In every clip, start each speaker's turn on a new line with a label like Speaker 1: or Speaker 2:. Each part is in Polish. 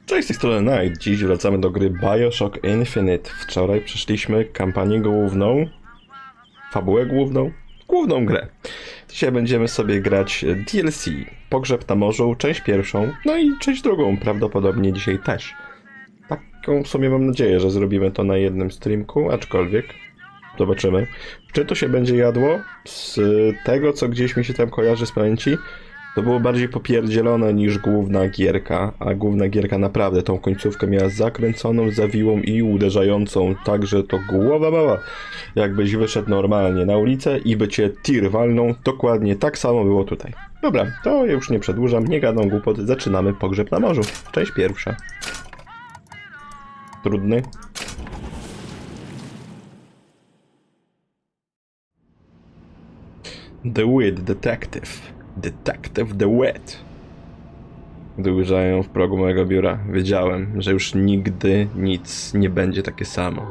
Speaker 1: Cześć, z tej strony Night. Dziś wracamy do gry Bioshock Infinite. Wczoraj przeszliśmy kampanię główną, fabułę główną grę. Dzisiaj będziemy sobie grać DLC, Pogrzeb na morzu, część pierwszą, no i część drugą, prawdopodobnie dzisiaj też. Taką w sumie mam nadzieję, że zrobimy to na jednym streamku, aczkolwiek zobaczymy. Czy to się będzie jadło? Z tego, co gdzieś mi się tam kojarzy z pamięci, to było bardziej popierdzielone niż główna gierka, a główna gierka naprawdę tą końcówkę miała zakręconą, zawiłą i uderzającą, tak że to głowa mała. Jakbyś wyszedł normalnie na ulicę i by cię tir walnął, dokładnie tak samo było tutaj. Dobra, to już nie przedłużam, nie gadam głupoty, zaczynamy Pogrzeb na morzu. Część pierwsza. Trudny. The Wit Detective. Detective the Wet. Gdy ujrzają w progu mojego biura, wiedziałem, że już nigdy nic nie będzie takie samo.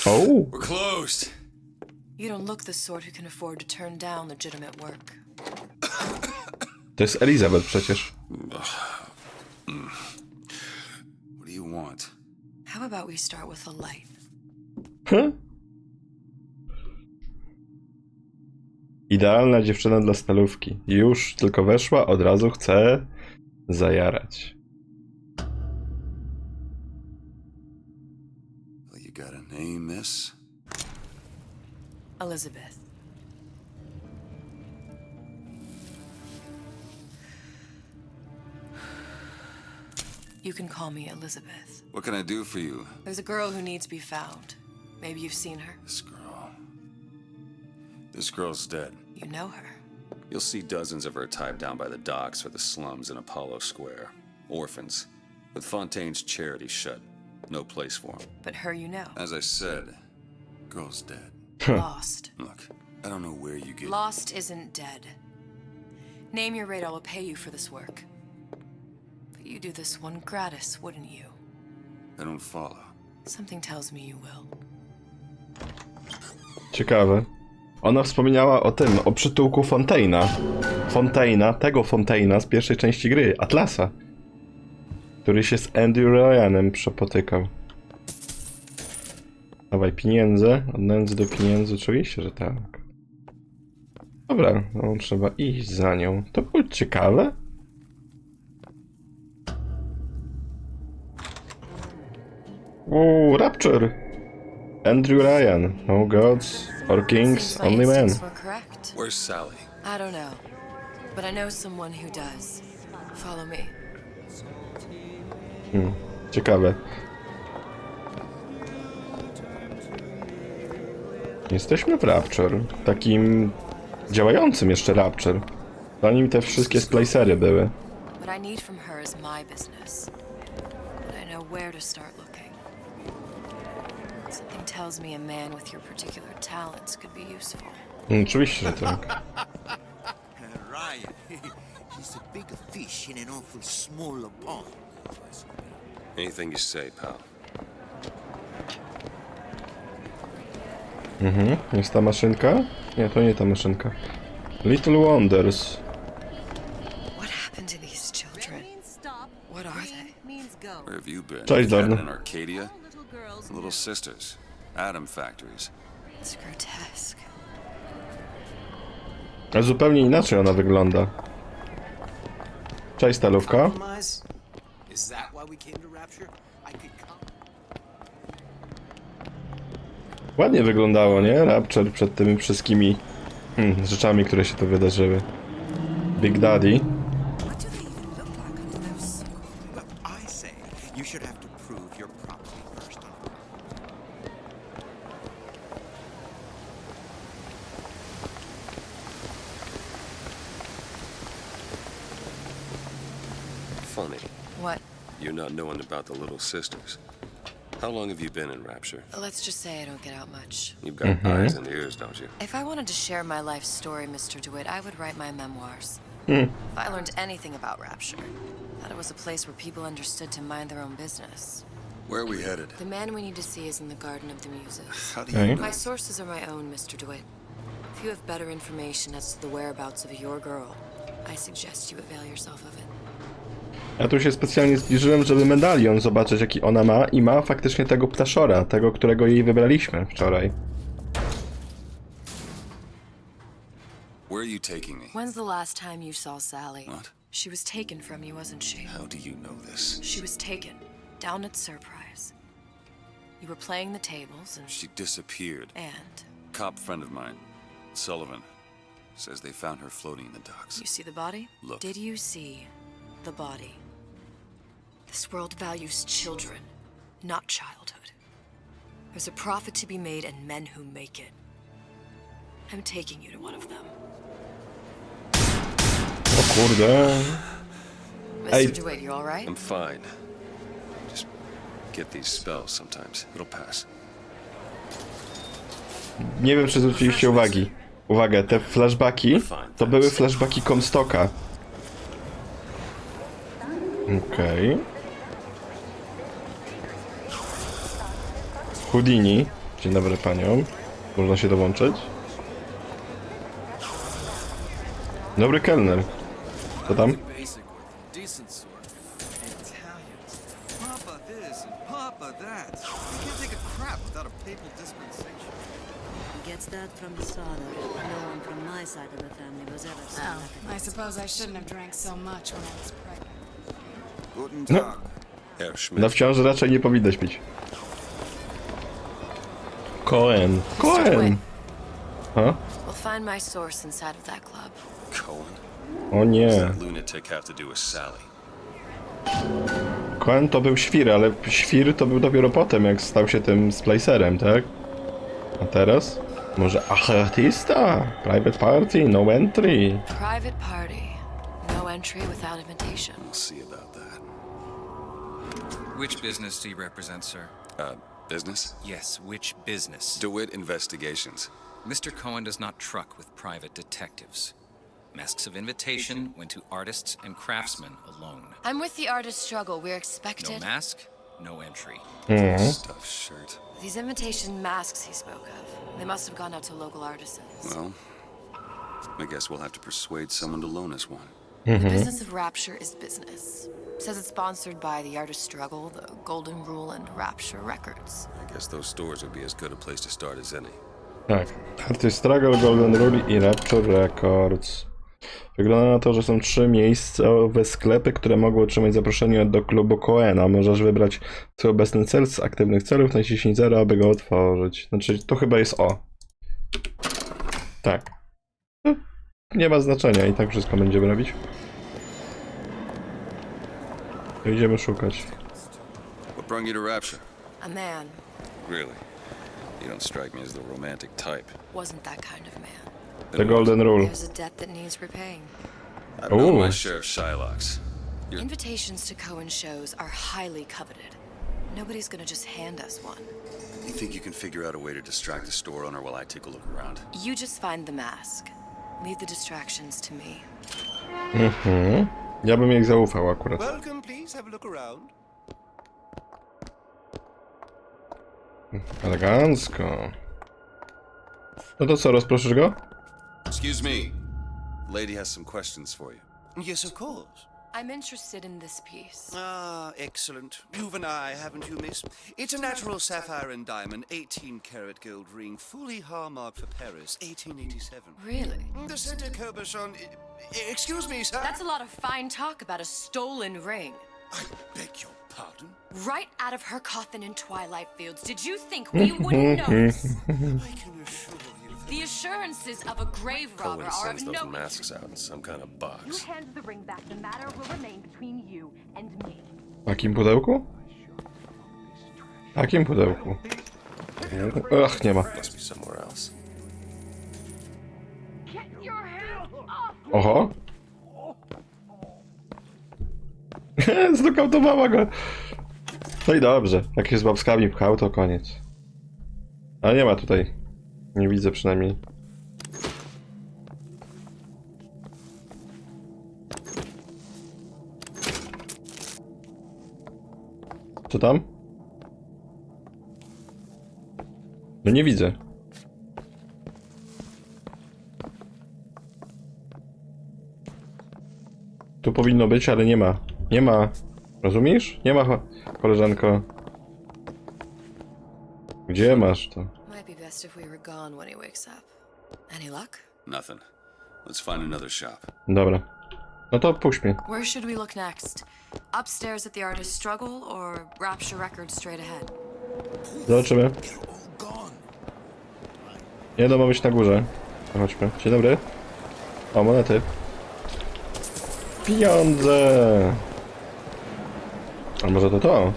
Speaker 1: Oh!
Speaker 2: We're closed.
Speaker 3: You don't look the sort who can afford to turn down legitimate work.
Speaker 1: To jest Elizabeth przecież.
Speaker 2: What do you want?
Speaker 3: How about we start with a light?
Speaker 1: Idealna dziewczyna dla stalówki. Już tylko weszła, od razu chce zajarać.
Speaker 2: Well, you got a name, miss?
Speaker 3: Elizabeth. You can call me Elizabeth.
Speaker 2: What can I do for you?
Speaker 3: There's a girl who needs to be found. Maybe you've seen her.
Speaker 2: This girl's dead.
Speaker 3: You know her.
Speaker 2: You'll see dozens of her tied down by the docks or the slums in Apollo Square. Orphans. With Fontaine's charity shut. No place for them.
Speaker 3: But her you know.
Speaker 2: As I said, girl's dead.
Speaker 3: Lost.
Speaker 2: Look, I don't know where you get...
Speaker 3: Lost isn't dead. Name your rate, I will pay you for this work. But you do this one gratis, wouldn't you?
Speaker 2: I don't follow.
Speaker 3: Something tells me you will.
Speaker 1: Ciekawe. Ona wspomniała o tym, o przytułku Fontaina. Tego Fontaina z pierwszej części gry, Atlasa. Który się z Andrew Ryanem przepotykał. Dawaj pieniądze, od nędzy do pieniędzy, oczywiście, że tak. Dobra, no trzeba iść za nią. To było ciekawe. Rapture! Andrew Ryan. No gods or kings, only men.
Speaker 2: Where's Sally?
Speaker 3: I don't know. But I know someone who does. Follow me.
Speaker 1: Ciekawe. Jesteśmy w Rapture. Takim działającym jeszcze Rapture. Zanim te wszystkie splicery były.
Speaker 3: What I need from her is my business. But I know where to start looking. Something tells me a man with your particular talents could be useful.
Speaker 1: Oczywiście, że tak.
Speaker 4: Ryan, he's a big fish in an awful small pond.
Speaker 2: Anything you say, pal.
Speaker 1: Jest ta maszynka? Nie, to nie ta maszynka. Little Wonders.
Speaker 3: What happened to these children? What are they?
Speaker 2: Where have you been?
Speaker 1: Cześć, Darno.
Speaker 2: In Arcadia? Little sisters. Atom factories.
Speaker 3: It's grotesque.
Speaker 1: Ale zupełnie inaczej ona wygląda. Cześć, stalówka.
Speaker 4: Is that why we came to Rapture? I could come.
Speaker 1: Ładnie wyglądało, nie? Rapture przed tymi wszystkimi rzeczami, które się tu wydarzyły. Big Daddy.
Speaker 4: What do they even look like under those? Look, I say you should have to prove your property first.
Speaker 2: Funny.
Speaker 3: What?
Speaker 2: You're not knowing about the little sisters. How long have you been in Rapture?
Speaker 3: Let's just say I don't get out much.
Speaker 2: You've got eyes and ears, don't you?
Speaker 3: If I wanted to share my life story, Mr. DeWitt, I would write my memoirs. If I learned anything about Rapture, Thought it was a place where people understood to mind their own business.
Speaker 2: Where are we headed?
Speaker 3: The man we need to see is in the Garden of the Muses.
Speaker 2: How do you
Speaker 1: Okay.
Speaker 2: know?
Speaker 3: My sources are my own, Mr. DeWitt. If you have better information as to the whereabouts of your girl, I suggest you avail yourself of it.
Speaker 1: Ja tu się specjalnie zbliżyłem, żeby medalion zobaczyć, jaki ona ma, i ma faktycznie tego ptaszora, tego, którego jej wybraliśmy wczoraj.
Speaker 2: Where are you taking me?
Speaker 3: When's the last time you saw Sally?
Speaker 2: What?
Speaker 3: She was taken from you, wasn't she?
Speaker 2: How do you know this?
Speaker 3: She was taken, down at Surprise. You were playing the tables and...
Speaker 2: She disappeared.
Speaker 3: And...
Speaker 2: Cop friend of mine, Sullivan, says they found her floating in the docks.
Speaker 3: You see the body?
Speaker 2: Look.
Speaker 3: Did you see the body? This world values children, not childhood. There's a profit to be made and men who make it. I'm taking you to one of them.
Speaker 1: O kurde. Hey.
Speaker 3: Mr. DeWitt, you all right?
Speaker 2: I'm fine. Just get these spells sometimes. It'll pass.
Speaker 1: Nie wiem, czy zwróciliście uwagę, te flashbacki to były flashbacki Comstocka. Okej. Houdini. Dzień dobry paniom. Można się dołączyć. Dobry kelner. Co tam?
Speaker 4: Basic with decent sort. Italians. Papa this and Papa that. You can't take a crap without a papal dispensation.
Speaker 5: He gets that from his father. No one from my side of the family was ever so
Speaker 6: Oh, I suppose I shouldn't have drank so much when I was pregnant.
Speaker 4: Guten
Speaker 1: No.
Speaker 4: Tag.
Speaker 2: Herr Schmidt.
Speaker 1: Na wciąż raczej nie powinnaś pić. Cohen. Cohen! Ha?
Speaker 3: We'll find my source inside of that club.
Speaker 2: Cohen?
Speaker 1: O
Speaker 2: What
Speaker 1: nie.
Speaker 2: does that lunatic have to do with Sally?
Speaker 1: Cohen to był świr, ale świr to był dopiero potem, jak stał się tym splicerem, tak? A teraz? Może artysta? Private party, no entry.
Speaker 3: Private party. No entry without invitation.
Speaker 2: We'll see about that.
Speaker 7: Which business do you represent, sir?
Speaker 2: Business?
Speaker 7: Yes, which business?
Speaker 2: DeWitt Investigations.
Speaker 7: Mr. Cohen does not truck with private detectives. Masks of invitation went to artists and craftsmen alone.
Speaker 3: I'm with the artist struggle. We're
Speaker 7: No
Speaker 3: expected.
Speaker 7: mask, no entry.
Speaker 2: Stuffed shirt.
Speaker 3: These invitation masks he spoke of, they must have gone out to local artisans.
Speaker 2: Well, I guess we'll have to persuade someone to loan us one.
Speaker 3: The business of Rapture is business. Says it's sponsored by the artist struggle, the Golden Rule, and Rapture Records.
Speaker 2: I guess those stores would be as good a place to start as any.
Speaker 1: Tak. Artist Struggle, Golden Rule i Rapture Records. Wygląda na to, że są 3 miejscowe sklepy, które mogą otrzymać zaproszenie do klubu Cohena. Możesz wybrać swój obecny cel z aktywnych celów, naciśnij 0, aby go otworzyć. Znaczy, to chyba jest O. Tak. Nie ma znaczenia, i tak wszystko będziemy robić. To idziemy szukać.
Speaker 2: What brought you to Rapture?
Speaker 3: A man
Speaker 2: Really? You don't strike me as the romantic type.
Speaker 3: wasn't that kind of man.
Speaker 1: The Golden Rule.
Speaker 3: There's a debt that needs repaying.
Speaker 2: I've known
Speaker 1: Ooh.
Speaker 2: my share of Shylocks.
Speaker 3: Invitations to Cohen shows are highly coveted. Nobody's gonna just hand us one.
Speaker 2: You think you can figure out a way to distract the store owner while I take a look around?
Speaker 3: You just find the mask. Leave the distractions to me.
Speaker 1: Ja bym jej zaufał akurat.
Speaker 4: Welcome, please. Have a look around.
Speaker 1: Elegancko. No to co, rozproszysz go?
Speaker 2: Excuse me. Lady has some questions for you.
Speaker 4: Yes, of course.
Speaker 3: I'm interested in this piece.
Speaker 4: Ah, excellent. You've an eye, haven't you, miss? It's a natural sapphire and diamond, 18-karat gold ring, fully hallmarked for Paris, 1887.
Speaker 3: Really?
Speaker 4: The center cabochon... Excuse me, sir.
Speaker 3: That's a lot of fine talk about a stolen ring.
Speaker 4: I beg your pardon?
Speaker 3: Right out of her coffin in Twilight Fields. Did you think we wouldn't notice?
Speaker 4: I can assure you that...
Speaker 3: The assurances of a grave robber
Speaker 2: Cohen
Speaker 3: are of
Speaker 2: sends those
Speaker 3: no
Speaker 2: masks out in some kind of
Speaker 8: You
Speaker 2: box.
Speaker 8: hand the ring back, the matter will remain between you and me.
Speaker 1: W takim pudełku? W takim pudełku? Ach, nie ma.
Speaker 2: Must be somewhere else.
Speaker 8: Get your hands off!
Speaker 1: Oho! Znokautowała go! No i dobrze, jak się z babskami pchał, to koniec. Ale nie ma tutaj. Nie widzę przynajmniej. Co tam? No nie widzę. Tu powinno być, ale nie ma. Nie ma. Rozumiesz? Nie ma, koleżanko. Gdzie masz to?
Speaker 3: Might be best if we were gone when he wakes up. Any luck?
Speaker 2: Nothing. Let's find another shop.
Speaker 1: Dobra. No to puść mnie.
Speaker 3: Where should we look next? Upstairs at the artist's struggle or Rapture Records straight ahead?
Speaker 1: Zobaczymy. Jedno ma być na górze. No chodźmy. Dzień dobry. O, monety. Pieniądze! A może to to?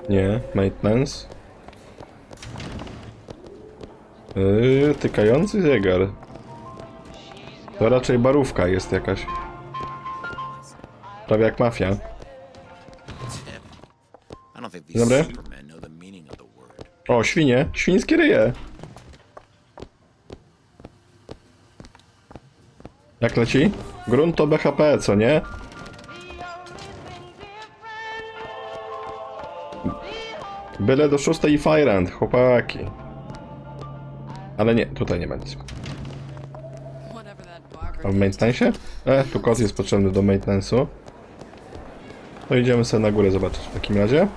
Speaker 1: Nie, maintenance. Tykający zegar. To raczej barówka jest jakaś. Prawie jak mafia. Dzień dobry. O, świnie. Świńskie ryje. Jak leci? Grunt to BHP, co nie? Byle do 6 i Firehand, chłopaki. Ale nie, tutaj nie ma nic. A w maintenance? Tu kod jest potrzebny do maintenance'u. To idziemy sobie na górę zobaczyć w takim razie.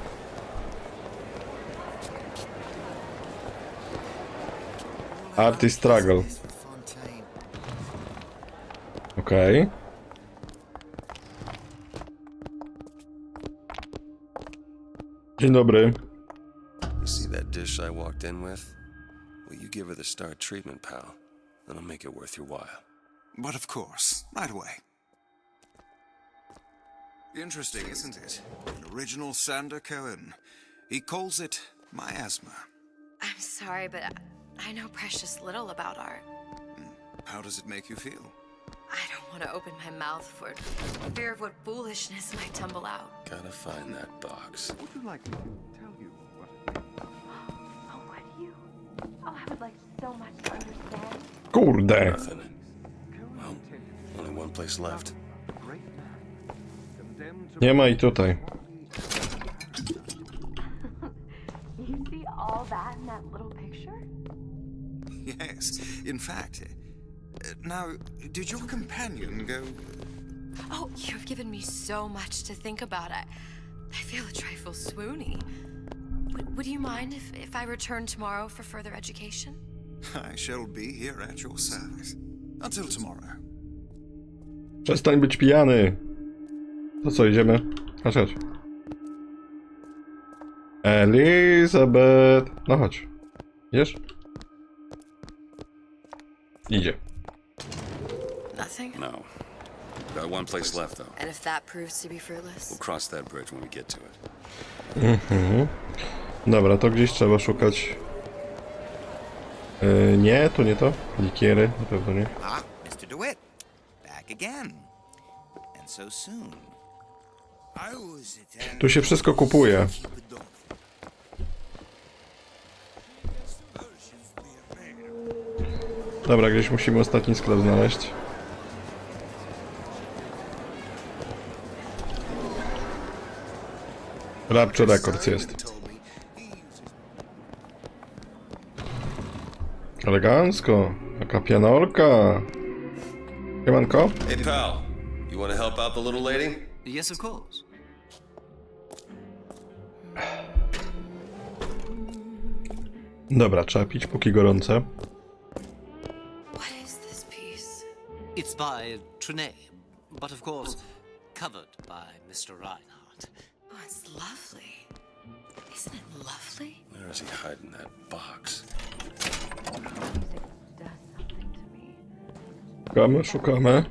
Speaker 1: Artist Struggle. Okej. Dzień dobry.
Speaker 2: See that dish I walked in with? Well, you give her the star treatment, pal. Then I'll make it worth your while.
Speaker 4: But of course, right away. Interesting, isn't it? An original Sander Cohen. He calls it miasma.
Speaker 3: I'm sorry, but I know precious little about art.
Speaker 4: How does it make you feel?
Speaker 3: I don't want to open my mouth for fear of what foolishness might tumble out.
Speaker 2: Gotta find that box.
Speaker 8: Oh, what do you? Oh, I would like so much to understand.
Speaker 1: Kurde.
Speaker 2: Nothing. Well, only one place left.
Speaker 1: Nie ma i tutaj.
Speaker 8: You see all that in that little picture?
Speaker 4: Yes, in fact. Now, did your companion go...
Speaker 3: Oh, you've given me so much to think about. I feel a trifle swoony. Would you mind if I return tomorrow for further education?
Speaker 4: I shall be here at your service. Until tomorrow.
Speaker 1: Przestań być pijany. To co, idziemy? Chodź, chodź. Elizabeth. No chodź. Idziesz? Idzie.
Speaker 3: Nothing?
Speaker 2: No. Got one place left, though.
Speaker 3: And if that proves to be fruitless?
Speaker 2: We'll cross that bridge when we get to it.
Speaker 1: Dobra, to gdzieś trzeba szukać. Nie, to nie to. Likiery, na pewno nie.
Speaker 4: Ah, Mr. DeWitt. Back again. And so soon.
Speaker 1: Tu się wszystko kupuje. Dobra, gdzieś musimy ostatni sklep znaleźć. Rapture Records jest. Elegancko. Taka pianolka. Siemanko.
Speaker 2: Hey, pal. You want to help out the little lady?
Speaker 9: Yes, of course.
Speaker 1: Dobra, trzeba pić póki gorące.
Speaker 3: What is this piece?
Speaker 9: It's by Trenet, but of course, covered by Mr. Reinhardt.
Speaker 3: Oh, it's lovely. Isn't it lovely?
Speaker 2: Where is he hiding that box?
Speaker 1: Szukamy, szukamy.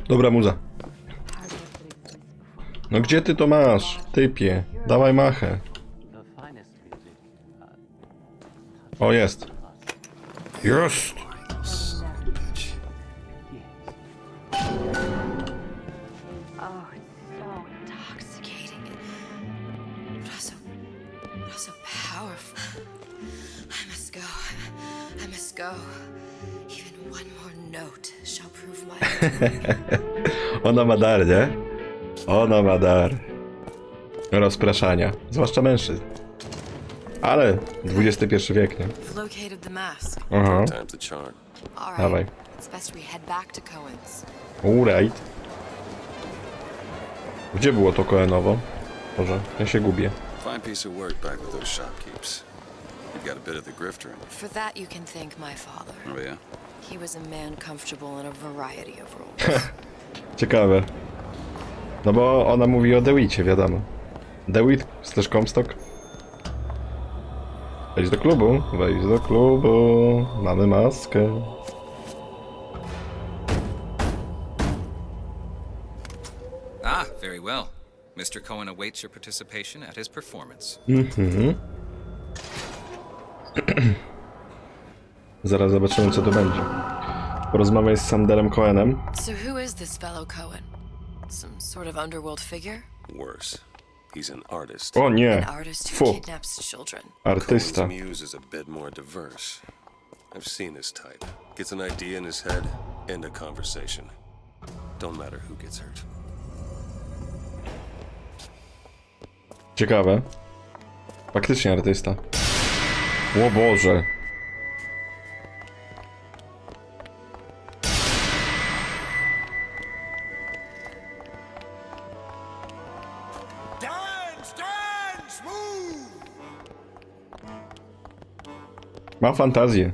Speaker 1: Dobra, muza. No gdzie ty to masz, typie? Dawaj machę. O, jest. Jest!
Speaker 3: Oh, it's so intoxicating. But also powerful. I must go. I must go. Even one more note shall prove my identity.
Speaker 1: Ona ma dar, nie? Ona ma dar rozpraszania, zwłaszcza mężczyzn. Ale XXI wiek, nie?
Speaker 3: I've located the mask.
Speaker 1: Aha,
Speaker 2: Time to charm.
Speaker 3: All
Speaker 1: dawaj.
Speaker 3: right. It's best we head back to Cohen's.
Speaker 1: Alright. Gdzie było to Cohenowo? Może, ja się gubię.
Speaker 2: Fine piece of work back with those shopkeepers. You've got a bit of the grifter in you.
Speaker 3: For that, you can thank my father.
Speaker 2: Oh yeah?
Speaker 3: He was a man comfortable in a variety of roles.
Speaker 1: Ciekawe. No bo ona mówi o DeWitcie, wiadomo. DeWitt slash Comstock. Wejdź do klubu, wejdź do klubu. Mamy maskę.
Speaker 7: Ah, very well. Mr. Cohen awaits your participation at his performance.
Speaker 1: Zaraz zobaczymy, co to będzie. Porozmawiaj z Sanderem Cohenem.
Speaker 3: So who is this fellow Cohen? Some sort of underworld figure?
Speaker 2: Worse. He's an artist.
Speaker 1: O nie!
Speaker 3: An artist who
Speaker 1: Fu.
Speaker 3: kidnaps children.
Speaker 1: Artysta.
Speaker 2: Cohen's muse is a bit more diverse. I've seen this type. Gets an idea in his head, end a conversation. Don't matter who gets hurt.
Speaker 1: Ciekawe. Faktycznie artysta. O Boże.
Speaker 4: Dance, dance, move!
Speaker 1: Ma fantazję.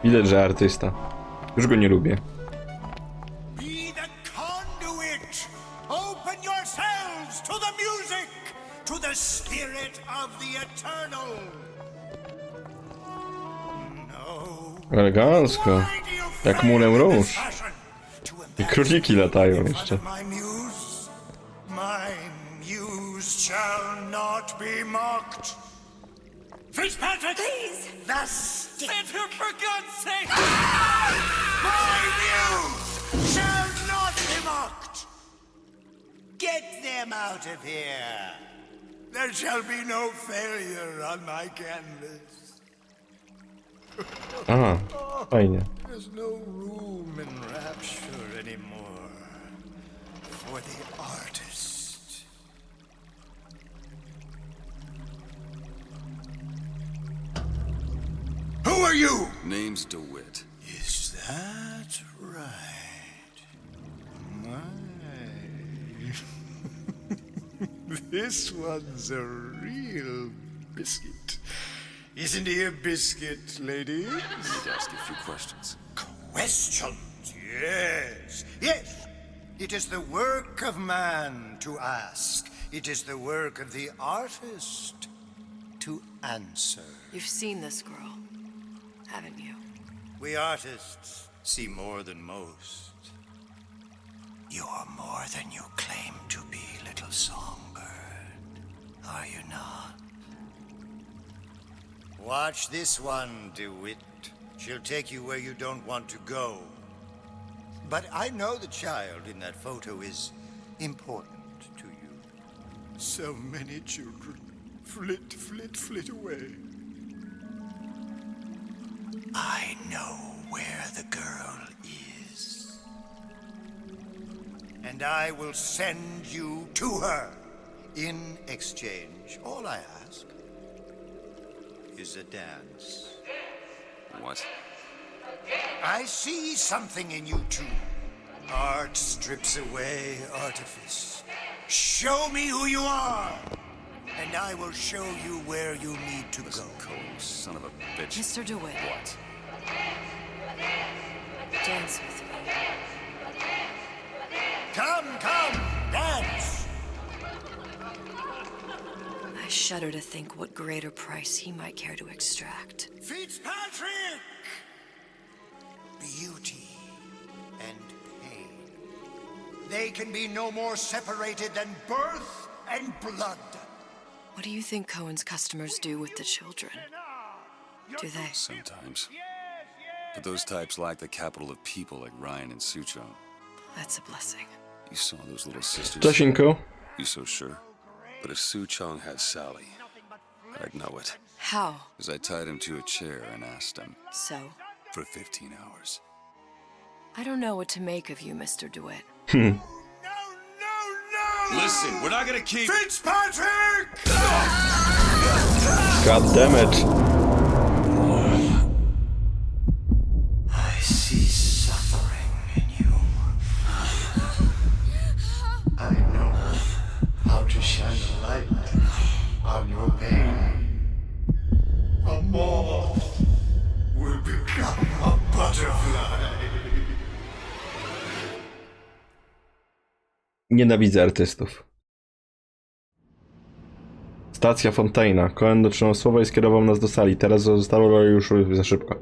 Speaker 1: Widać, że artysta. Już go nie lubię.
Speaker 4: Be the conduit! Open yourselves to the music! To the spirit of the eternal! No.
Speaker 1: Elegancko.
Speaker 4: Why do you
Speaker 1: Jak
Speaker 4: fail
Speaker 1: mulę
Speaker 4: in
Speaker 1: róż.
Speaker 4: this fashion? To
Speaker 1: I króliki latają
Speaker 4: in
Speaker 1: jeszcze.
Speaker 4: front of my muse? My muse shall not be mocked. Fitzpatrick! Please! The stick! For God's sake! My muse shall not be mocked! Get them out of here! There shall be no failure on my canvas.
Speaker 1: Aha, fajnie.
Speaker 4: There's no room in rapture anymore for the artist. Who are you?
Speaker 2: Name's DeWitt.
Speaker 4: Is that right? My. This one's a real biscuit. Isn't he a biscuit, ladies?
Speaker 2: Need to ask you a few questions.
Speaker 4: Questions, yes. Yes. It is the work of man to ask. It is the work of the artist to answer.
Speaker 3: You've seen this girl, haven't you?
Speaker 4: We artists see more than most. You're more than you claim to be, little songbird. Are you not? Watch this one, DeWitt. She'll take you where you don't want to go. But I know the child in that photo is important to you. So many children flit, flit, flit away. I know where the girl is. And I will send you to her. In exchange, all I ask is a dance.
Speaker 2: What?
Speaker 4: I see something in you two. Art strips away artifice. Show me who you are, and I will show you where you need to
Speaker 2: Listen,
Speaker 4: go.
Speaker 2: Cole, son of a bitch.
Speaker 3: Mr. DeWitt,
Speaker 2: What?
Speaker 3: dance with me.
Speaker 4: Come, come, dance!
Speaker 3: I shudder to think what greater price he might care to extract.
Speaker 4: Fitzpatrick! Beauty and pain. They can be no more separated than birth and blood.
Speaker 3: What do you think Cohen's customers do with the children? Do they?
Speaker 2: Sometimes. But those types lack the capital of people like Ryan and Suchong.
Speaker 3: That's a blessing.
Speaker 2: You saw those little sisters?
Speaker 1: Czesinku.
Speaker 2: You so sure? But if Suchong had Sally, I'd know it.
Speaker 3: How?
Speaker 2: As I tied him to a chair and asked him
Speaker 3: So?
Speaker 2: for 15 hours.
Speaker 3: I don't know what to make of you, Mr. DeWitt.
Speaker 4: No, no, no!
Speaker 2: Listen, we're not gonna keep...
Speaker 4: Fitzpatrick!
Speaker 1: God damn it.
Speaker 4: I see suffering in you. I know how to shine a light on your pain. A moth will become a butterfly.
Speaker 1: Nienawidzę artystów. Stacja Fontaina. Cohen dotrzymał słowa i skierował nas do sali. Teraz zostało już za szybko.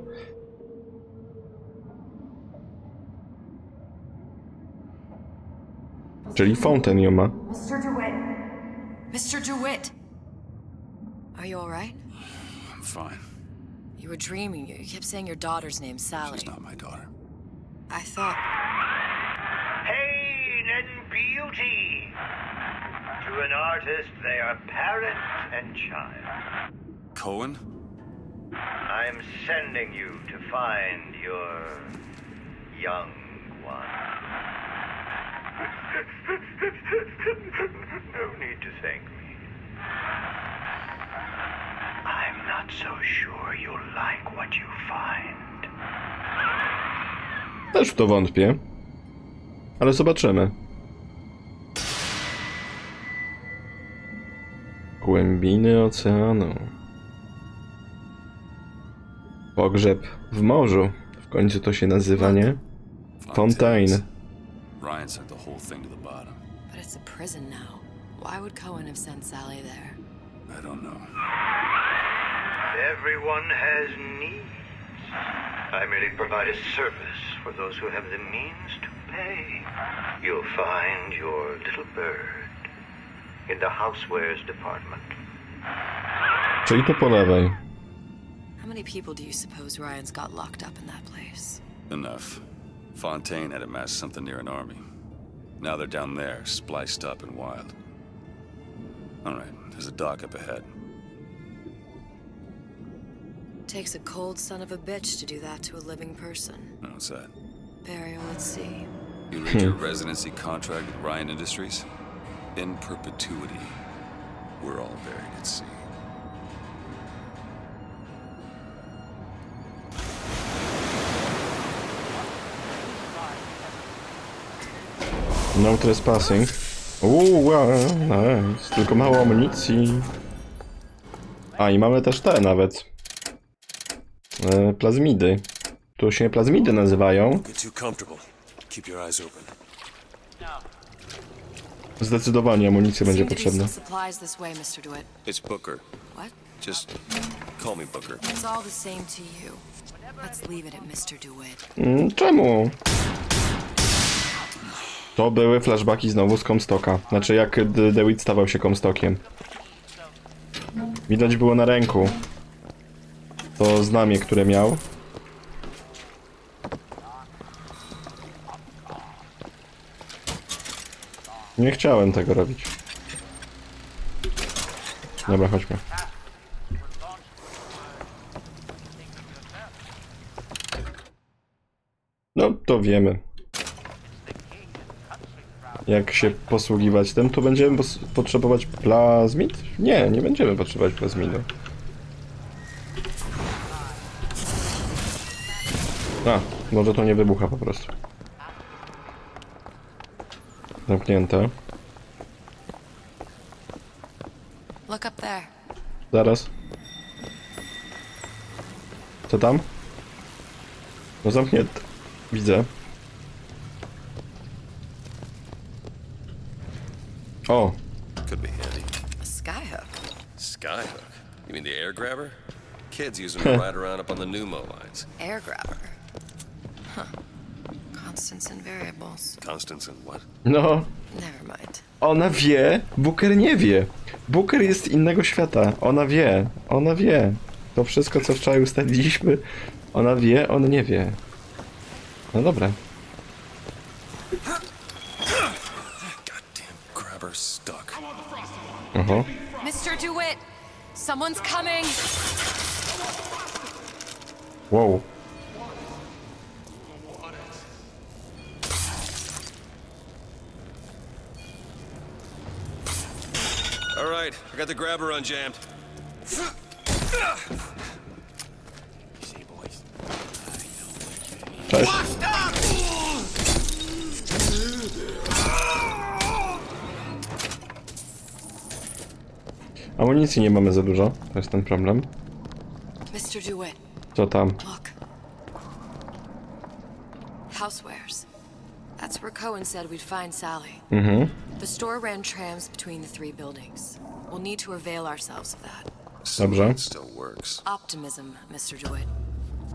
Speaker 1: Czyli Fontaine ją ma.
Speaker 3: Mr. DeWitt! Mr. DeWitt! Are you alright?
Speaker 2: I'm fine.
Speaker 3: You were dreaming. You kept saying your daughter's name, Sally.
Speaker 2: She's not my daughter.
Speaker 3: I thought...
Speaker 10: Pain and beauty. To an artist, they are parent and child.
Speaker 2: Cohen?
Speaker 10: I'm sending you to find your young one. No need to thank me. I'm not so sure you'll like what you find.
Speaker 1: Też w to wątpię. Ale zobaczymy. Głębiny oceanu. Pogrzeb w morzu. W końcu to się nazywa, nie? Fontaine.
Speaker 2: Ryan sent the whole thing to the bottom.
Speaker 3: But it's a prison now. Why would Cohen have sent Sally there?
Speaker 2: I don't know.
Speaker 10: Everyone has needs. I merely provide a service for those who have the means to pay. You'll find your little bird in the housewares department.
Speaker 1: Czyli to po lewej.
Speaker 3: How many people do you suppose Ryan's got locked up in that place?
Speaker 2: Enough. Fontaine had amassed something near an army. Now they're down there, spliced up and wild. All right, there's a dock up ahead.
Speaker 3: Takes a cold son of a bitch to do that to a living person.
Speaker 2: What's that?
Speaker 3: Burial at sea.
Speaker 2: You read your residency contract with Ryan Industries? In perpetuity, we're all buried at sea.
Speaker 1: No trespassing. Nice. Tylko mało amunicji. A i mamy też te nawet. Plazmidy. Tu się plazmidy nazywają. Zdecydowanie amunicja będzie potrzebna.
Speaker 2: It's Booker.
Speaker 3: What?
Speaker 2: Just call me Booker.
Speaker 3: It's all the same to you. Let's leave it at Mr. DeWitt.
Speaker 1: Czemu? To były flashbacki znowu z Comstocka. Znaczy jak DeWitt stawał się Comstockiem. Widać było na ręku to znamie, które miał. Nie chciałem tego robić. Dobra, chodźmy. No, to wiemy. Jak się posługiwać tym, to będziemy potrzebować plazmid? Nie, nie będziemy potrzebować plazmidu. A, może to nie wybucha po prostu. Zamknięte.
Speaker 3: Look up there.
Speaker 1: Zaraz. Co tam? No zamknięte. Widzę. O!
Speaker 2: Could be handy.
Speaker 3: A skyhook.
Speaker 2: Skyhook? You mean the air grabber? Kids use them to ride around up on the pneumo lines.
Speaker 3: Air grabber. Huh. Constants and variables.
Speaker 2: Constants and what?
Speaker 1: No.
Speaker 3: Never mind.
Speaker 1: Ona wie. Booker nie wie. Booker jest z innego świata. Ona wie. Ona wie. To wszystko, co wczoraj ustaliliśmy. Ona wie, on nie wie. No dobra.
Speaker 2: Goddamn grabber stuck.
Speaker 1: Aha.
Speaker 3: Mr. DeWitt! Someone's coming!
Speaker 1: Wow.
Speaker 2: All right, I got the grabber unjammed.
Speaker 1: Cześć. Amunicji nie mamy za dużo, to jest ten problem.
Speaker 3: Mr. DeWitt,
Speaker 1: Co tam?
Speaker 3: look. Housewares. That's where Cohen said we'd find Sally. The store ran trams between the three buildings. We'll need to avail ourselves of that.
Speaker 1: Dobrze.
Speaker 2: It still works.
Speaker 3: Optimism, Mr. DeWitt.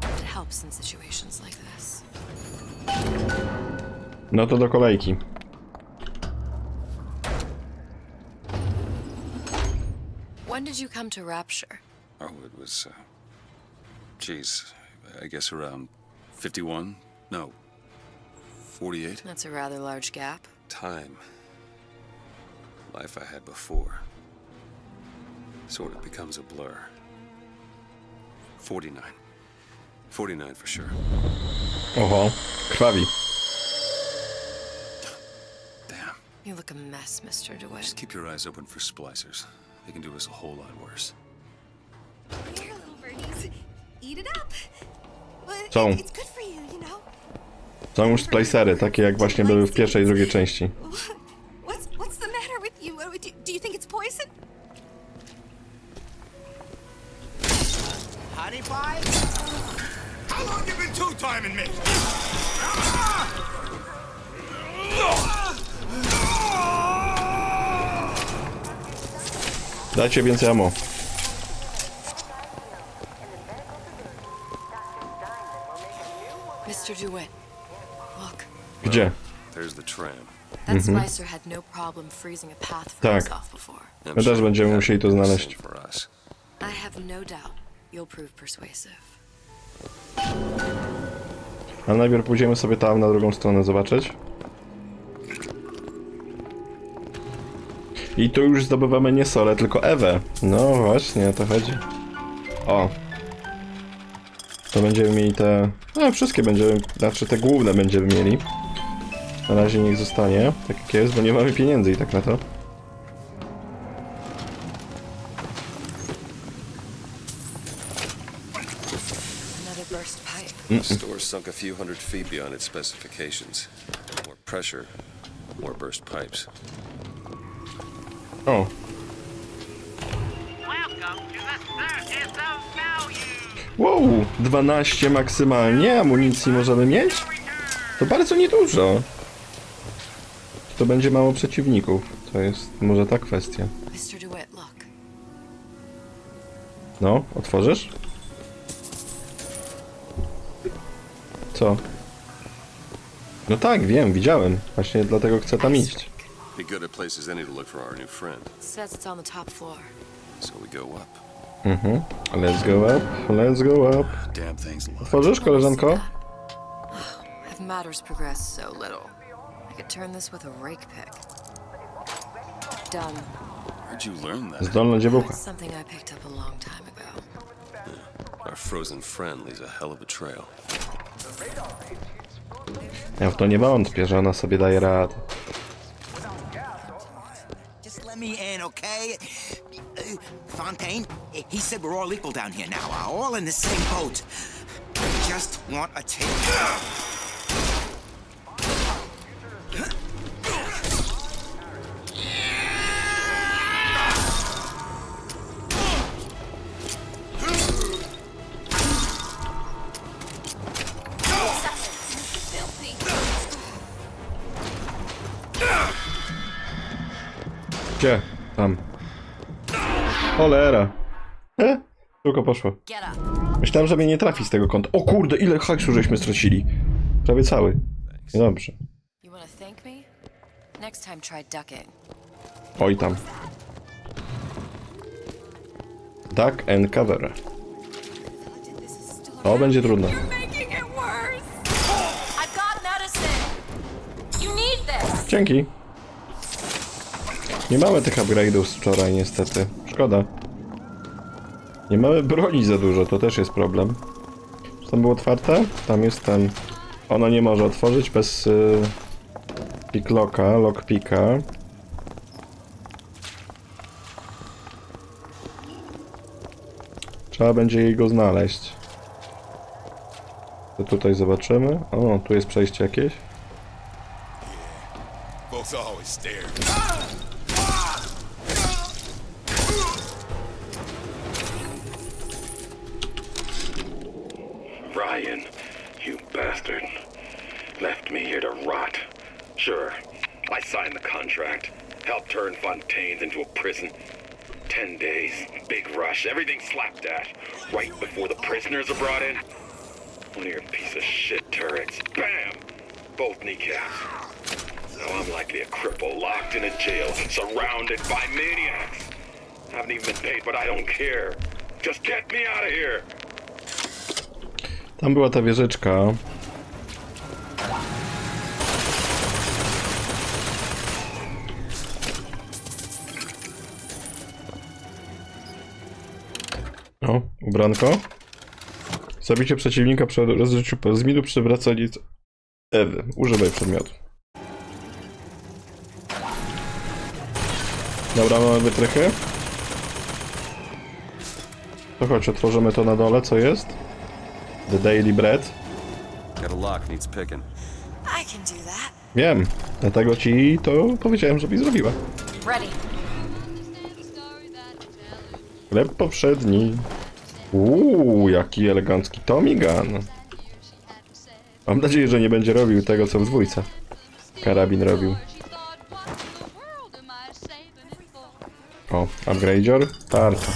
Speaker 3: It helps in situations like this.
Speaker 1: No to do kolejki.
Speaker 3: When did you come to Rapture?
Speaker 2: Oh, it was, geez, I guess around 51? No, 48?
Speaker 3: That's a rather large gap.
Speaker 2: Time. Life I had before. Sort of becomes a blur. 49. 49 for sure.
Speaker 1: Oho, krwawi.
Speaker 2: Damn.
Speaker 3: You look a mess, Mr. DeWitt.
Speaker 2: Just keep your eyes open for splicers. They can do us a whole lot worse.
Speaker 8: Here, little birdies. Eat it up. But
Speaker 1: Są.
Speaker 8: it's good for you, you know.
Speaker 1: Są już splicery, takie jak właśnie były w pierwszej i drugiej części.
Speaker 8: What's the matter with you? Do you think it's poison?
Speaker 4: Honey pie? How long you been two-timing me?
Speaker 1: Dajcie więcej ammo.
Speaker 3: Mr. DeWitt, look.
Speaker 1: Gdzie?
Speaker 2: There's the tram.
Speaker 3: That splicer had no problem freezing a path for
Speaker 1: Tak.
Speaker 3: us off before.
Speaker 2: I'm
Speaker 1: My też
Speaker 2: sure
Speaker 1: będziemy
Speaker 2: that
Speaker 1: musieli to
Speaker 2: would be the
Speaker 1: znaleźć.
Speaker 2: same for us.
Speaker 3: I have no doubt you'll prove persuasive.
Speaker 1: A najpierw pójdziemy sobie tam na drugą stronę zobaczyć. I tu już zdobywamy nie Solę, tylko Ewę. No właśnie, o to chodzi. O. To będziemy mieli te... No, wszystkie będziemy... Znaczy te główne będziemy mieli. Na razie niech zostanie, tak jak jest, bo nie mamy pieniędzy i tak na to.
Speaker 3: Another burst pipe.
Speaker 2: The store sunk a few hundred feet beyond its specifications. More pressure, more burst pipes.
Speaker 1: O. Wow, 12 maksymalnie amunicji możemy mieć? To bardzo niedużo. To będzie mało przeciwników. To jest może ta kwestia.
Speaker 3: Mr. DeWitt, look.
Speaker 1: No, otworzysz? Co? No tak, wiem, widziałem. Właśnie dlatego chcę tam iść.
Speaker 2: Be good a place as any to look for our new friend.
Speaker 3: Says it's on the top floor.
Speaker 2: So we go up.
Speaker 1: Let's go up, let's go up.
Speaker 2: Damn thing's locked.
Speaker 1: Otworzysz, koleżanko?
Speaker 3: Have matters progressed so little. I could turn this with a rake pick. Done.
Speaker 2: Where'd you learn that?
Speaker 1: Zdolna dziewucha.
Speaker 3: It's something I picked up a long time ago.
Speaker 2: Our frozen friend leaves a hell of a trail.
Speaker 1: Ja w to nie wątpię, że ona sobie daje radę.
Speaker 11: Just let me in, okay? Fontaine, he said we're all equal down here now, all in the same boat. I just want a take.
Speaker 1: Gdzie? Tam. Cholera. Tylko poszło. Myślałem, że mnie nie trafi z tego kąta. O kurde, ile hajsu żeśmy stracili. Prawie cały. Dobrze.
Speaker 3: You wanna thank me? Next time try ducking.
Speaker 1: Oj tam. Duck and cover. O, będzie trudno.
Speaker 3: Making it worse. I've got medicine. You need this.
Speaker 1: Dzięki. Nie mamy tych upgrade'ów z wczoraj niestety. Szkoda. Nie mamy broni za dużo, to też jest problem. Czy tam było otwarte? Tam jest ten... Ona nie może otworzyć bez picklocka, lockpicka. Trzeba będzie jej go znaleźć. To tutaj zobaczymy. O, tu jest przejście jakieś.
Speaker 12: Ryan, you bastard. Left me here to rot. Sure, I signed the contract. Helped turn Fontaine's into a prison. 10 days, big rush, everything slapdash. Right before the prisoners are brought in. One of your piece of shit turrets. Bam! Both kneecaps. Now I'm likely a cripple locked in a jail, surrounded by maniacs. Haven't even been paid, but I don't care. Just get me out of here!
Speaker 1: Tam była ta wieżyczka. O, ubranko. Zabicie przeciwnika przy rozrzuciu zmidu przy wracaniu Ewy. Używaj przedmiotu. Dobra, mamy wytrychy. To chodź, otworzymy to na dole, co jest? The Daily Bread. Wiem, dlatego ci to powiedziałem, żebyś zrobiła. Chleb poprzedni. Jaki elegancki Tommy Gun. Mam nadzieję, że nie będzie robił tego, co w dwójce karabin robił. O, upgrade'or? Tarcza.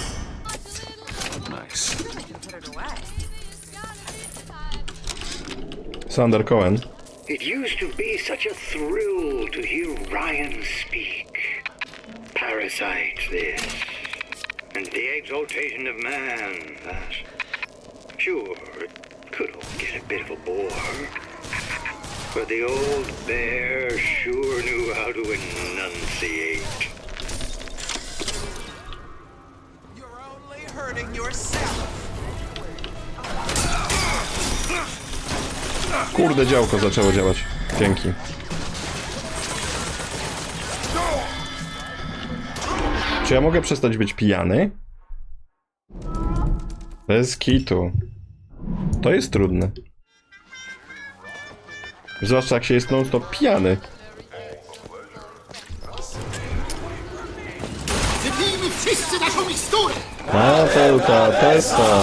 Speaker 1: Sander Cohen.
Speaker 10: It used to be such a thrill to hear Ryan speak. Parasite this, and the exaltation of man that. Sure, it could all get a bit of a bore, but the old bear sure knew how to enunciate.
Speaker 11: You're only hurting yourself.
Speaker 1: Kurde, działko zaczęło działać. Dzięki. Czy ja mogę przestać być pijany? Bez kitu. To jest trudne. Zwłaszcza jak się jest non-stop pijany.
Speaker 4: Wypijmy wszyscy naszą miksturę!
Speaker 1: Matełka, testa.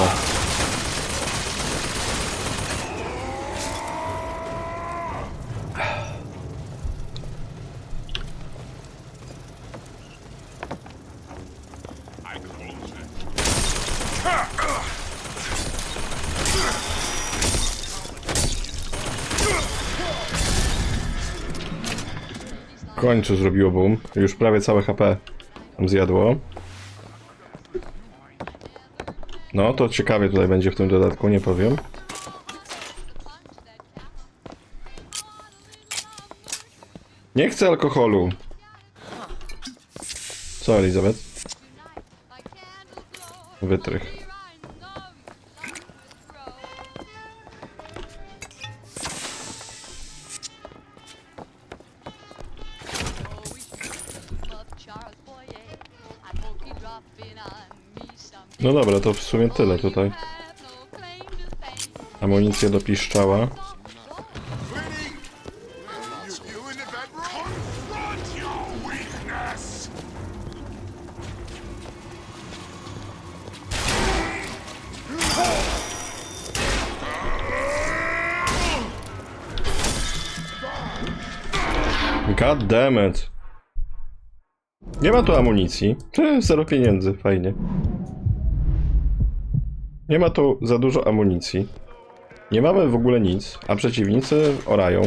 Speaker 1: W końcu zrobiło boom. Już prawie całe HP tam zjadło. No to ciekawie tutaj będzie w tym dodatku, nie powiem. Nie chcę alkoholu. Co, Elizabeth? Wytrych. No dobra, to w sumie tyle tutaj. Amunicję do piszczała. God damn it. Nie ma tu amunicji. Zero pieniędzy, fajnie. Nie ma tu za dużo amunicji. Nie mamy w ogóle nic, a przeciwnicy orają.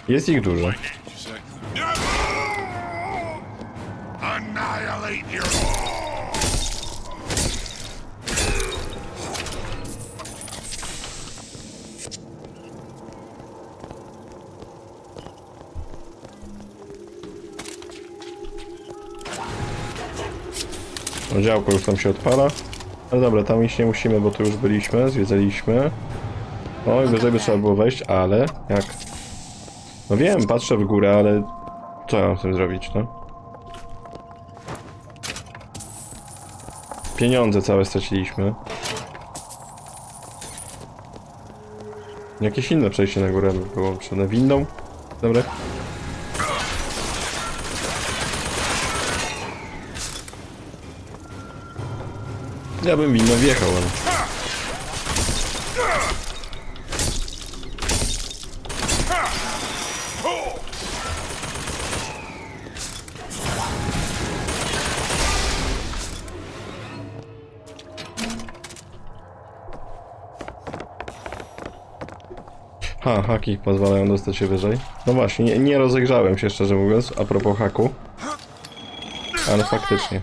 Speaker 1: Jest ich dużo. Działko już tam się odpala. Ale dobra, tam iść nie musimy, bo tu już byliśmy, zwiedzaliśmy. O, i wyżej by trzeba było wejść, ale jak? No wiem, patrzę w górę, ale co ja mam z tym zrobić, no? Pieniądze całe straciliśmy. Jakieś inne przejście na górę by było potrzebne. Windą? Dobra. Ja bym winno wjechał, ale... Haki pozwalają dostać się wyżej. No właśnie, nie rozejrzałem się, szczerze mówiąc, a propos haku. Ale faktycznie.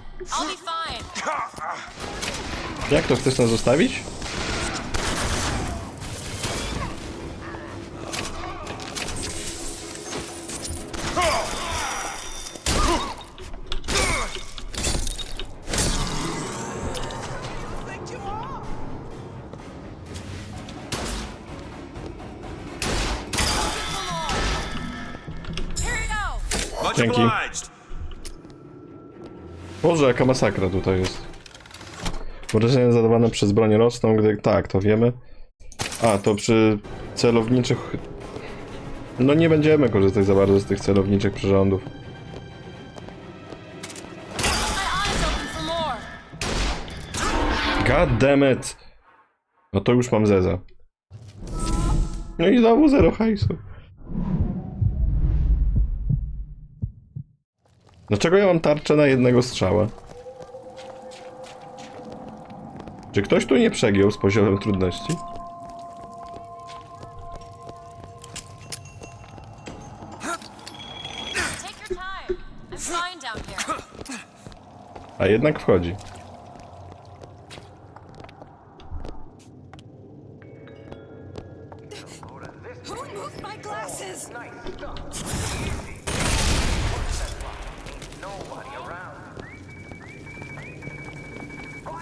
Speaker 1: Jak to, chcesz nas zostawić? Dzięki. Boże, jaka masakra tutaj jest. Uderzenia zadawane przez broń rosną, gdy... Tak, to wiemy. A, to przy celowniczych... No nie będziemy korzystać za bardzo z tych celowniczych przyrządów. God damn it! No to już mam zeza. No i znowu 0 hajsu. Dlaczego ja mam tarczę na jednego strzała? Czy ktoś tu nie przegiął z poziomem trudności? A jednak wchodzi.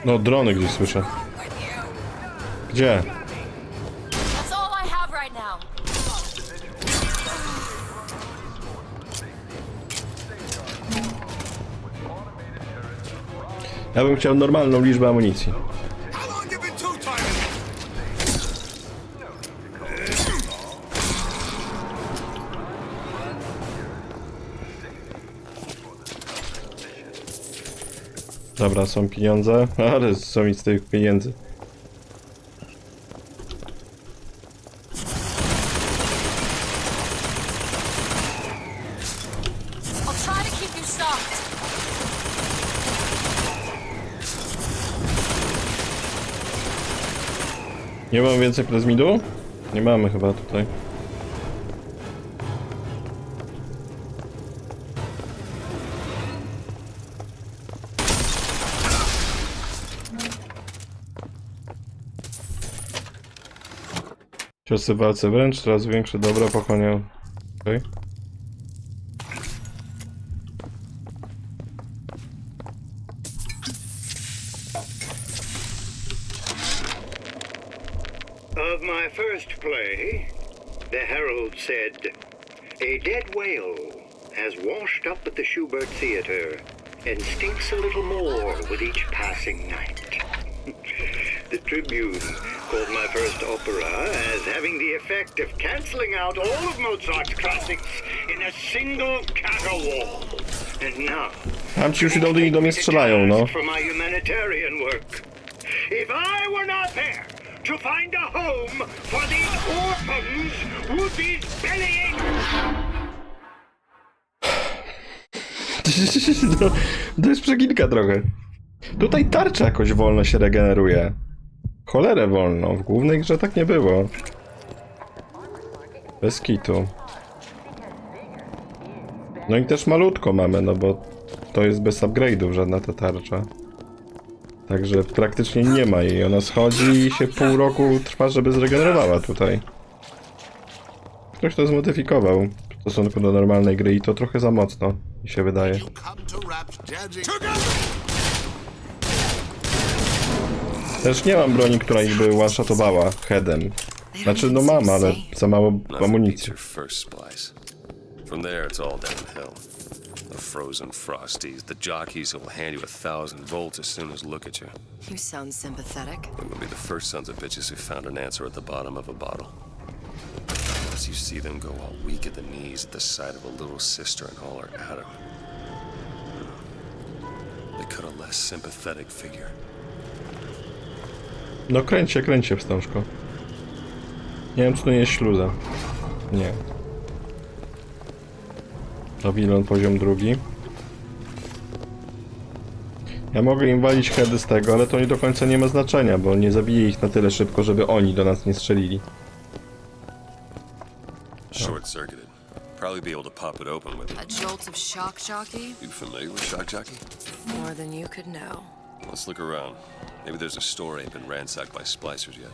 Speaker 1: No, drony gdzieś słyszę. Gdzie? Ja bym chciał normalną liczbę amunicji. Dobra, są pieniądze, ale co mi z tych pieniędzy? Nie mam więcej plazmidu? Nie mamy chyba tutaj. Ciosy w walce wręcz, coraz większe dobra pochłaniał. Okay.
Speaker 10: Of my first play, the herald said, a dead whale has washed up at the Schubert Theater and stinks a little more with each passing night. The Tribune called my first opera as having the effect of cancelling out all of Mozart's classics in a single caterwaul. And now,
Speaker 1: tam ci już idą do mnie strzelają, no.
Speaker 10: for my humanitarian work. If I were not there to find a home for these orphans would be bellying.
Speaker 1: No, to jest przeginka trochę. Tutaj tarcza jakoś wolno się regeneruje. Cholerę wolno. W głównej grze tak nie było. Bez kitu. No i też malutko mamy, no bo to jest bez upgrade'ów żadna ta tarcza. Także praktycznie nie ma jej. Ona schodzi i się pół roku trwa, żeby zregenerowała tutaj. Ktoś to zmodyfikował w stosunku do normalnej gry i to trochę za mocno, mi się wydaje. Też nie mam broni, która ich by one-shotowała headem. Znaczy, no mam, ale za mało amunicji.
Speaker 2: The frozen frosties, the jockeys who will hand you 1,000 volts as soon as look at you.
Speaker 3: You sound sympathetic.
Speaker 2: They will be the first sons of bitches who found an answer at the bottom of a bottle. As you see them go all weak at the knees at the sight of a little sister and all her Adam. They cut a less sympathetic figure.
Speaker 1: No kręć się wstążko. Nie wiem, czy to nie jest śluza. Nie. Pawilon poziom 2. Ja mogę im walić heady z tego, ale to nie do końca nie ma znaczenia, bo nie zabiję ich na tyle szybko, żeby oni do nas nie strzelili.
Speaker 2: Short-circuited. Probably be able to pop it open with
Speaker 3: A jolt of shock jockey?
Speaker 2: You familiar with shock jockey?
Speaker 3: More than you could know.
Speaker 2: Let's look around. Maybe there's a store ain't been ransacked by splicers yet.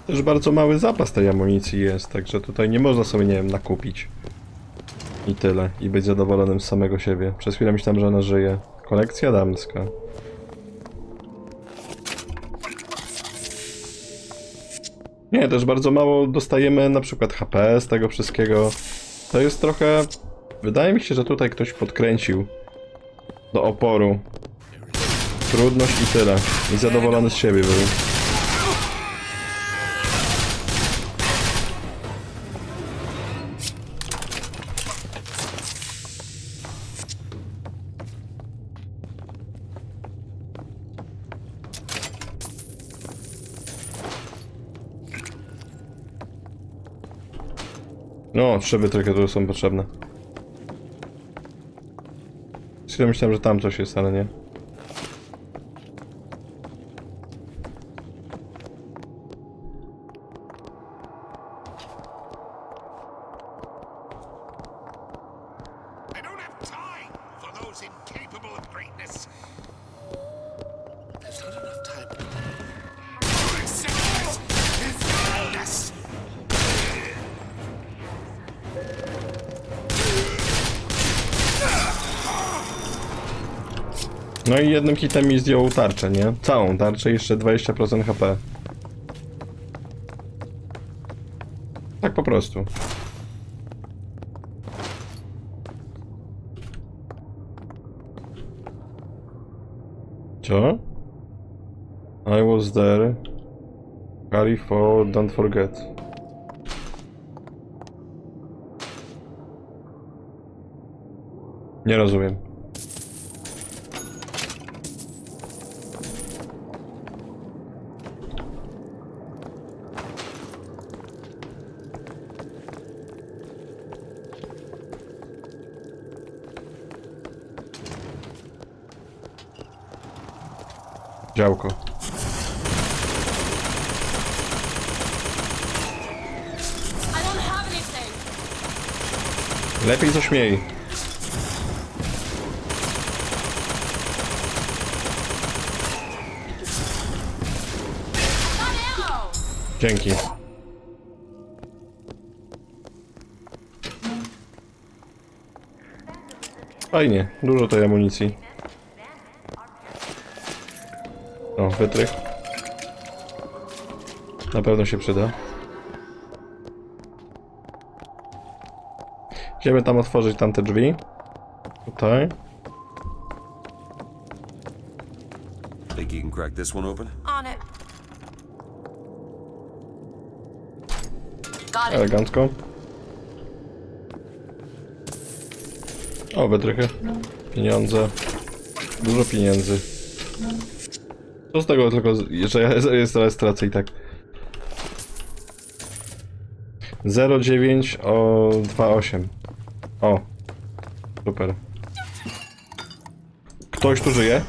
Speaker 1: Też bardzo mały zapas tej amunicji jest, także tutaj nie można sobie, nie wiem, nakupić. I tyle. I być zadowolonym z samego siebie. Przez chwilę myślałem, że ona żyje. Kolekcja damska. Nie, też bardzo mało dostajemy na przykład HP z tego wszystkiego. To jest trochę... Wydaje mi się, że tutaj ktoś podkręcił do oporu. Trudność i tyle. I zadowolony z siebie był. No, 3 wytrychy tu są potrzebne. Chwilę myślałem, że tam coś jest, ale nie.
Speaker 4: I don't have time for those incapable of greatness. There's not enough time. To accept this is madness.
Speaker 1: No i jednym hitem mi zdjął tarczę, nie? Całą tarczę i jeszcze 20% HP. Tak po prostu. Co? I was there. Carry forward, don't forget. Nie rozumiem. Działko. Lepiej coś miej. Dzięki. Fajnie, dużo tej amunicji. O, wytrych. Na pewno się przyda. Idziemy tam otworzyć tamte drzwi. Tutaj.
Speaker 2: Think you can crack this one open?
Speaker 3: On it. Got it.
Speaker 1: Elegancko. O, wytrychy. Pieniądze. Dużo pieniędzy. Co z tego tylko, że ja teraz stracę i tak. 0,9 o 2,8. O. Super. Ktoś tu żyje?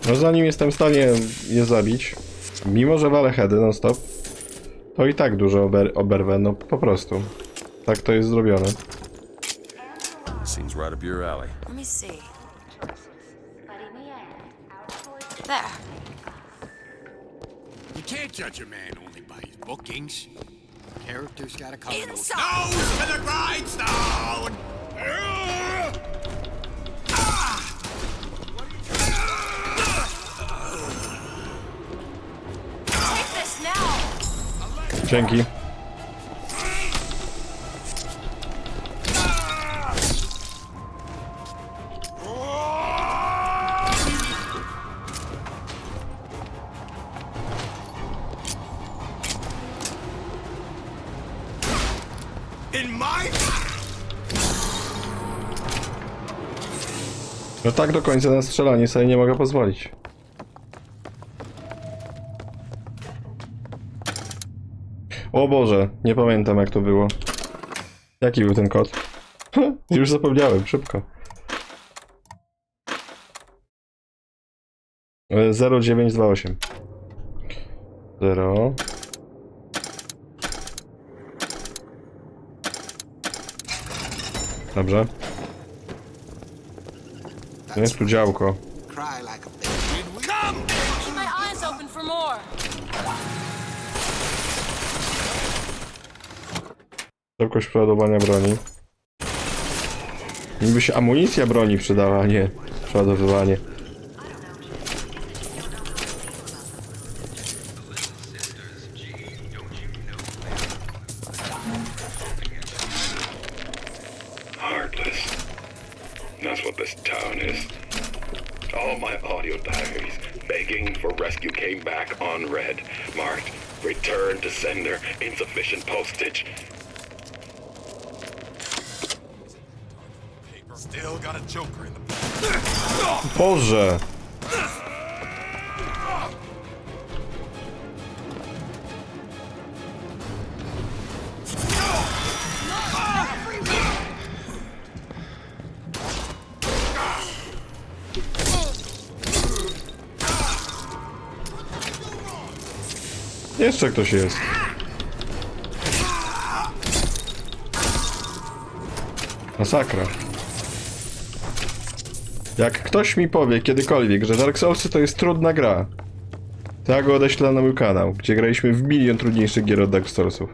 Speaker 1: No zanim jestem w stanie je zabić, mimo że walę heady non stop, to i tak dużo oberwę, no po prostu. Tak to jest zrobione.
Speaker 2: Seems right up your alley.
Speaker 3: Let me see. There.
Speaker 4: You can't judge a man only by his bookings. Character's gotta come.
Speaker 3: Inside!
Speaker 4: Nose to the grindstone!
Speaker 3: Take this now!
Speaker 1: Dzięki.
Speaker 4: In my...
Speaker 1: No tak do końca na strzelanie sobie nie mogę pozwolić. O Boże, nie pamiętam jak to było. Jaki był ten kod? Już zapomniałem, szybko. 0928. 0. Dobrze. Jest tu działko.
Speaker 3: Keep my eyes open for more.
Speaker 1: Szybkość przeładowania broni. Niby się amunicja broni przydała, a nie przeładowywanie.
Speaker 12: Heartless. That's what this town is. All my audio diaries begging for rescue came back unread, marked return to sender, insufficient postage.
Speaker 4: Still got a joker in the...
Speaker 1: Boże! Jeszcze ktoś jest. Masakra. Jak ktoś mi powie kiedykolwiek, że Dark Soulsy to jest trudna gra, to ja go odeślę na mój kanał, gdzie graliśmy w milion trudniejszych gier od Dark Soulsów.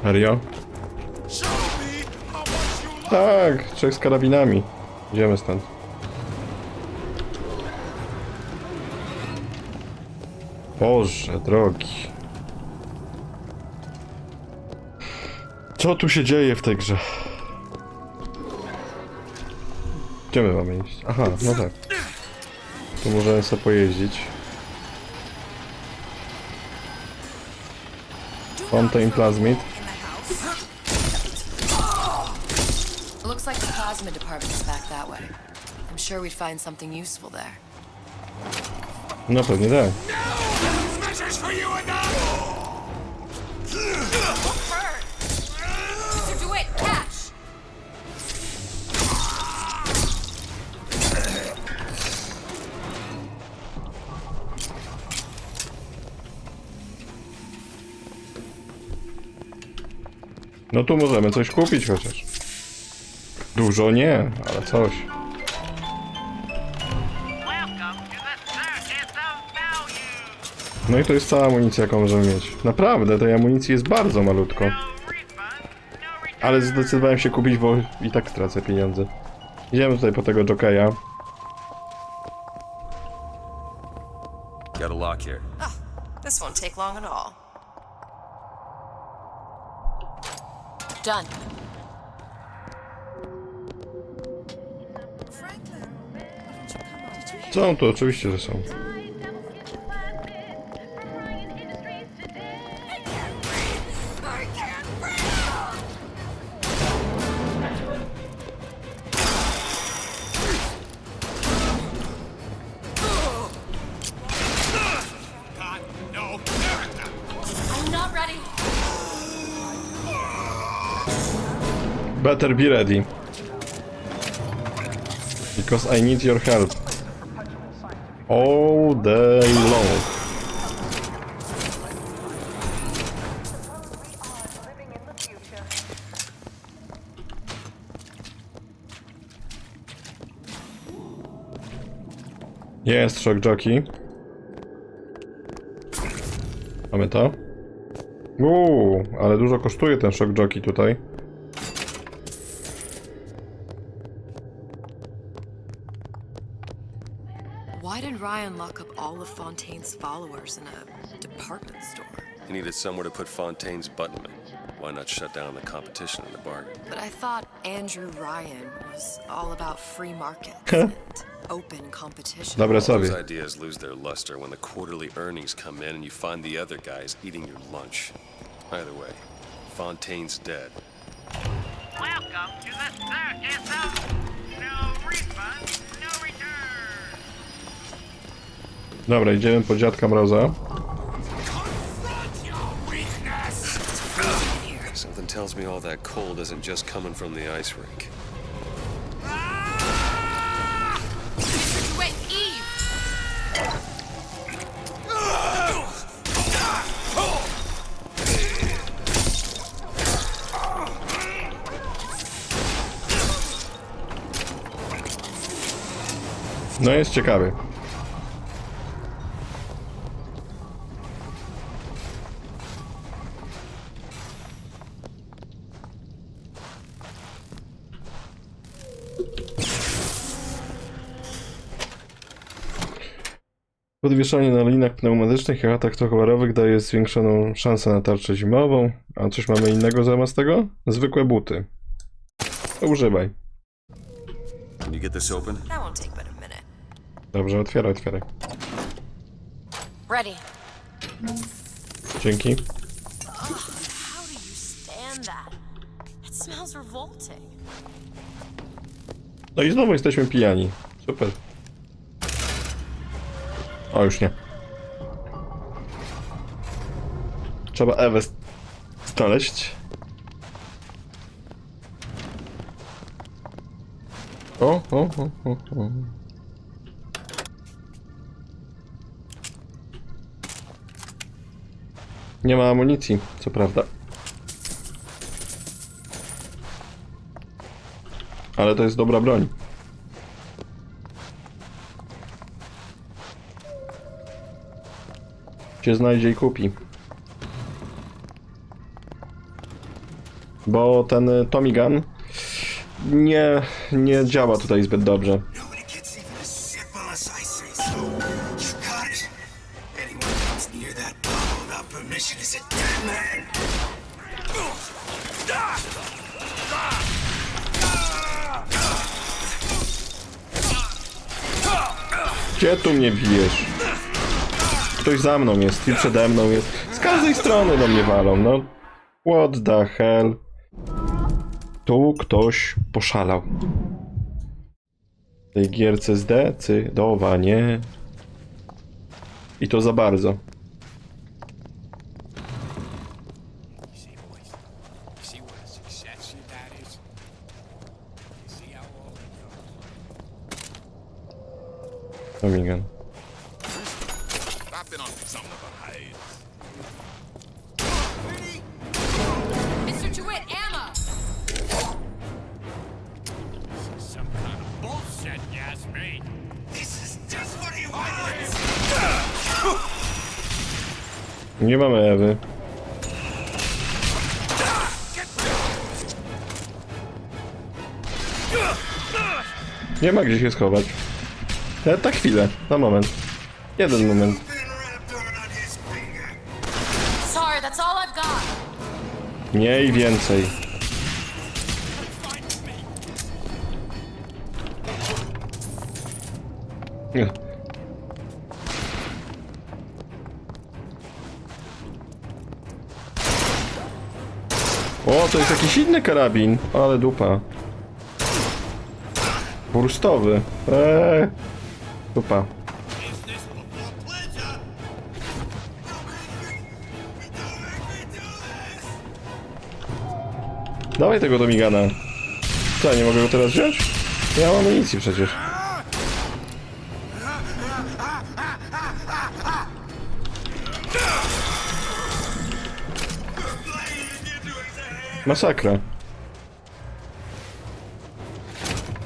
Speaker 1: Serio? Tak, 3 z karabinami. Idziemy stąd. Boże drogi. Co tu się dzieje w tej grze? Gdzie my mamy iść? Aha, no tak. Tu możemy sobie pojeździć. Fountain Plasmid.
Speaker 3: Looks like the plasma department is back that way. I'm sure we'd find something useful there.
Speaker 1: No pewnie tak.
Speaker 4: Measures for you and I!
Speaker 3: Mr. DeWitt, catch!
Speaker 1: No tu możemy coś kupić chociaż. Dużo nie, ale coś. No i to jest cała amunicja, jaką możemy mieć. Naprawdę, tej amunicji jest bardzo malutko. Ale zdecydowałem się kupić, bo i tak stracę pieniądze. Idziemy tutaj po tego jokeja.
Speaker 2: Got a lock here.
Speaker 3: Ah, this won't take long at all. Done.
Speaker 1: Są tu, oczywiście, że są.
Speaker 3: I'm not ready.
Speaker 1: Better be ready. Because I need your help. All day long. Jest shock jockey. Mamy to. Ale dużo kosztuje ten shock jockey tutaj.
Speaker 3: Why did Ryan lock up all of Fontaine's followers in a department store?
Speaker 2: He needed somewhere to put Fontaine's buttonman. Why not shut down the competition in the bargain?
Speaker 3: But I thought Andrew Ryan was all about free markets and open competition.
Speaker 1: Dobra sobie.
Speaker 2: Those ideas lose their luster when the quarterly earnings come in and you find the other guys eating your lunch. Either way, Fontaine's dead.
Speaker 13: Welcome to the circus. No refund, no return.
Speaker 1: Dobra, idziemy po dziadka Mroza.
Speaker 2: Something tells me all that cold isn't just coming from the ice rink.
Speaker 3: Wait, Eve!
Speaker 1: No jest ciekawy. Podwieszanie na linach pneumatycznych i atak towarowych daje zwiększoną szansę na tarczę zimową. A coś mamy innego zamiast tego? Zwykłe buty. To używaj.
Speaker 2: Can you get this open?
Speaker 3: That won't take but a minute.
Speaker 1: Dobrze, otwieraj, otwieraj.
Speaker 3: Ready.
Speaker 1: Dzięki.
Speaker 3: How do you stand that? It smells revolting.
Speaker 1: No i znowu jesteśmy pijani. Super. O, już nie. Trzeba Ewę znaleźć. O. Nie ma amunicji, co prawda. Ale to jest dobra broń. Się znajdzie i kupi. Bo ten Tommy Gun nie działa tutaj zbyt dobrze. Gdzie tu mnie bijesz? Ktoś za mną jest i przede mną jest. Z każdej strony do mnie walą, no. What the hell? Tu ktoś poszalał. W tej gierce zdecydowanie. I to za bardzo. Amigan. Nie mamy Ewy. Nie ma gdzie się schować. Tak chwilę, na moment. Jeden moment.
Speaker 3: Sorry, that's all I've got.
Speaker 1: Mniej więcej. Nie. O, to jest jakiś inny karabin. Ale dupa. Burstowy. Dupa. Dawaj tego Tomigana. Co, nie mogę go teraz wziąć? Ja mam amunicji przecież. Masakra.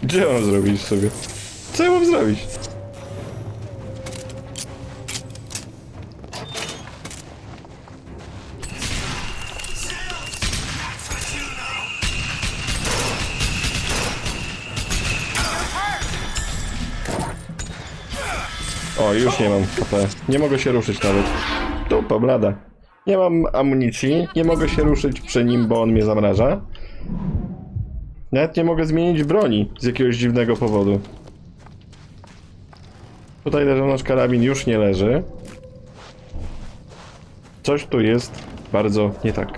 Speaker 1: Gdzie mam zrobić sobie? Co ja mam zrobić? O, już nie mam HP. Nie mogę się ruszyć nawet. Dupa blada. Nie mam amunicji, nie mogę się ruszyć przy nim, bo on mnie zamraża. Nawet nie mogę zmienić broni z jakiegoś dziwnego powodu. Tutaj leży nasz karabin, już nie leży. Coś tu jest bardzo nie tak.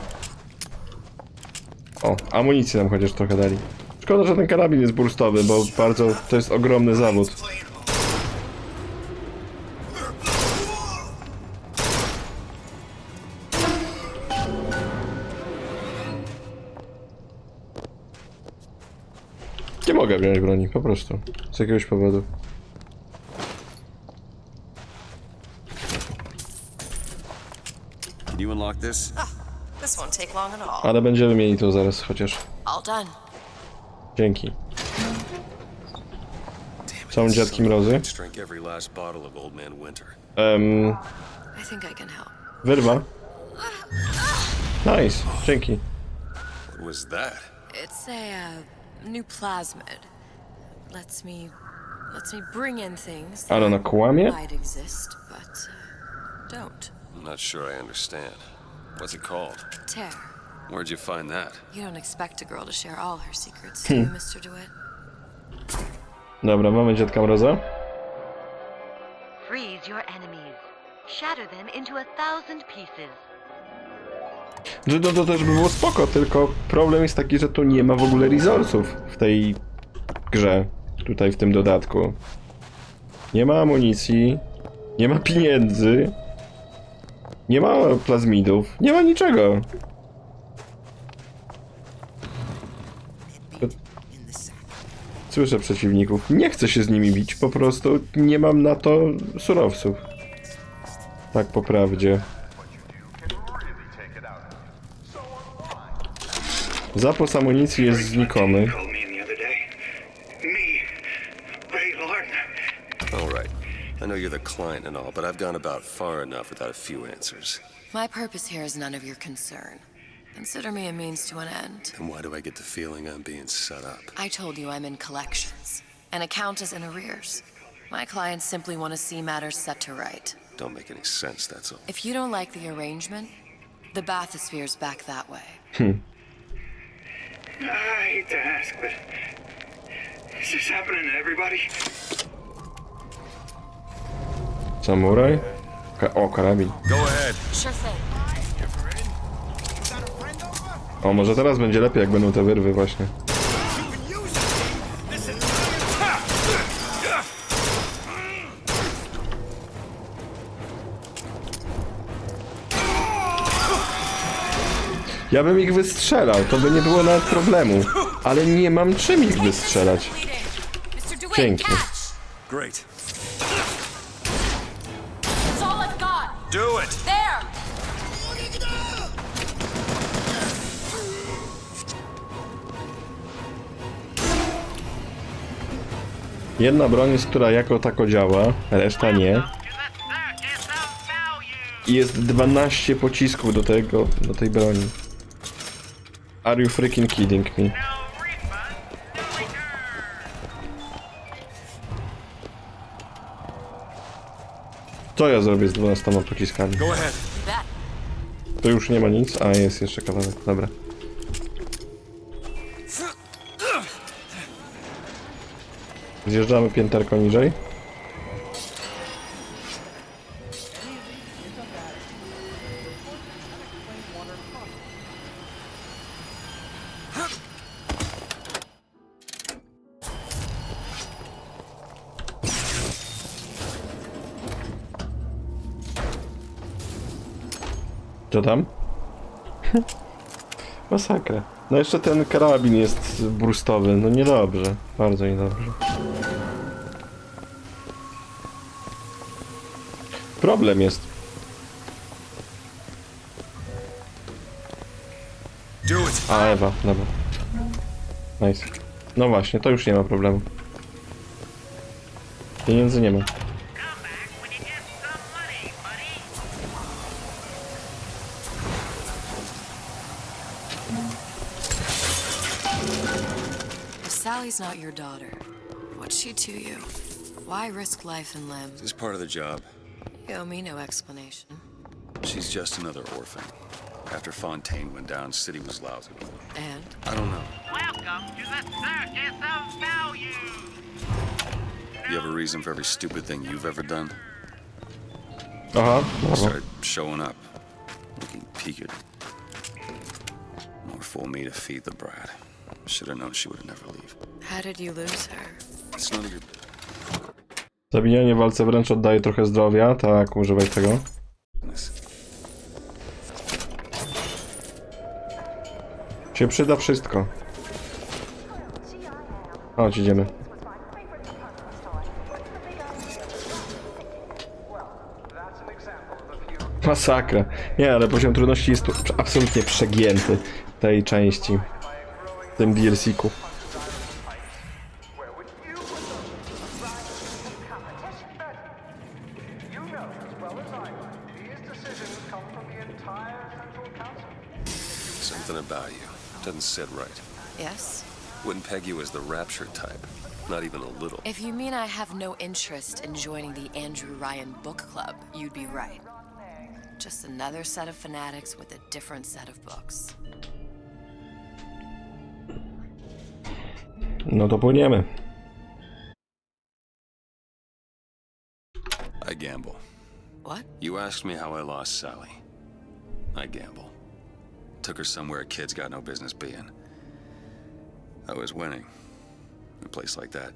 Speaker 1: O, amunicji nam chociaż trochę dali. Szkoda, że ten karabin jest burstowy, bo bardzo to jest ogromny zawód. Nie mogę wziąć broni, po prostu. Z jakiegoś powodu.
Speaker 2: Can you unlock this?
Speaker 3: This won't take long at all.
Speaker 1: Ale będziemy mieli to zaraz chociaż.
Speaker 3: All done.
Speaker 1: Dzięki. Są dziadki mrozy.
Speaker 2: Drink every last bottle of Old Man Winter.
Speaker 3: I think I can help.
Speaker 1: Wyrwa. Nice, dzięki.
Speaker 2: What was that?
Speaker 3: It's a new plasmid. Lets me bring in things
Speaker 1: Ale ona kłamie?
Speaker 3: might exist, but don't.
Speaker 2: I'm not sure I understand. What's it called?
Speaker 3: Tear.
Speaker 2: Where'd you find that?
Speaker 3: You don't expect a girl to share all her secrets, do you, Mr. DeWitt?
Speaker 1: Dobra, mamy dziadka mroza.
Speaker 14: Freeze your enemies. Shatter them into 1,000 pieces.
Speaker 1: Że to też by było spoko, tylko problem jest taki, że tu nie ma w ogóle resursów w tej grze. Tutaj w tym dodatku. Nie ma amunicji, nie ma pieniędzy, nie ma plazmidów, nie ma niczego. Słyszę przeciwników. Nie chcę się z nimi bić, po prostu nie mam na to surowców. Tak po prawdzie. Zapas amunicji jest znikomy.
Speaker 2: All right. I know you're the client and all, but I've gone about far enough without a few answers.
Speaker 3: My purpose here is none of your concern. Consider me a means to an end.
Speaker 2: And why do I get the feeling I'm being set up?
Speaker 3: I told you I'm in collections. An account is in arrears. My clients simply want to see matters set to right.
Speaker 2: Don't make any sense, that's all.
Speaker 3: If you don't like the arrangement, the bathysphere's back that way.
Speaker 12: I hate to ask, but is this happening to everybody?
Speaker 1: Samuraj? O, karabin.
Speaker 2: Go ahead.
Speaker 3: Sure thing.
Speaker 1: O, może teraz będzie lepiej, jak będą te wyrwy właśnie. Ja bym ich wystrzelał, to by nie było nawet problemu. Ale nie mam czym ich wystrzelać. Dzięki.
Speaker 2: Great.
Speaker 3: That's all I've got.
Speaker 2: Do it.
Speaker 3: There.
Speaker 1: Jedna broń jest, która jako tako działa, reszta nie. I jest 12 pocisków do tej broni. Are you freaking kidding me? Co ja zrobię z 12 pociskami? To już nie ma nic, a jest jeszcze kawałek, dobra. Zjeżdżamy pięterko niżej. Co tam? Masakra. No jeszcze ten karabin jest burstowy. No niedobrze. Bardzo niedobrze. Problem jest. A, Ewa, dobra. Nice. No właśnie, to już nie ma problemu. Pieniędzy nie ma.
Speaker 3: If Sally's not your daughter, what's she to you? Why risk life and limb?
Speaker 2: It's part of the job.
Speaker 3: You owe me no explanation.
Speaker 2: She's just another orphan. After Fontaine went down, City was lousy with her.
Speaker 3: And?
Speaker 2: I don't know.
Speaker 13: Welcome to the circus of value.
Speaker 2: You have a reason for every stupid thing you've ever done?
Speaker 1: Aha.
Speaker 2: Started showing up, looking peaked. More fool me to feed the brat. Should have known she would never leave.
Speaker 3: How did you lose her?
Speaker 2: It's none of your
Speaker 1: Zabijanie w walce wręcz oddaje trochę zdrowia, tak, używaj tego.
Speaker 2: business.
Speaker 1: Się przyda wszystko. Chodź, idziemy. Masakra. Nie, ale poziom trudności jest tu absolutnie przegięty tej części. W tym DLC-ku.
Speaker 2: Something about you doesn't sit right.
Speaker 3: Yes?
Speaker 2: Wouldn't peg you as the rapture type. Not even a little.
Speaker 3: If you mean I have no interest in joining the Andrew Ryan Book Club, you'd be right. Just another set of fanatics with a different set of books.
Speaker 1: No to płyniemy.
Speaker 2: I gamble.
Speaker 3: What?
Speaker 2: You asked me how I lost Sally. I gamble. Took her somewhere kids got no business being. I was winning. In a place like that,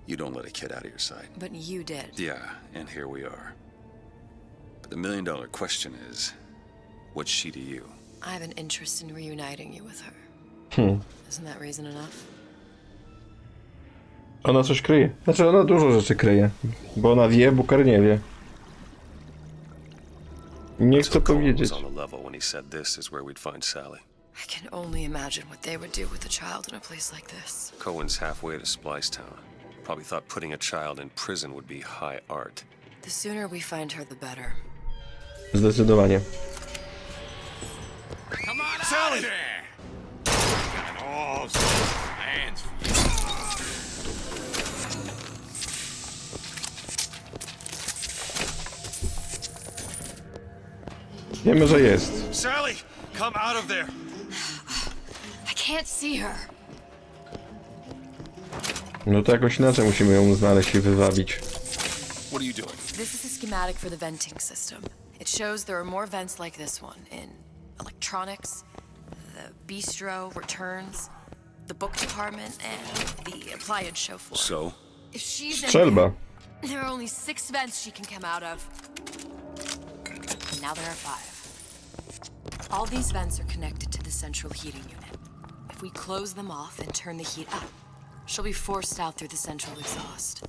Speaker 2: you don't let a kid out of your sight.
Speaker 3: But you did.
Speaker 2: Yeah, and here we are. But the million-dollar question is, what's she to you?
Speaker 3: I have an interest in reuniting you with her. Isn't that reason enough?
Speaker 1: Ona coś kryje. Znaczy, ona dużo rzeczy kryje. Bo ona wie, Booker nie wie. Nie chcę powiedzieć.
Speaker 2: On the level when he said this is where we'd find Sally.
Speaker 3: I can only imagine what they would do with a child in a place like this.
Speaker 2: Cohen's halfway to Splicetown. Probably thought putting a child in prison would be high art.
Speaker 3: The sooner we find her, the better.
Speaker 1: Zdecydowanie.
Speaker 4: Come on, Sally! There! Got all hands for you.
Speaker 1: Wiemy, że jest.
Speaker 4: Sally, come out of there.
Speaker 3: I can't see her.
Speaker 1: No to jakoś inaczej musimy ją znaleźć i wywabić.
Speaker 2: What are you doing?
Speaker 3: This is a schematic for the venting system. It shows there are more vents like this one in electronics, the bistro, returns, the book department, and the appliance show floor.
Speaker 2: So?
Speaker 3: If she's in
Speaker 1: Strzelba.
Speaker 3: there are only 6 vents she can come out of. And now there are 5. All these vents are connected to the central heating unit. If we close them off and turn the heat up, she'll be forced out through the central exhaust.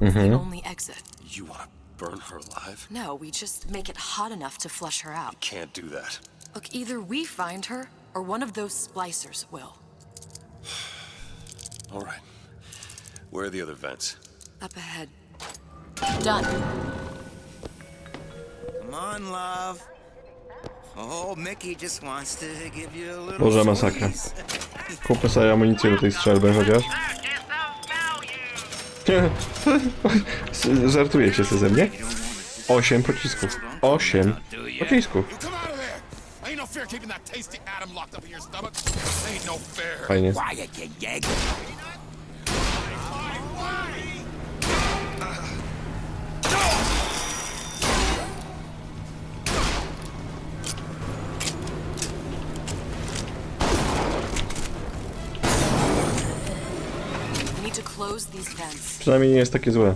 Speaker 3: It's the only exit.
Speaker 2: You want to burn her alive?
Speaker 3: No, we just make it hot enough to flush her out.
Speaker 2: Can't do that.
Speaker 3: Look, either we find her, or one of those splicers will.
Speaker 2: All right. Where are the other vents?
Speaker 3: Up ahead. Done.
Speaker 11: Come on, love. Oh, Mickey just wants to give you a little
Speaker 1: Boże, masakra. Kupmy sobie amunicję do tej strzelby chociaż. Żartujecie sobie ze mnie? 8 pocisków. 8 pocisków. Fajnie. Przynajmniej nie jest takie złe.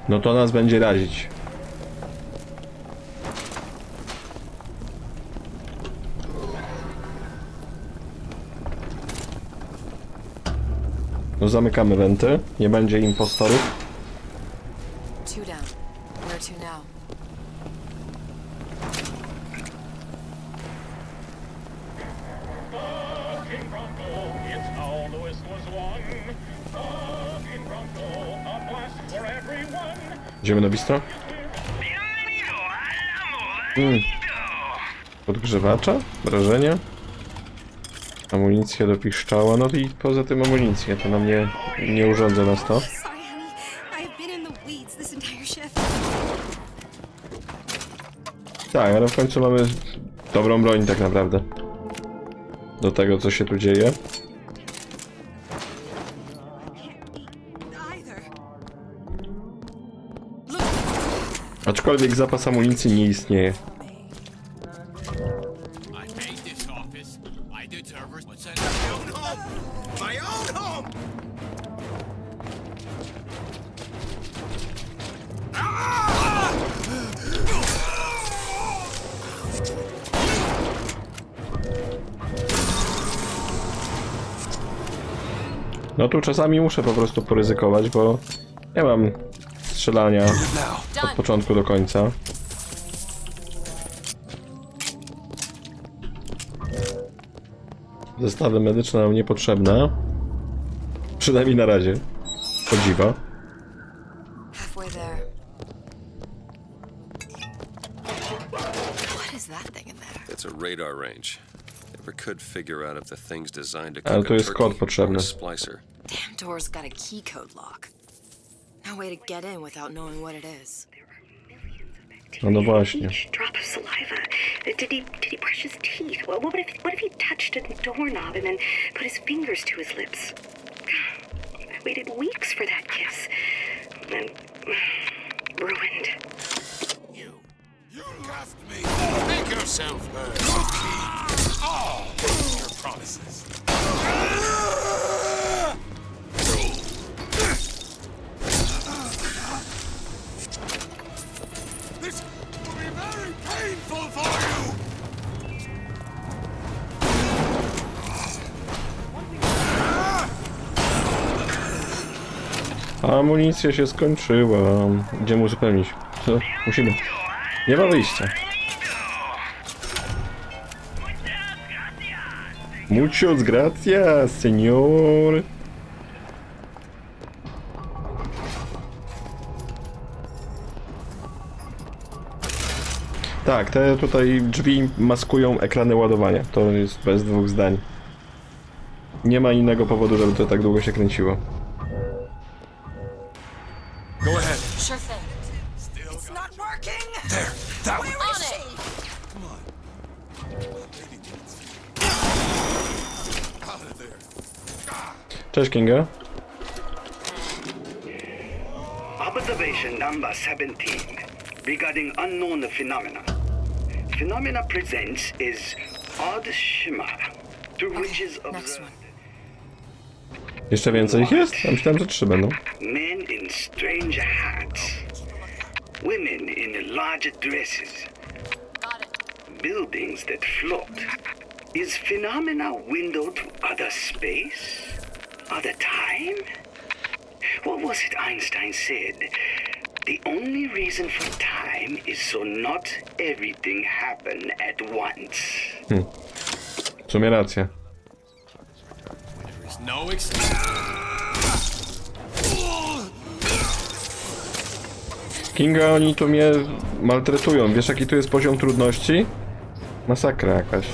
Speaker 1: No to nas będzie razić. No zamykamy wenty. Nie będzie impostorów.
Speaker 3: 2 down. Where to now?
Speaker 1: Idziemy na bistro? Podgrzewacza? Wrażenia? Amunicję do piszczała, no i poza tym amunicję, to na mnie nie urządza nas to. Tak, ale w końcu mamy dobrą broń tak naprawdę. Do tego, co się tu dzieje. Aczkolwiek zapas amunicji nie istnieje. No tu czasami muszę po prostu poryzykować, bo nie mam strzelania od początku do końca. Zestawy medyczne nam niepotrzebne. Przynajmniej na razie. Podziwa.
Speaker 15: It's a radar range. Never could figure out if the thing's designed to
Speaker 1: Ale
Speaker 15: cook
Speaker 1: tu
Speaker 15: a
Speaker 1: jest kod
Speaker 15: turkey or
Speaker 1: potrzebny.
Speaker 15: a splicer.
Speaker 3: Damn door's got a key code lock. No way to get in without knowing what it is.
Speaker 1: No właśnie.
Speaker 16: Drop of saliva. Did he brush his teeth? Well, what if he touched a doorknob and then put his fingers to his lips? I waited weeks for that kiss. And ruined.
Speaker 4: You left me. Make yourself heard. All your promises. This will be very painful for you.
Speaker 1: Amunicja się skończyła. Idziemy uzupełnić. Co? Musimy. Nie ma wyjścia. Muchas gracias, señor. Tak, te tutaj drzwi maskują ekrany ładowania. To jest bez dwóch zdań. Nie ma innego powodu, żeby to tak długo się kręciło.
Speaker 4: Go ahead.
Speaker 3: Sure thing.
Speaker 4: It's not working. There. That one.
Speaker 3: On it.
Speaker 4: Come on. Out of there.
Speaker 1: Cześć, Kinga.
Speaker 17: Observation number 17 regarding unknown phenomena. Phenomena presents is odd shimmer through which is observed.
Speaker 1: Jeszcze więcej ich jest? Ja myślałem, że 3 będą.
Speaker 17: Men in strange hats, women in large dresses, buildings that float. Is phenomena window to other space? Other time? What was it Einstein said? The only reason for time is so not everything happen at once.
Speaker 1: W sumie racja.
Speaker 4: No
Speaker 1: Kinga, oni tu mnie maltretują. Wiesz, jaki tu jest poziom trudności? Masakra jakaś.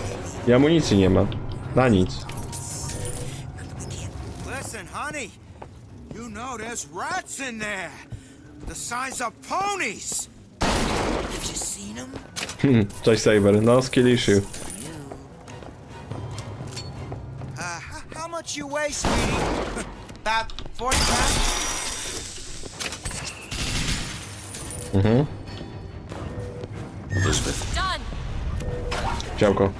Speaker 1: I amunicji nie ma. Na nic.
Speaker 11: Listen, honey. You know there's rats in there. The size of ponies. Have you seen them?
Speaker 1: Cześć, Saber. No, skill issue.
Speaker 11: How much you weigh, sweetie? About 40 pounds?
Speaker 3: Done.
Speaker 1: Działko.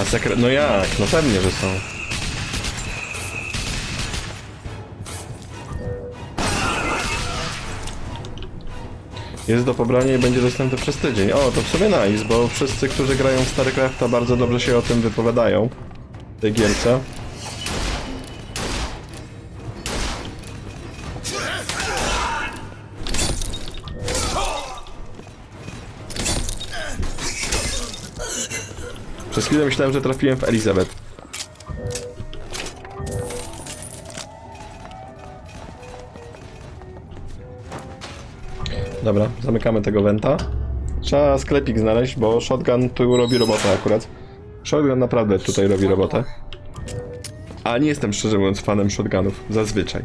Speaker 1: A sekret... No jak? No pewnie, że są. Jest do pobrania i będzie dostępny przez tydzień. O, to w sumie nice, bo wszyscy, którzy grają w StarCrafta, bardzo dobrze się o tym wypowiadają. W tej gierce. Przez chwilę myślałem, że trafiłem w Elizabeth. Dobra, zamykamy tego wenta. Trzeba sklepik znaleźć, bo shotgun tu robi robotę akurat. Shotgun naprawdę tutaj robi robotę. A nie jestem, szczerze mówiąc, fanem shotgunów. Zazwyczaj.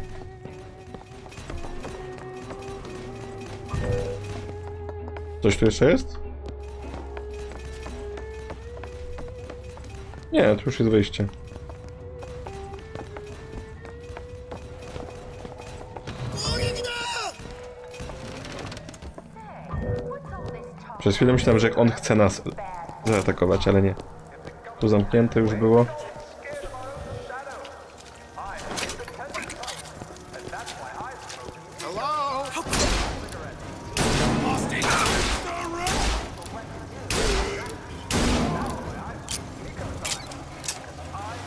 Speaker 1: Coś tu jeszcze jest? Nie, tu już jest wyjście. Przez chwilę myślałem, że on chce nas zaatakować, ale nie. Tu zamknięte już było.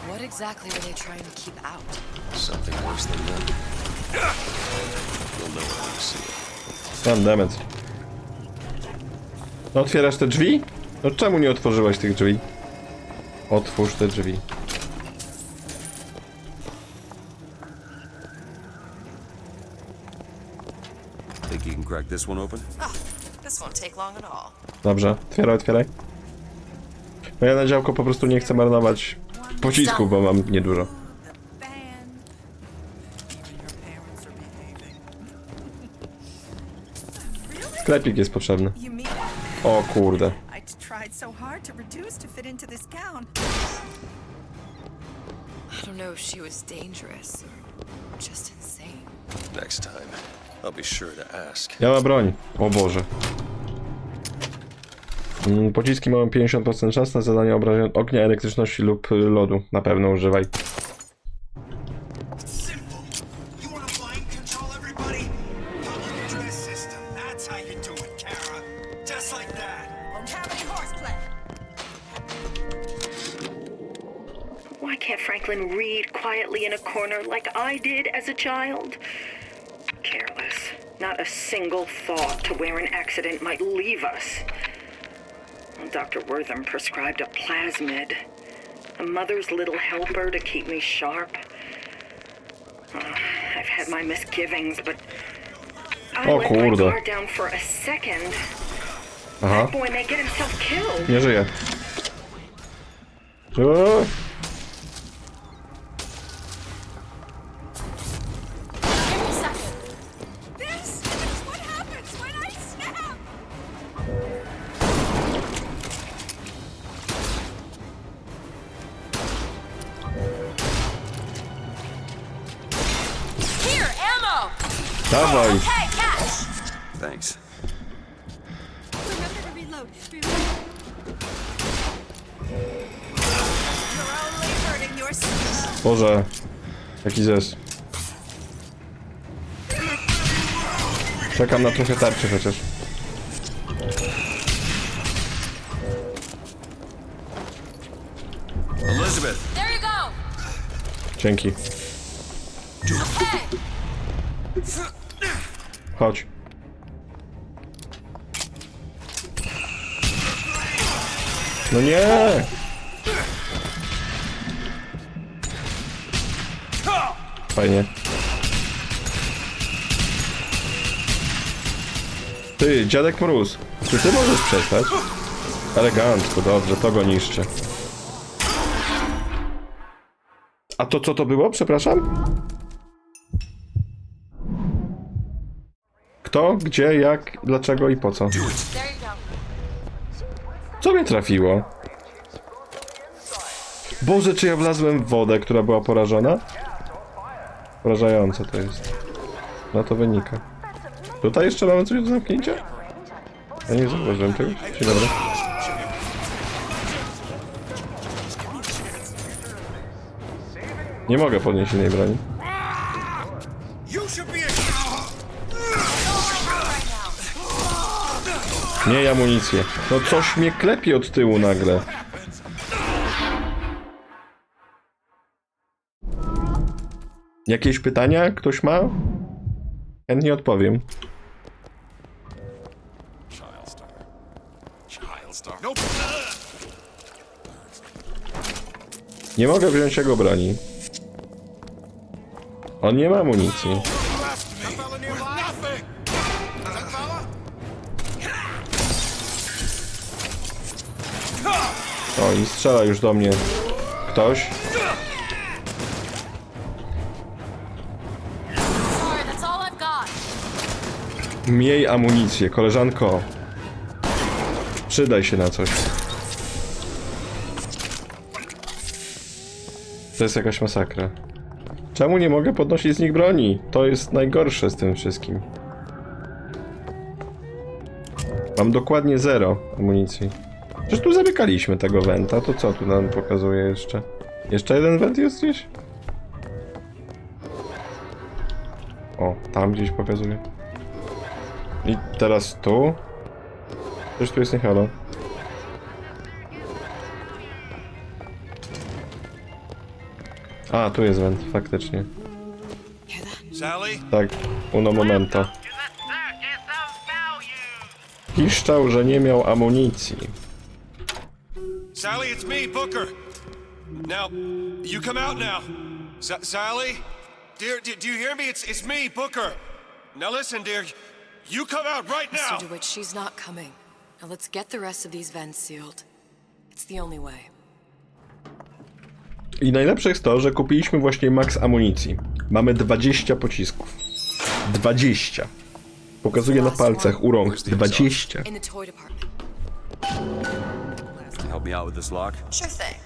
Speaker 3: What exactly are they trying to keep out?
Speaker 2: Something worse than that. You'll know it when you see it.
Speaker 1: Sam demet. No otwierasz te drzwi? No czemu nie otworzyłeś tych drzwi? Otwórz te drzwi.
Speaker 2: Think you can crack this one open?
Speaker 3: Oh, this won't take long at all.
Speaker 1: Dobrze, otwieraj. No ja na działko po prostu nie chcę marnować pocisków, bo mam niedużo. Sklepik jest potrzebny. O kurde.
Speaker 3: I don't know if she was dangerous or just insane.
Speaker 2: Next time, I'll be sure to ask.
Speaker 1: Ja mam broń. O Boże. Pociski mają 50% szans na zadanie obrażeń ognia, elektryczności lub lodu. Na pewno używaj.
Speaker 16: Why can't Franklin read quietly in a corner like I did as a child? Careless. Not a single thought to where an accident might leave us. Dr. Wortham prescribed a plasmid. A mother's little helper to keep me sharp. I've had my misgivings, but I let my guard down for a second. That boy may get himself killed.
Speaker 1: Nie żyje. Dawaj.
Speaker 2: Thanks.
Speaker 8: Remember to reload.
Speaker 1: Boże. Jaki zes. Czekam na trochę tarczy chociaż.
Speaker 2: Elizabeth.
Speaker 8: There you go.
Speaker 1: Dzięki. Chodź. No nie! Fajnie. Ty, dziadek Mróz. Czy ty możesz przestać? Elegancko, dobrze, to go niszczę. A to co to było? Przepraszam? Kto, gdzie, jak, dlaczego i po co? Co mnie trafiło? Boże, czy ja wlazłem w wodę, która była porażona? Porażające to jest. No to wynika. Tutaj jeszcze mamy coś do zamknięcia? Ja nie zauważyłem tego. Dzień dobry. Nie mogę podnieść innej broni. Nie amunicję. No coś mnie klepie od tyłu nagle. Jakieś pytania? Ktoś ma? Chętnie odpowiem. Nie mogę wziąć jego broni. On nie ma amunicji. O, i strzela już do mnie ktoś. Miej amunicję, koleżanko. Przydaj się na coś. To jest jakaś masakra. Czemu nie mogę podnosić z nich broni? To jest najgorsze z tym wszystkim. Mam dokładnie 0 amunicji. Przecież tu zamykaliśmy tego wenta, to co tu nam pokazuje jeszcze? Jeszcze jeden went jest gdzieś? O, tam gdzieś pokazuje. I teraz tu? Przecież tu jest nie halo. A, tu jest went, faktycznie.
Speaker 4: Sally?
Speaker 1: Tak, uno momento. Piszczał, że nie miał amunicji.
Speaker 4: Sally, it's me, Booker. Now, you come out now. Sally? Dear, do you hear me? It's me, Booker. Now listen, dear. You come out right now!
Speaker 3: Mr. DeWitt, she's not coming. Now let's get the rest of these vents sealed. It's the only way.
Speaker 1: I najlepsze jest to, że kupiliśmy właśnie max amunicji. Mamy 20 pocisków. 20. Pokazuję na palcach u rąk. 20.
Speaker 3: In the toy department.
Speaker 15: Help me out with this lock?
Speaker 3: Sure thing.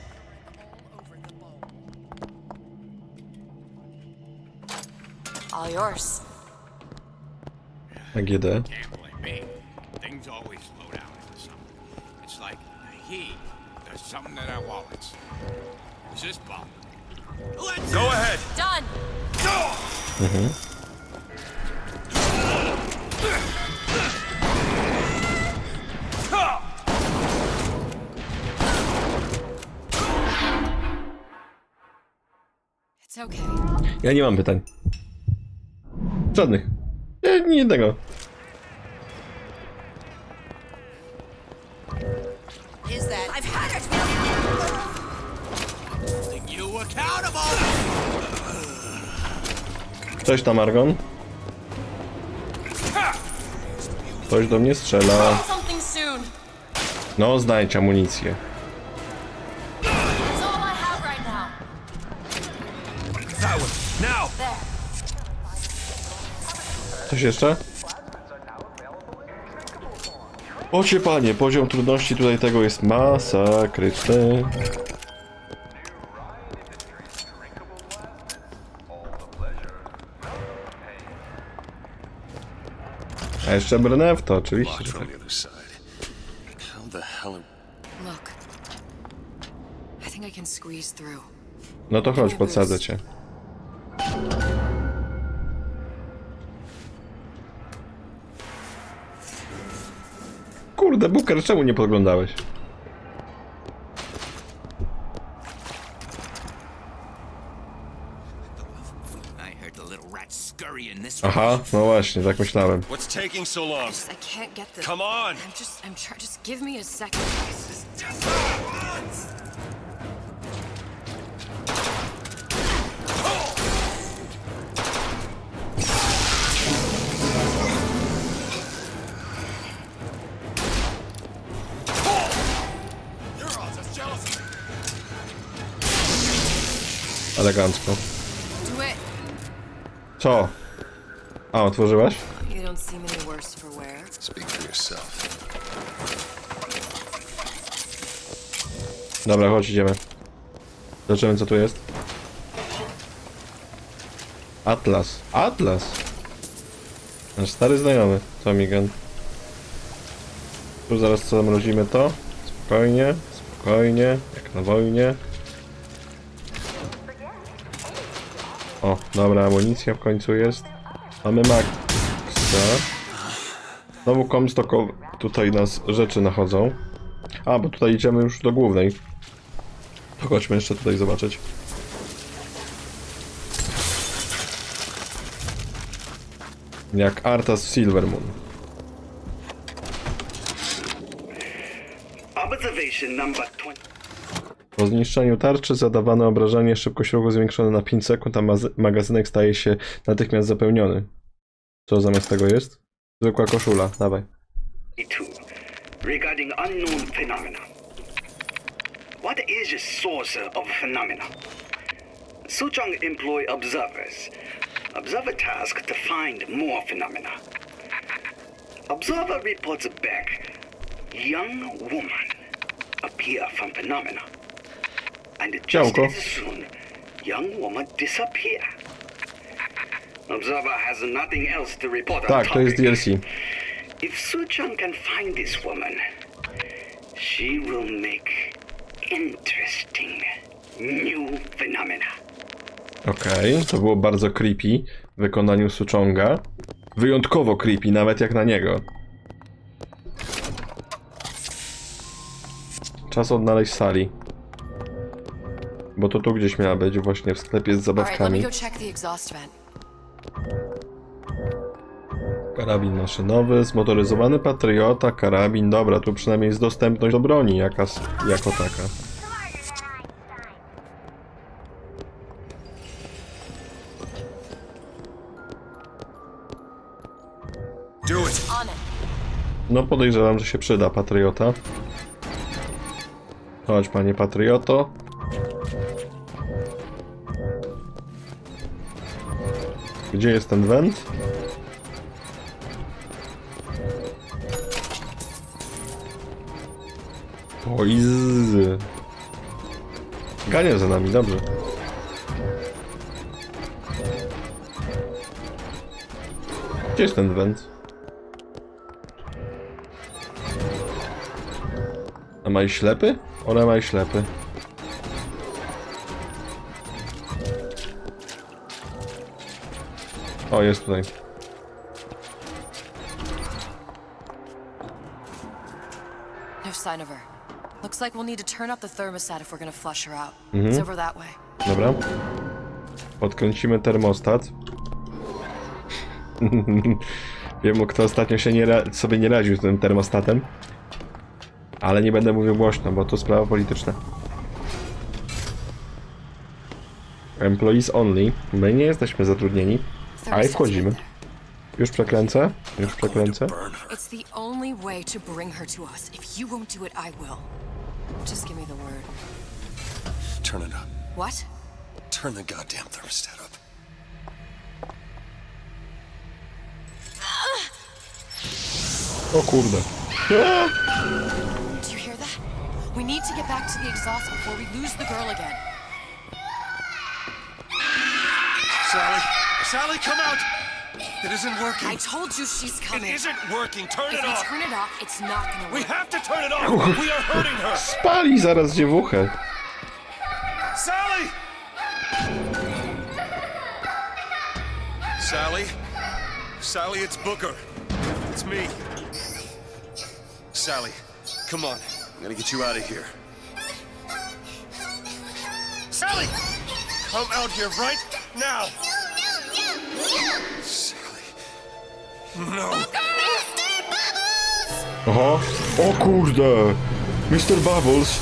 Speaker 3: All yours.
Speaker 1: AGD.
Speaker 18: Can't blame me. Things always slow down into something. It's like the heat does something to their wallets. Is this bomb? Let's
Speaker 4: go ahead.
Speaker 3: Done.
Speaker 1: Mhm.
Speaker 3: It's okay.
Speaker 1: Ja nie mam pytań. Żadnych. Nie jednego.
Speaker 6: Is that I've had it.
Speaker 18: holding you accountable.
Speaker 1: Cześć tam, Argon. Ktoś do mnie strzela.
Speaker 3: Something soon.
Speaker 1: No, znajdź amunicję.
Speaker 3: That's all I have right now.
Speaker 4: That one. Now!
Speaker 3: There.
Speaker 1: Coś jeszcze? Ocie panie, poziom trudności tutaj tego jest masakryczny. A jeszcze brnę w to, oczywiście. Że tak.
Speaker 3: Look. I think I can squeeze through.
Speaker 1: No to chodź, podsadzę cię. Kurde, Booker, czemu nie podglądałeś? Aha, no właśnie, tak myślałem.
Speaker 4: What's taking so long?
Speaker 3: I can't get the.
Speaker 4: Come on!
Speaker 3: I'm trying. Just give me a second.
Speaker 1: Elegancko.
Speaker 3: Do it.
Speaker 1: Co? A, otworzyłaś?
Speaker 3: You don't seem any worse for wear.
Speaker 15: Speak for yourself.
Speaker 1: Dobra, chodź, idziemy. Zobaczymy, co tu jest. Atlas. Atlas! Nasz stary znajomy. Co, Migan? Tu zaraz co zamrozimy to. Spokojnie, spokojnie, jak na wojnie. O, dobra, amunicja w końcu jest. Mamy Maxa. Znowu komstokowe. Tutaj nas rzeczy nachodzą. A, bo tutaj idziemy już do głównej. To chodźmy jeszcze tutaj zobaczyć. Jak Artas w Silvermoon.
Speaker 17: Observation number 20.
Speaker 1: Po zniszczeniu tarczy zadawane obrażenie, szybkość ruchu zwiększone na 5 sekund, a magazynek staje się natychmiast zapełniony. Co zamiast tego jest? Zwykła koszula, dawaj.
Speaker 17: Regarding unknown phenomena. What is the source of phenomena? Suchong employ observers. Observer task to find more phenomena. Observer reports back. Young woman appear from phenomena. And just as soon, young woman disappear. Observer has nothing else to report on
Speaker 1: Tak, to jest DLC.
Speaker 17: If Suchong can find this woman, she will make interesting new phenomena.
Speaker 1: Okej, to było bardzo creepy w wykonaniu Suchonga. Wyjątkowo creepy, nawet jak na niego. Czas odnaleźć Sally. Bo to tu gdzieś miała być, właśnie w sklepie z zabawkami. Karabin maszynowy, zmotoryzowany patriota, karabin. Dobra, tu przynajmniej jest dostępność do broni jako taka. No podejrzewam, że się przyda patriota. Chodź, panie patrioto. Gdzie jest ten węd? Oj, gania za nami, dobrze. Gdzie jest ten węd? A ma i ślepy? Ona ma i ślepy. O, jest tutaj.
Speaker 3: No sign of her. Looks like we'll need to turn up the thermostat if we're gonna flush her out.
Speaker 1: Mhm.
Speaker 3: It's over that way.
Speaker 1: Dobra. Podkręcimy termostat. Wiem, kto ostatnio się sobie nie radził z tym termostatem. Ale nie będę mówił głośno, bo to sprawa polityczna. Employees only. My nie jesteśmy zatrudnieni. A i wchodzimy. Już przekręcę. Już przekręcę.
Speaker 3: It's the only way to bring her to us. If you won't do it, I will. Just give me the word.
Speaker 15: Turn it up.
Speaker 3: What?
Speaker 15: Turn the goddamn thermostat up.
Speaker 1: O kurde.
Speaker 3: Do you hear that? We need to get back to the exhaust before we lose the girl again.
Speaker 15: Sally! Sally, come out! It isn't working.
Speaker 3: I told you she's coming.
Speaker 15: It isn't working. Turn it
Speaker 3: If
Speaker 15: off.
Speaker 3: we turn it off, it's not gonna work.
Speaker 15: We have to turn it off. We are hurting her.
Speaker 1: Spali zaraz dziewuchę.
Speaker 15: Sally! Sally? Sally, it's Booker. It's me. Sally, come on. I'm gonna get you out of here. Sally! Come out here right now! Sally. No.
Speaker 1: Aha. O kurde. Mr. Bubbles.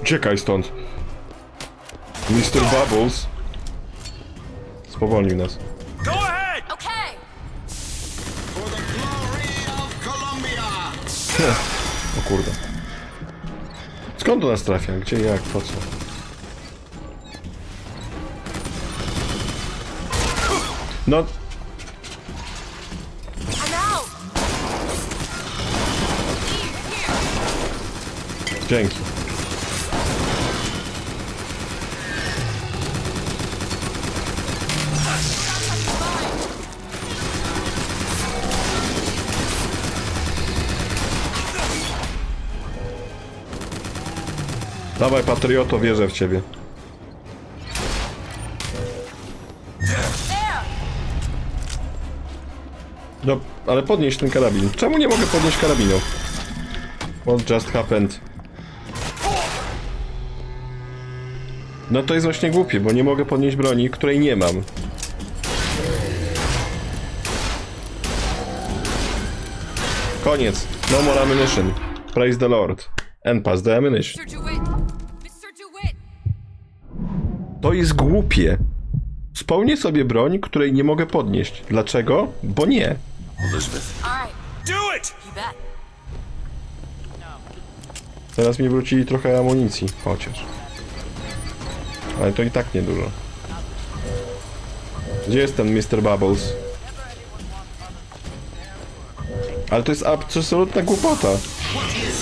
Speaker 1: Uciekaj stąd. Mr. Bubbles. Spowolnił nas.
Speaker 15: Go ahead!
Speaker 3: Okay.
Speaker 4: For the glory of Columbia.
Speaker 1: O kurde. Skąd do nas trafia? Gdzie, jak, po co? No. Dzięki. Dawaj, patrioto, wierzę w ciebie. No, ale podnieś ten karabin. Czemu nie mogę podnieść karabinu? What just happened? No to jest właśnie głupie, bo nie mogę podnieść broni, której nie mam. Koniec. No more ammunition. Praise the Lord. And pass the ammunition. To jest głupie. Wspomnij sobie broń, której nie mogę podnieść. Dlaczego? Bo nie.
Speaker 4: Do it!
Speaker 1: Teraz mi wrócili trochę amunicji, chociaż. Ale to i tak niedużo. Gdzie jest ten Mr. Bubbles? Ale to jest absolutna głupota.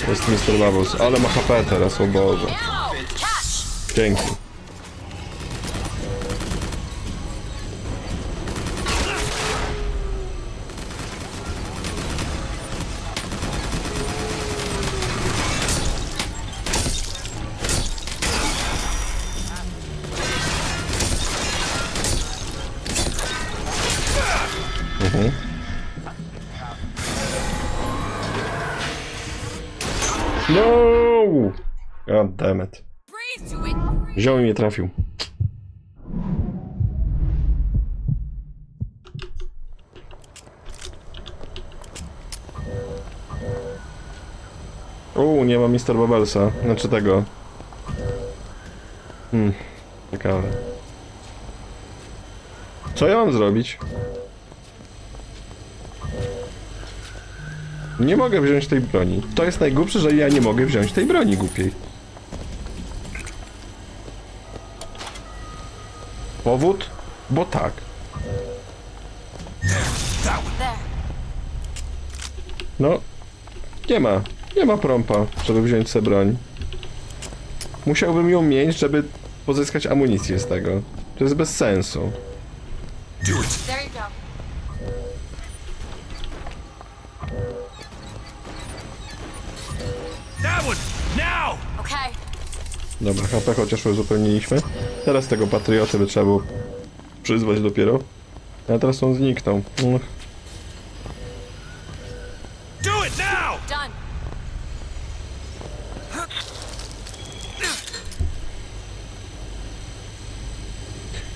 Speaker 1: To jest Mr. Bubbles, ale ma HP teraz, o Boże. Dzięki. No! God damn it. Wziął i mnie trafił. Nie ma Mr. Bubblesa. Znaczy tego. Ciekawe. Co ja mam zrobić? Nie mogę wziąć tej broni. To jest najgłupsze, że ja nie mogę wziąć tej broni głupiej. Powód? Bo tak. No. Nie ma prompa, żeby wziąć sobie broń. Musiałbym ją mieć, żeby pozyskać amunicję z tego. To jest bez sensu. Dobra, HP chociaż uzupełniliśmy. Teraz tego patrioty by trzeba było przyzwać dopiero. A teraz on zniknął.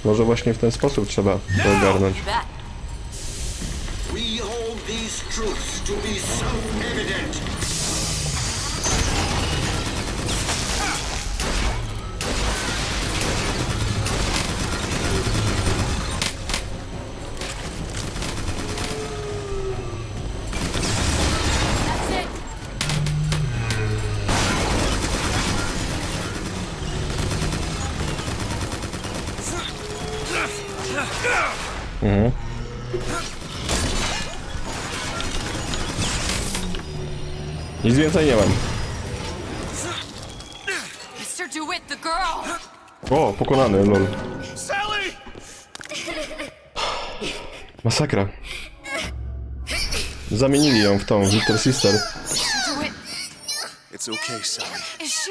Speaker 1: Może właśnie w ten sposób trzeba to ogarnąć. Nic więcej nie mam. O, pokonany, lol. Masakra. Zamienili ją w tą Little Sister.
Speaker 2: It's okay, Sally.
Speaker 3: Is she?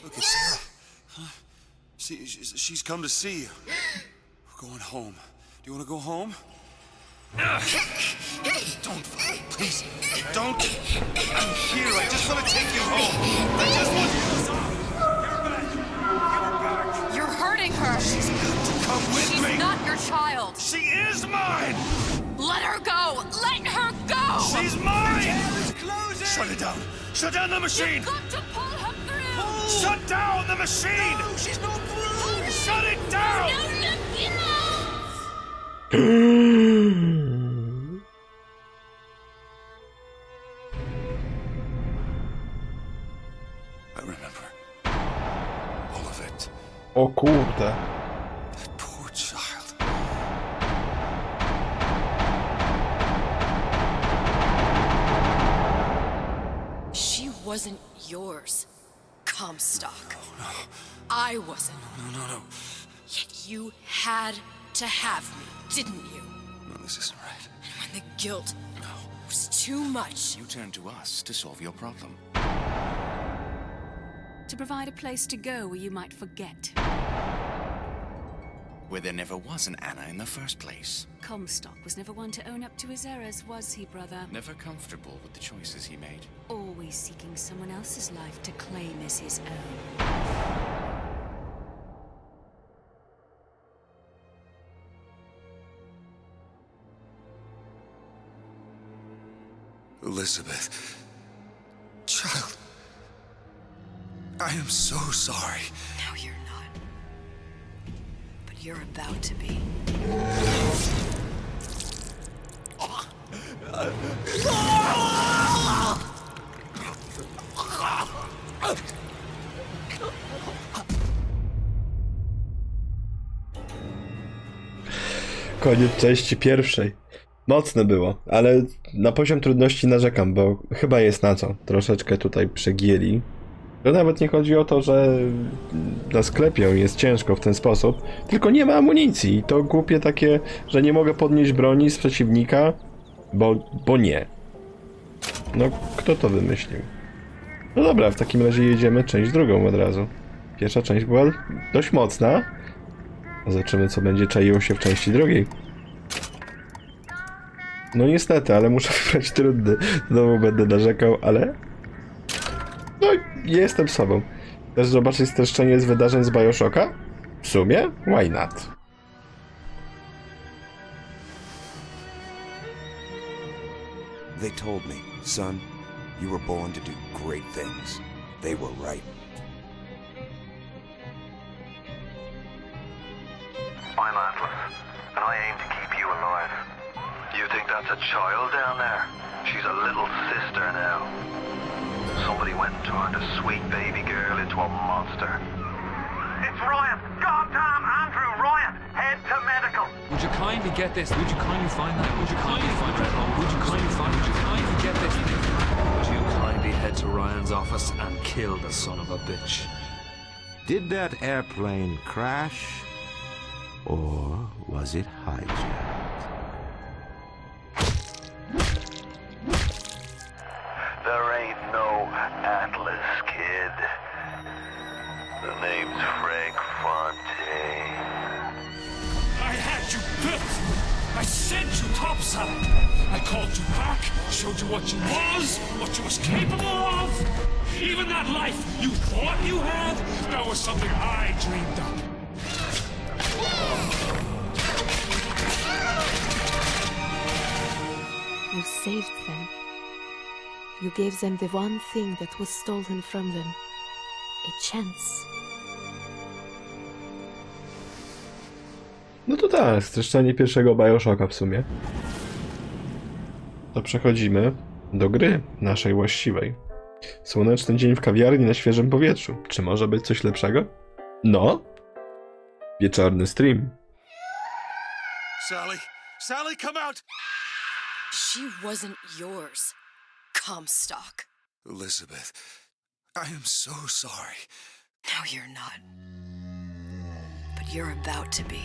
Speaker 2: Look, it's her. Huh? She's come to see you. We're going home. Do you want to go home? Don't, please, don't. I'm here. I just want to take you home. I just want you to.
Speaker 3: You're hurting her.
Speaker 2: She's got to come with me.
Speaker 3: She's not your child.
Speaker 2: She is mine.
Speaker 3: Let her go. Let her go.
Speaker 2: She's mine. Shut it down. Shut down the machine.
Speaker 3: You've got to pull her through.
Speaker 2: Shut down the machine. No, she's not through. Shut it down. I remember all of it.
Speaker 1: O kurde.
Speaker 2: That poor child.
Speaker 3: She wasn't yours, Comstock.
Speaker 2: No.
Speaker 3: I wasn't.
Speaker 2: No.
Speaker 3: Yet you had to have me, didn't you?
Speaker 2: No, this isn't right.
Speaker 3: And when the guilt was too much,
Speaker 7: You turned to us to solve your problem.
Speaker 6: To provide a place to go where you might forget.
Speaker 7: Where there never was an Anna in the first place.
Speaker 6: Comstock was never one to own up to his errors, was he, brother?
Speaker 7: Never comfortable with the choices he made.
Speaker 6: Always seeking someone else's life to claim as his own.
Speaker 2: Elizabeth. Child. I am so sorry.
Speaker 3: no, you're not. But You're about to be.
Speaker 1: Koniec części pierwszej. Mocne było, ale na poziom trudności narzekam, bo chyba jest na co. Troszeczkę tutaj przegięli. To nawet nie chodzi o to, że na sklepie jest ciężko w ten sposób, tylko nie ma amunicji. I to głupie takie, że nie mogę podnieść broni z przeciwnika, bo nie. No, kto to wymyślił? No dobra, w takim razie jedziemy część drugą od razu. Pierwsza część była dość mocna. Zobaczymy, co będzie czaiło się w części drugiej. No niestety, ale muszę wybrać trudny. Znowu będę narzekał, ale... No, jestem sobą. Chcesz zobaczyć streszczenie z wydarzeń z Bioshocka? W sumie, why not?
Speaker 19: They told me, son, you were born to do great things. They were right.
Speaker 10: I'm Atlas, and I aim to keep you alive. You think that's a child down there? She's a little sister now. Somebody went and turned a sweet baby girl into a monster. It's Ryan! Goddamn Andrew Ryan! Head to medical!
Speaker 20: Would you kindly get this? Would you kindly find that? Would you kindly find that? Would you kindly find? Would you kindly get this?
Speaker 21: Would you kindly head to Ryan's office and kill the son of a bitch?
Speaker 19: Did that airplane crash? Or was it hijacked?
Speaker 10: There ain't no Atlas, kid. The name's Frank Fontaine.
Speaker 4: I had you built. I sent you topside. I called you back, showed you what you was capable of. Even that life you thought you had, that was something I dreamed up.
Speaker 22: You saved them. You gave them the one thing that was stolen from them. A chance.
Speaker 1: No to tak, streszczenie pierwszego Bioshocka w sumie. To przechodzimy do gry naszej właściwej. Słoneczny dzień w kawiarni na świeżym powietrzu. Czy może być coś lepszego? No. Wieczorny stream.
Speaker 4: Sally! Sally, come out!
Speaker 3: She wasn't yours, Comstock.
Speaker 4: Elizabeth, I am so sorry.
Speaker 3: No, you're not. But you're about to be.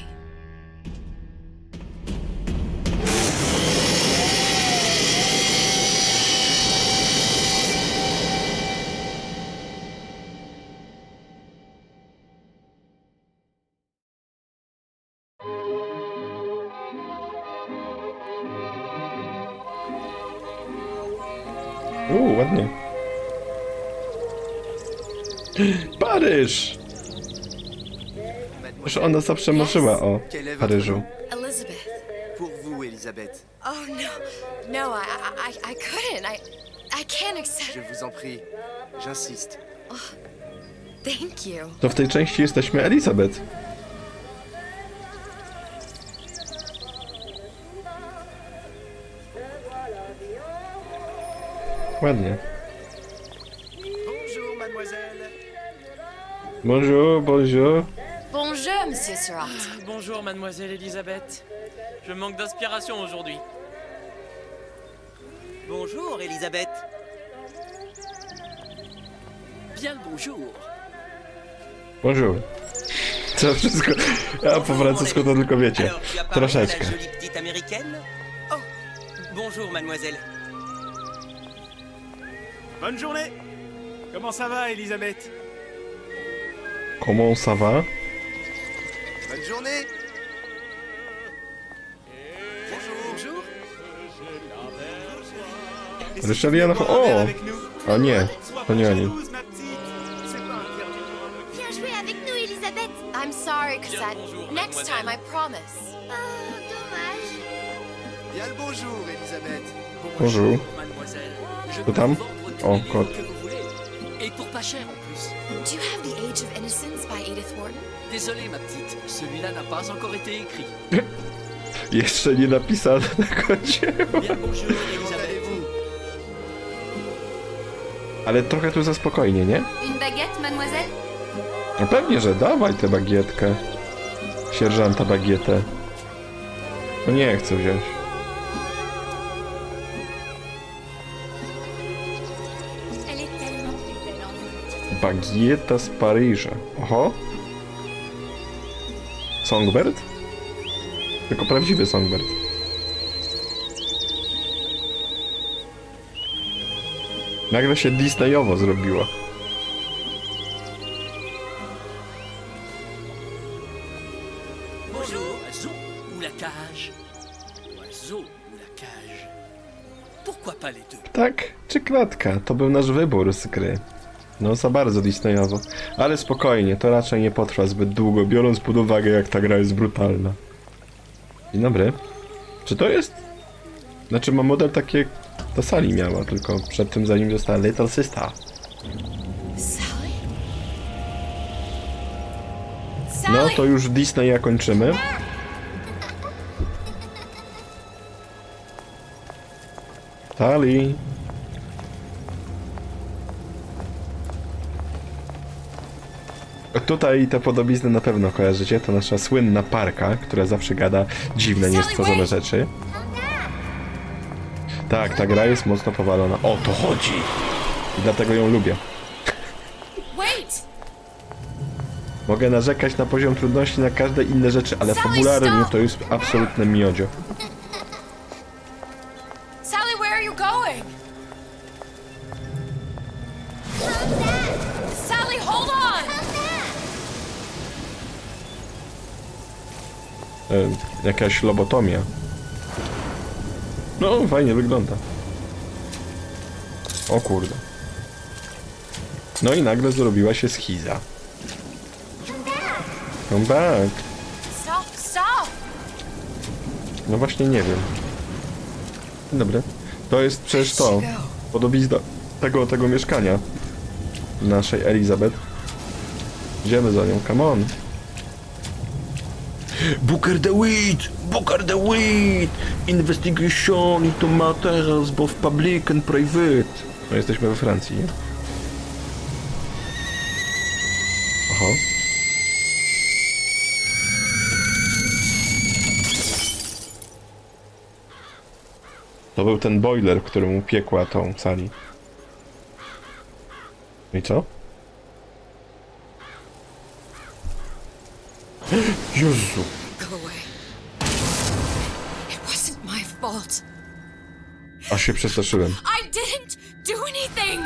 Speaker 1: Ładnie. Paryż! Już ona zawsze marzyła o Paryżu.
Speaker 3: Elizabeth.
Speaker 9: Pour vous, Elisabeth.
Speaker 3: Oh no, no, I couldn't. I can't accept.
Speaker 9: Je vous en prie. J'insiste.
Speaker 3: Oh, thank you.
Speaker 1: To w tej części jesteśmy Elizabeth. Ładnie.
Speaker 9: Bonjour, mademoiselle.
Speaker 1: Bonjour, bonjour.
Speaker 3: Bonjour, Monsieur Surratt.
Speaker 23: Bonjour, mademoiselle Elisabeth. Je manque d'inspiration aujourd'hui.
Speaker 9: Bonjour, Elisabeth.
Speaker 23: Bien le bonjour.
Speaker 1: Bonjour. Co wszystko... Ja po francusku to tylko wiecie. Troszeczkę.
Speaker 9: La jolie petite américaine. Oh, bonjour, mademoiselle.
Speaker 24: Bonne journée. Comment ça va, Elisabeth?
Speaker 1: Comment ça va?
Speaker 9: Bonne journée. Bonjour.
Speaker 1: Ryszelian... O! A nie, to nie oni.
Speaker 8: Viens jouer avec nous, Elisabeth.
Speaker 3: I'm sorry, Cosette. Next time, I promise.
Speaker 8: Dommage.
Speaker 9: Bien le bonjour, Elisabeth.
Speaker 1: Bonjour.
Speaker 23: Mademoiselle.
Speaker 1: Co tam? O, kot.
Speaker 23: Et pour pas cher en plus.
Speaker 5: plus.
Speaker 3: Do you have The Age of Innocence by Edith Wharton?
Speaker 5: Désolé, ma petite, celui-là n'a pas encore été écrit.
Speaker 1: Jeszcze nie napisane na końcu.
Speaker 5: Bien bonjour, Elisabeth.
Speaker 1: Ale trochę tu za spokojnie, nie?
Speaker 8: Une baguette, mademoiselle?
Speaker 1: No pewnie, że dawaj tę bagietkę. Sierżanta bagietę. No nie chcę wziąć.
Speaker 8: Elle est tellement plus belle en vrai.
Speaker 1: Bagieta z Paryża. Oho. Songbird? Tylko prawdziwy Songbird. Nagle się Disneyowo zrobiło.
Speaker 5: Bonjour, oiseau ou la cage? Oiseau ou la cage? Pourquoi pas les deux?
Speaker 1: Tak czy klatka? To był nasz wybór z gry. No za bardzo Disneyowo. Ale spokojnie, to raczej nie potrwa zbyt długo, biorąc pod uwagę jak ta gra jest brutalna. Dzień dobry. Czy to jest... Znaczy ma model takie... To Sally miała, tylko przed tym zanim została Little Sister.
Speaker 3: Sally?
Speaker 1: No to już Disneya kończymy. Sally. Tutaj te podobizny na pewno kojarzycie. To nasza słynna parka, która zawsze gada dziwne, niestworzone rzeczy. Tak, ta gra jest mocno powalona. O to chodzi! I dlatego ją lubię. Mogę narzekać na poziom trudności na każde inne rzeczy, ale fabularnie to jest absolutne miodzio.
Speaker 3: Sally, where are you going? Sally, hold on!
Speaker 1: Jakaś lobotomia. No, fajnie wygląda. O kurde. No i nagle zrobiła się schiza. Come back.
Speaker 3: Stop, stop!
Speaker 1: No właśnie nie wiem. Dzień dobry. To jest przecież to. Podobizna tego mieszkania. Naszej Elizabeth. Idziemy za nią, come on. Booker the Wheat! Booker the Wheat! Investigation into matters both public and private. No jesteśmy we Francji, nie? Oho. To był ten boiler, który mu piekła tą Sally. I co? Jezu!
Speaker 3: Go away. It wasn't my fault.
Speaker 1: Aż się przestraszyłem.
Speaker 3: I didn't do anything!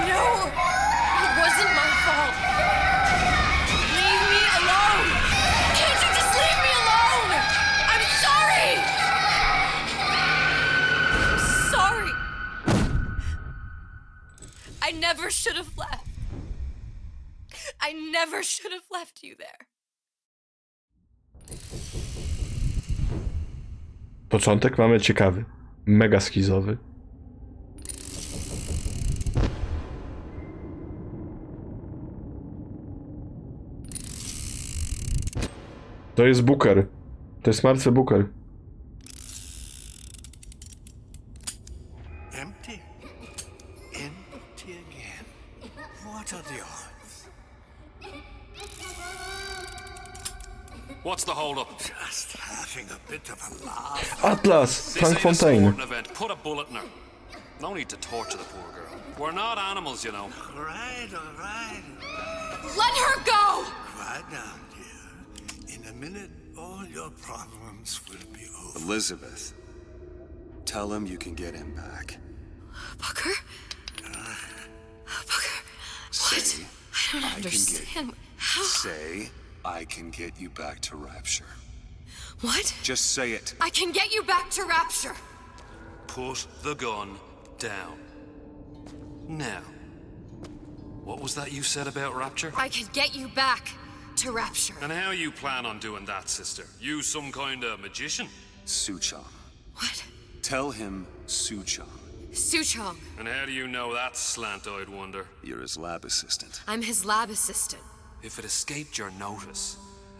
Speaker 3: No! It wasn't my fault! Leave me alone! Can't you just leave me alone? I'm sorry! I'm sorry! I never should have left. I never should have left you there.
Speaker 1: Początek mamy ciekawy. Mega schizowy. To jest Booker. To jest martwy Booker.
Speaker 4: Empty? Empty again. What are the odds?
Speaker 21: What's the hold up?
Speaker 4: Just having a bit of a laugh.
Speaker 1: Atlas! Frank Fontaine.
Speaker 21: Put a bullet in her. No need to torture the poor girl. We're not animals, you know.
Speaker 4: All right, all right.
Speaker 3: Let her go!
Speaker 4: Quiet down, dear. In a minute, all your problems will be over.
Speaker 2: Elizabeth, tell him you can get him back.
Speaker 3: Booker? Booker? What? I don't understand. How?
Speaker 2: Say, I can get you back to Rapture.
Speaker 3: What?
Speaker 2: Just say it.
Speaker 3: I can get you back to Rapture.
Speaker 21: Put the gun down. Now, what was that you said about Rapture?
Speaker 3: I can get you back to Rapture.
Speaker 21: And how you plan on doing that, sister? You some kind of magician?
Speaker 2: Suchong.
Speaker 3: What?
Speaker 2: Tell him Suchong.
Speaker 3: Suchong.
Speaker 21: And how do you know that, slant-eyed wonder?
Speaker 2: You're his lab assistant.
Speaker 3: I'm his lab assistant.
Speaker 21: If it escaped your notice,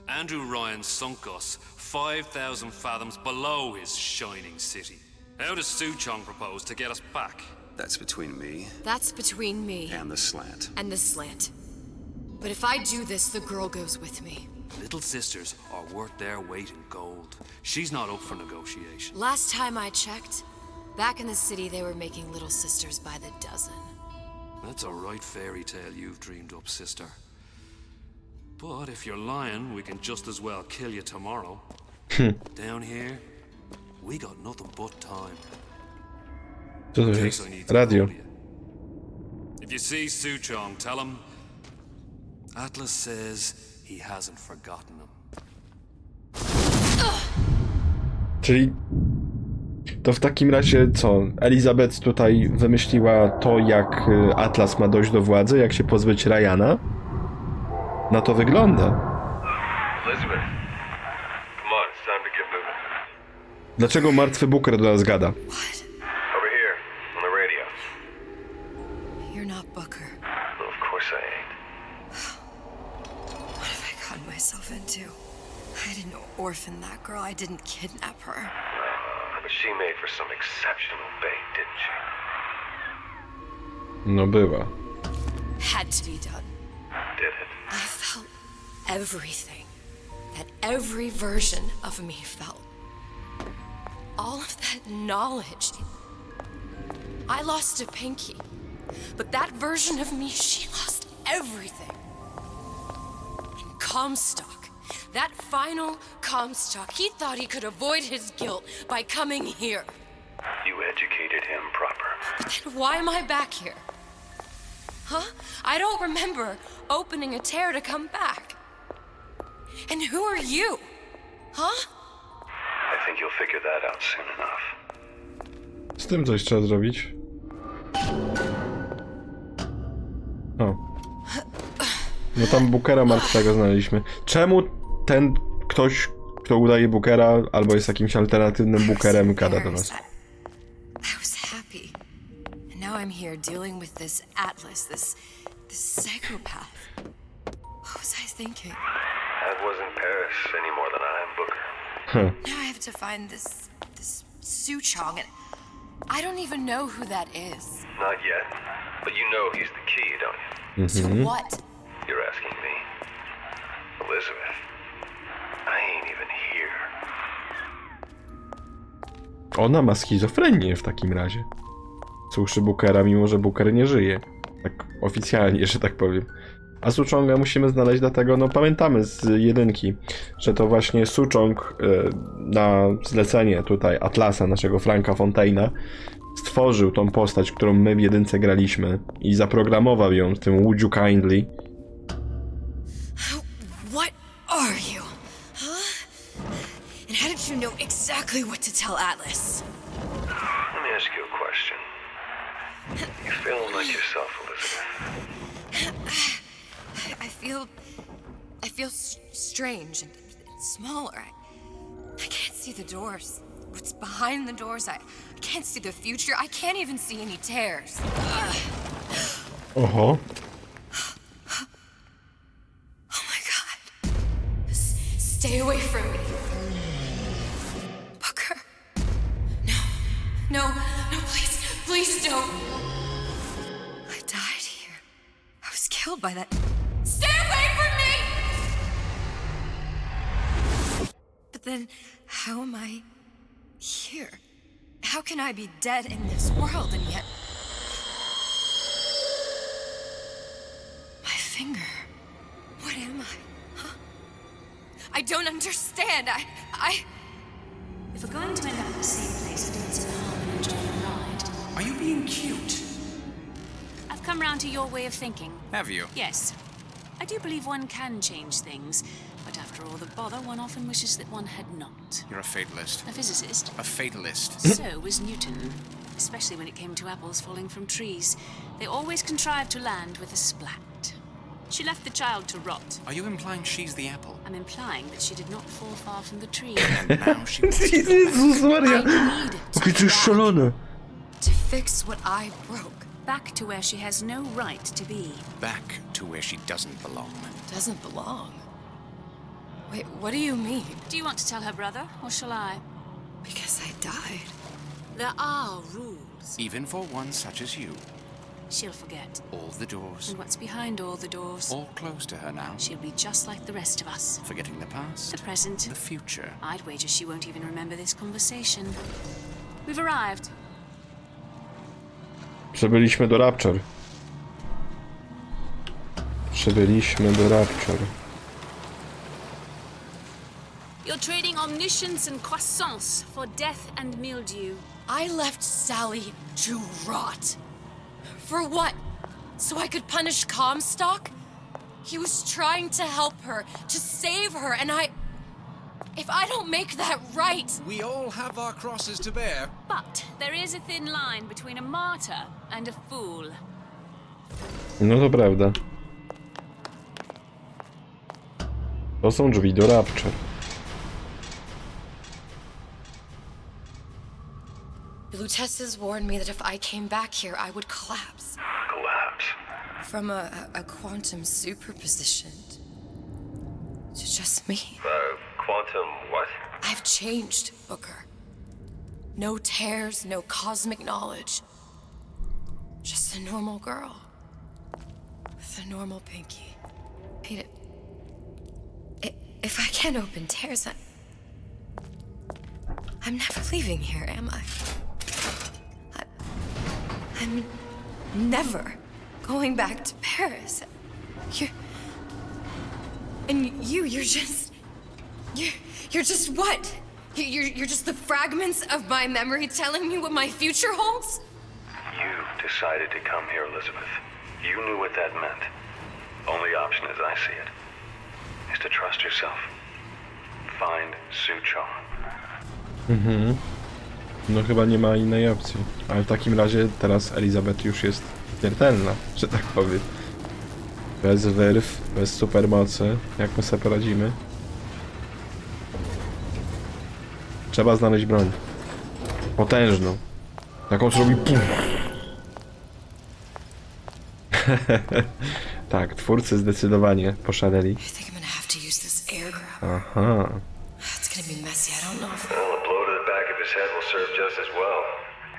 Speaker 21: Andrew Ryan sunk us 5,000 fathoms below his shining city. How does Suchong propose to get us back?
Speaker 2: That's between me.
Speaker 3: That's between me.
Speaker 2: And the slant.
Speaker 3: And the slant. But if I do this, the girl goes with me.
Speaker 21: Little sisters are worth their weight in gold. She's not up for negotiation.
Speaker 3: Last time I checked, back in the city they were making little sisters by the dozen.
Speaker 21: That's a right fairy tale you've dreamed up, sister. But if you're lying, we can just as well kill you tomorrow. Down here, we got nothing but time.
Speaker 1: Co to jest? Radio.
Speaker 21: If you see Suchong, tell him Atlas says he hasn't forgotten him.
Speaker 1: Czyli to w takim razie co? Elizabeth tutaj wymyśliła to, jak Atlas ma dojść do władzy, jak się pozbyć Ryana? Na to wygląda.
Speaker 15: Elizabeth, come on, it's time to get moving.
Speaker 1: Dlaczego martwy Booker do nas gada?
Speaker 15: Over here, on the radio.
Speaker 3: You're not Booker.
Speaker 15: Well, of course I ain't.
Speaker 3: What have I gotten myself into? I didn't orphan that girl. I didn't kidnap her.
Speaker 15: But she made for some exceptional bait, didn't she?
Speaker 1: No była.
Speaker 3: Had to be done.
Speaker 15: Did it?
Speaker 3: I felt everything that every version of me felt. All of that knowledge. I lost a pinky, but that version of me, she lost everything. And Comstock, that final Comstock, he thought he could avoid his guilt by coming here.
Speaker 15: You educated him proper.
Speaker 3: But then why am I back here? Huh? I don't remember opening a tear to come back. And who are you? Huh?
Speaker 15: I think you'll figure that out soon enough.
Speaker 1: Z tym coś trzeba zrobić. O. No tam Bookera martwego znaleźliśmy. Czemu ten ktoś, kto udaje Bookera, albo jest jakimś alternatywnym Bookerem, gada do nas?
Speaker 3: I was happy. And now I'm here dealing with this Atlas, this psychopath. What was I thinking?
Speaker 15: That wasn't Paris any more than I am Booker.
Speaker 1: Huh.
Speaker 3: Now I have to find this Suchong, and I don't even know who that is.
Speaker 15: Not yet, but you know he's the key, don't you?
Speaker 3: To what?
Speaker 15: You're asking me. Elizabeth, I ain't even here.
Speaker 1: Ona ma schizofrenię w takim razie. Słuszy Bookera, mimo że Booker nie żyje. Tak oficjalnie, że tak powiem. A Suchonga musimy znaleźć, dlatego no pamiętamy z jedynki, że to właśnie Suchong na zlecenie tutaj Atlasa, naszego Franka Fontaina, stworzył tą postać, którą my w jedynce graliśmy i zaprogramował ją z tym Would you kindly.
Speaker 3: What are you? Huh? And how did you know exactly what to tell Atlas?
Speaker 15: Let me ask you a question. You feeling like yourself, Elizabeth?
Speaker 3: I feel strange and smaller. I can't see the doors. What's behind the doors? I can't see the future. I can't even see any tears.
Speaker 1: Oho.
Speaker 3: Oh my God. Stay away from me. Booker. No, please don't. I died here. I was killed by that. Stay away from me! But then, how am I here? How can I be dead in this world and yet... My finger. What am I? Huh? I don't understand. I...
Speaker 11: If we're going to end up in the same place, I don't see the harm in enjoying the ride.
Speaker 7: Are you being cute?
Speaker 11: I've come round to your way of thinking.
Speaker 7: Have you?
Speaker 11: Yes. I do believe one can change things, but after all the bother, one often wishes that one had not.
Speaker 7: You're a fatalist.
Speaker 11: A physicist.
Speaker 7: A fatalist.
Speaker 11: So was Newton, especially when it came to apples falling from trees. They always contrived to land with a splat. She left the child to rot.
Speaker 7: Are you implying she's the apple?
Speaker 11: I'm implying that she did not fall far from the tree.
Speaker 7: And now she wants to
Speaker 1: Jezus Maria! Jakie to jest szalone!
Speaker 3: To fix what I broke.
Speaker 11: Back to where she has no right to be.
Speaker 18: Back to where she doesn't belong.
Speaker 3: Doesn't belong? Wait, what do you mean?
Speaker 11: Do you want to tell her brother, or shall I?
Speaker 3: Because I died.
Speaker 11: There are rules.
Speaker 18: Even for one such as you.
Speaker 11: She'll forget.
Speaker 18: All the doors.
Speaker 11: And what's behind all the doors?
Speaker 18: All closed to her now.
Speaker 11: She'll be just like the rest of us.
Speaker 18: Forgetting the past.
Speaker 11: The present.
Speaker 18: The future.
Speaker 11: I'd wager she won't even remember this conversation. We've arrived.
Speaker 1: Przybyliśmy do Rapture. Przybyliśmy do Rapture.
Speaker 11: You're trading omniscience and croissance for death and mildew.
Speaker 3: I left Sally to rot. For what? So I could punish Comstock? He was trying to help her, to save her, and if I don't make that right...
Speaker 12: We all have our crosses to bear.
Speaker 11: But there is a thin line between a martyr and a fool.
Speaker 1: No to prawda. To są drzwi do Rapture.
Speaker 3: Lutesses warned me that if I came back here, I would collapse.
Speaker 10: Collapse?
Speaker 3: From a quantum superposition to just me.
Speaker 10: Quantum what?
Speaker 3: I've changed, Booker. No tears, no cosmic knowledge. Just a normal girl. With a normal pinky. Peter, if I can't open tears, I'm never leaving here, am I? I'm never going back to Paris. You're just what? You're just the fragments of my memory telling me what my future holds?
Speaker 10: You decided to come here, Elizabeth. You knew what that meant. Only option, as I see it, is to trust yourself. Find Suchong.
Speaker 1: No chyba nie ma innej opcji. Ale w takim razie teraz Elizabeth już jest śmiertelna, że tak powiem. Bez wyrw, bez supermocy. Jak my sobie poradzimy? Trzeba znaleźć broń. Potężną. Taką, co robi pum. Tak, twórcy zdecydowanie poszaleli. Aha.
Speaker 3: It's gonna be messy, I don't know if...
Speaker 10: Well, a blow to the back of his head will serve just as well.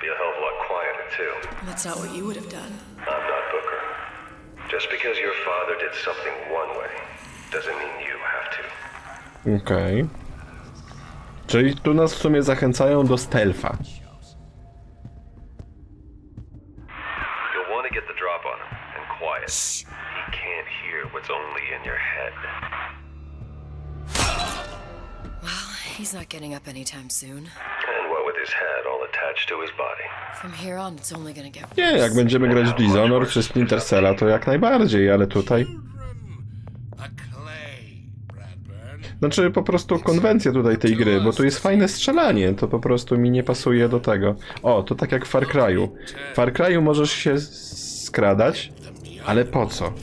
Speaker 10: Be a hell of a lot quieter, too.
Speaker 3: That's not what you would have done.
Speaker 10: I'm not Booker. Just because your father did something one way, doesn't mean you have to.
Speaker 1: Okej. Czyli tu nas w sumie zachęcają do stealtha.
Speaker 10: You'll want to get the drop on him, and quiet. He can't hear what's only in your head.
Speaker 3: Well, he's not getting up anytime soon.
Speaker 10: And what with his head all attached to his body.
Speaker 3: From here on, it's only gonna get worse.
Speaker 1: Nie, jak będziemy grać w Dishonored czy Splinter Cella, to jak najbardziej, ale tutaj... Znaczy po prostu konwencja tutaj tej gry, bo tu jest fajne strzelanie, to po prostu mi nie pasuje do tego. O, to tak jak w Far Cry'u. W Far Cry'u możesz się skradać, ale po co?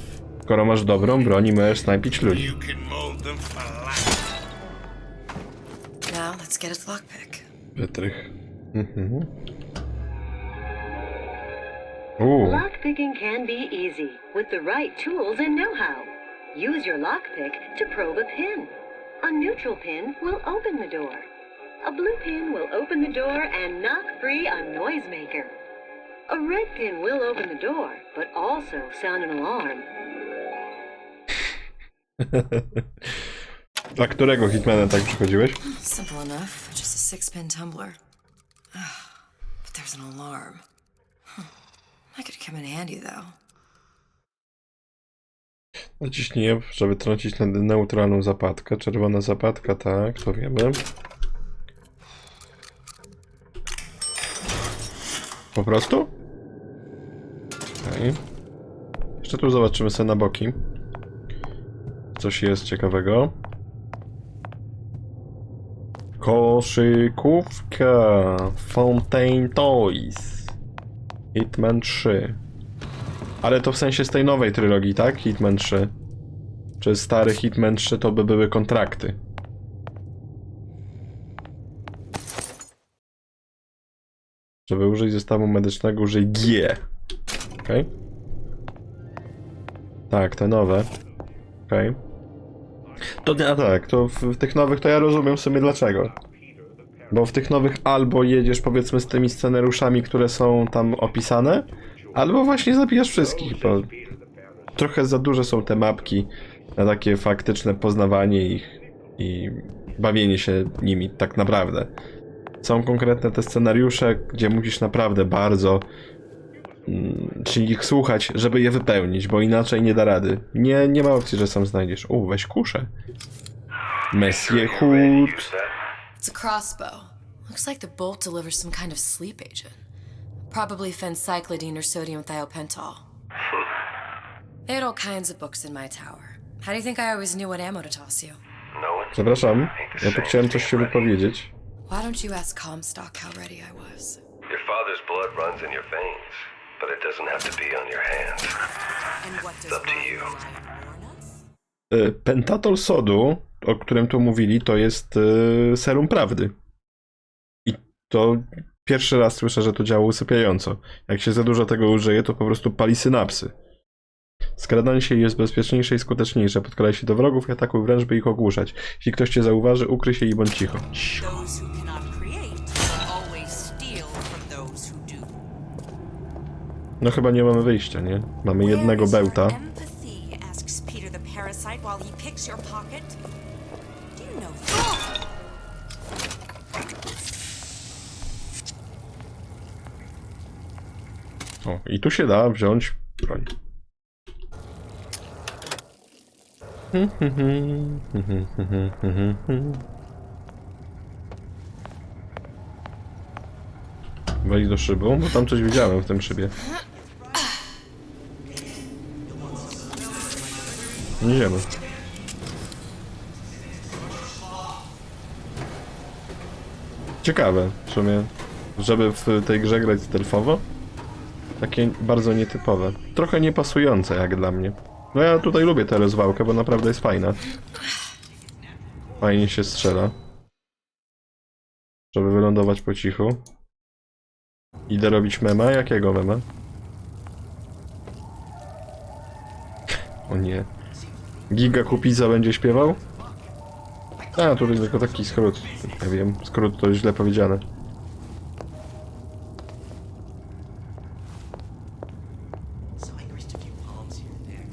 Speaker 1: Skoro masz dobrą broń i możesz snajpić ludzi.
Speaker 3: Now, let's get its lockpick.
Speaker 1: Wytrych.
Speaker 13: Lockpicking can be easy with the right tools and know-how. Use your lockpick to probe a pin. A neutral pin will open the door. A blue pin will open the door and knock free a noisemaker. A red pin will open the door, but also sound an alarm.
Speaker 1: Dla którego Hitmana tak przychodziłeś?
Speaker 3: Simple enough. Just a 6-pin tumbler. But there's an alarm. That could come in handy, though.
Speaker 1: Naciśnij F, żeby trącić na neutralną zapadkę. Czerwona zapadka, tak, to wiemy. Po prostu? Okej. Jeszcze tu zobaczymy sobie na boki. Coś jest ciekawego. Koszykówka. Fountain Toys. Hitman 3. Ale to w sensie z tej nowej trylogii, tak? Hitman 3. Czy stary Hitman 3 to by były kontrakty. Żeby użyć zestawu medycznego, użyj G. Okej. Tak, te nowe. Okej. To nie, a tak, to w tych nowych to ja rozumiem w sumie dlaczego. Bo w tych nowych albo jedziesz powiedzmy z tymi scenariuszami, które są tam opisane, albo właśnie zabijasz wszystkich, bo trochę za duże są te mapki na takie faktyczne poznawanie ich i bawienie się nimi tak naprawdę. Są konkretne te scenariusze, gdzie musisz naprawdę bardzo czyli ich słuchać, żeby je wypełnić, bo inaczej nie da rady. Nie ma opcji, że sam znajdziesz. Weź kuszę. Monsieur Hood.
Speaker 3: It's a crossbow. Looks like the bolt delivers some kind of sleep agent. Probably phencyclidine or sodium thiopental. They had all kinds of books in my tower. How do you think I always knew what ammo to toss you?
Speaker 1: Przepraszam, ja tu chciałem coś się wypowiedzieć.
Speaker 3: Why don't you ask Comstock how ready I was?
Speaker 15: Your father's blood runs in your veins, but it doesn't have to be on your hands. It's up to you.
Speaker 1: Pentatol sodu, o którym tu mówili, to jest serum prawdy. I to pierwszy raz słyszę, że to działa usypiająco. Jak się za dużo tego użyje, to po prostu pali synapsy. Skradanie się jest bezpieczniejsze i skuteczniejsze. Podkradaj się do wrogów i atakuj wręcz, by ich ogłuszać. Jeśli ktoś cię zauważy, ukryj się i bądź cicho. No chyba nie mamy wyjścia, nie? Mamy jednego bełta. O, i tu się da wziąć broń. Wejdź do szybu, bo tam coś widziałem w tym szybie. Idziemy. Ciekawe w sumie, żeby w tej grze grać stealthowo. Takie bardzo nietypowe. Trochę niepasujące jak dla mnie. No ja tutaj lubię tę rozwałkę, bo naprawdę jest fajna. Fajnie się strzela. Żeby wylądować po cichu. Idę robić mema? Jakiego mema? O nie. Giga Kupiza będzie śpiewał? A, tutaj tylko taki skrót. Ja wiem, skrót to źle powiedziane.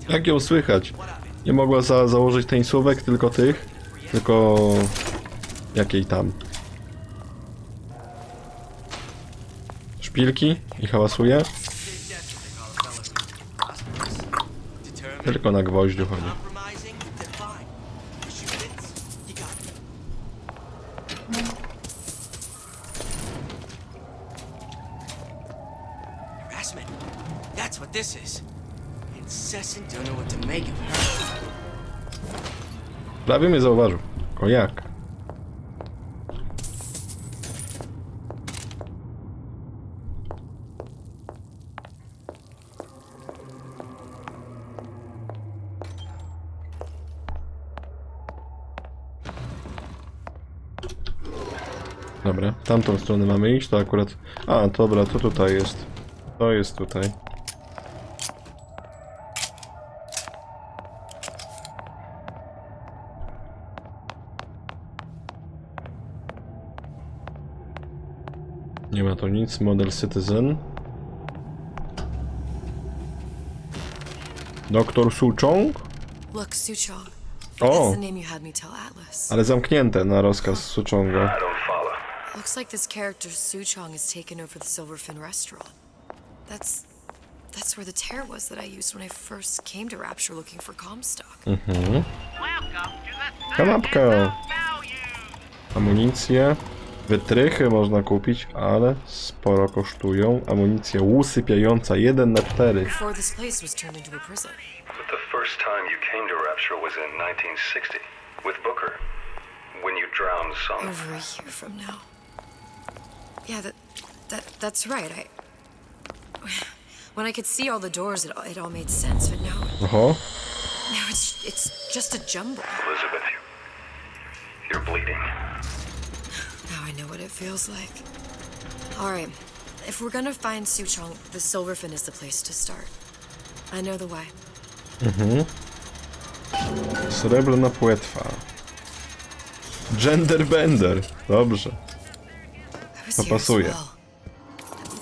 Speaker 1: Jak ją słychać? Nie mogła założyć teńsówek, tylko tych. Tylko... jakiej tam? Szpilki i hałasuje. Tylko na gwoździu chodzi.
Speaker 5: That's what this is. Incessant, don't know what to make of her.
Speaker 1: Prawie mnie zauważył. O jak? Dobra, tamtą stronę mamy iść, to akurat... A, dobra, to tutaj jest. To jest tutaj. Nie ma tu nic. Model Citizen. Doktor Suchong?
Speaker 3: Look, Suchong.
Speaker 1: O!
Speaker 3: That's the name you had me tell Atlas.
Speaker 1: Ale zamknięte na rozkaz Suchonga.
Speaker 3: Looks like this character Suchong has taken over the Silverfin restaurant. That's where the tear was that I used when I first came to Rapture looking for Comstock.
Speaker 1: Kanapka. Amunicję. Wytrychy można kupić, ale sporo kosztują. Amunicja usypiająca 1 na 4.
Speaker 3: Before this place was turned into a prison.
Speaker 15: But the first time you came to Rapture was in 1960 with Booker, when you drowned some.
Speaker 3: Over a year from now. Yeah, that's right. When I could see all the doors, it all made sense. But now it's just a jumble.
Speaker 15: Elizabeth, you're bleeding.
Speaker 3: Now I know what it feels like. All right, If we're gonna find Suchong, the Silverfin is the place to start. I know the way.
Speaker 1: Srebrna płetwa. Genderbender. Dobrze. To pasuje.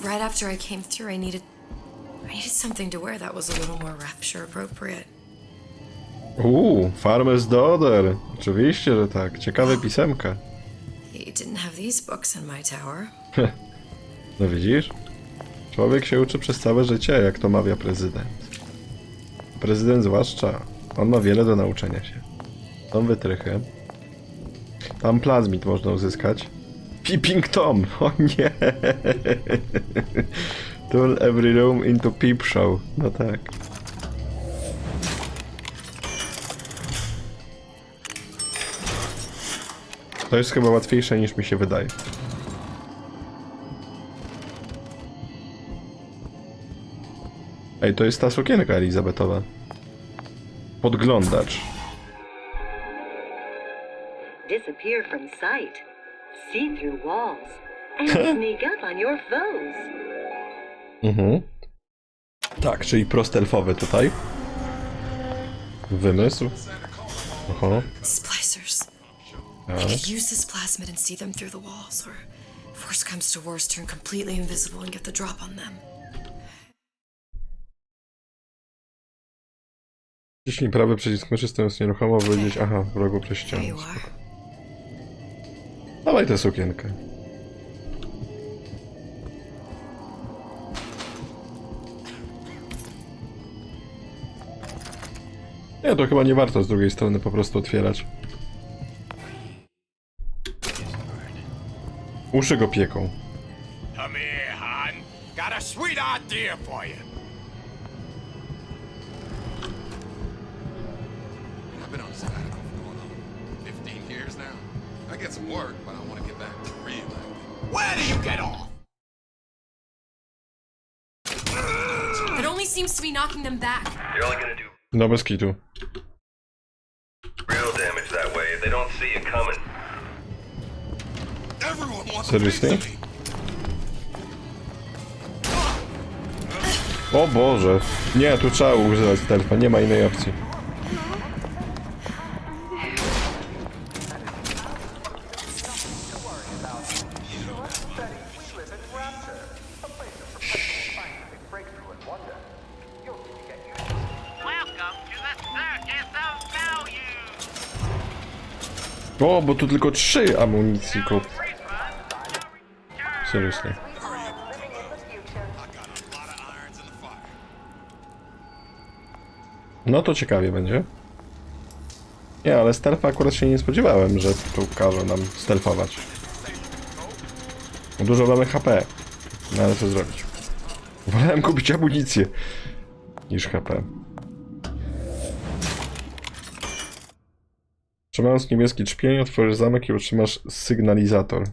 Speaker 3: Right after I came through, I needed something to wear that was a little more rapture appropriate.
Speaker 1: Farmer's Daughter. Oczywiście, że tak. Ciekawe pisemka.
Speaker 3: You didn't have these books in my tower.
Speaker 1: No widzisz? Człowiek się uczy przez całe życie, jak to mawia prezydent. Prezydent zwłaszcza. On ma wiele do nauczenia się. Są wytrychy. Tam plazmid można uzyskać. Peeping Tom! O nie! Turn every room into peep show. No tak. To jest chyba łatwiejsze niż mi się wydaje. Ej, to jest ta sukienka elizabetowa. Podglądacz.
Speaker 13: Disappear from sight. See through walls. And sneak up on your foes.
Speaker 1: Tak, czyli prostelfowy tutaj. Wymysł. Oho.
Speaker 3: Splicers.
Speaker 1: Tak.
Speaker 3: I could use this plasmid and see them through the walls, or if worst comes to worst, turn completely invisible and get the drop on them.
Speaker 1: Wciśnij prawy przycisk myszy, stojąc nieruchomo, wyjść. Aha, wrogu przez ścianę. Dawaj tę sukienkę. Nie, to chyba nie warto z drugiej strony po prostu otwierać. Uszy go pieką.
Speaker 4: Come here, hon. Got a sweet idea for you.
Speaker 12: I've been on a sabbatical for going on 15 years now. I get some work, but I want to get back to real acting.
Speaker 4: Where do you get off?
Speaker 3: It only seems to be knocking them back.
Speaker 15: You're only gonna do
Speaker 1: No bez kitu.
Speaker 15: real damage that way if they don't see you coming.
Speaker 12: Everyone wants
Speaker 1: Seriously? O Boże. Nie, tu trzeba używać stealtha, nie ma innej opcji. O, bo tu tylko 3 amunicji kup. Seriously. No to ciekawie będzie. Nie, ale stealtha akurat się nie spodziewałem, że tu każe nam stealthować. Dużo mamy HP. No ale co zrobić? Wolałem kupić amunicję niż HP. Trzymając niebieski czpień, otworzysz zamek i otrzymasz sygnalizator.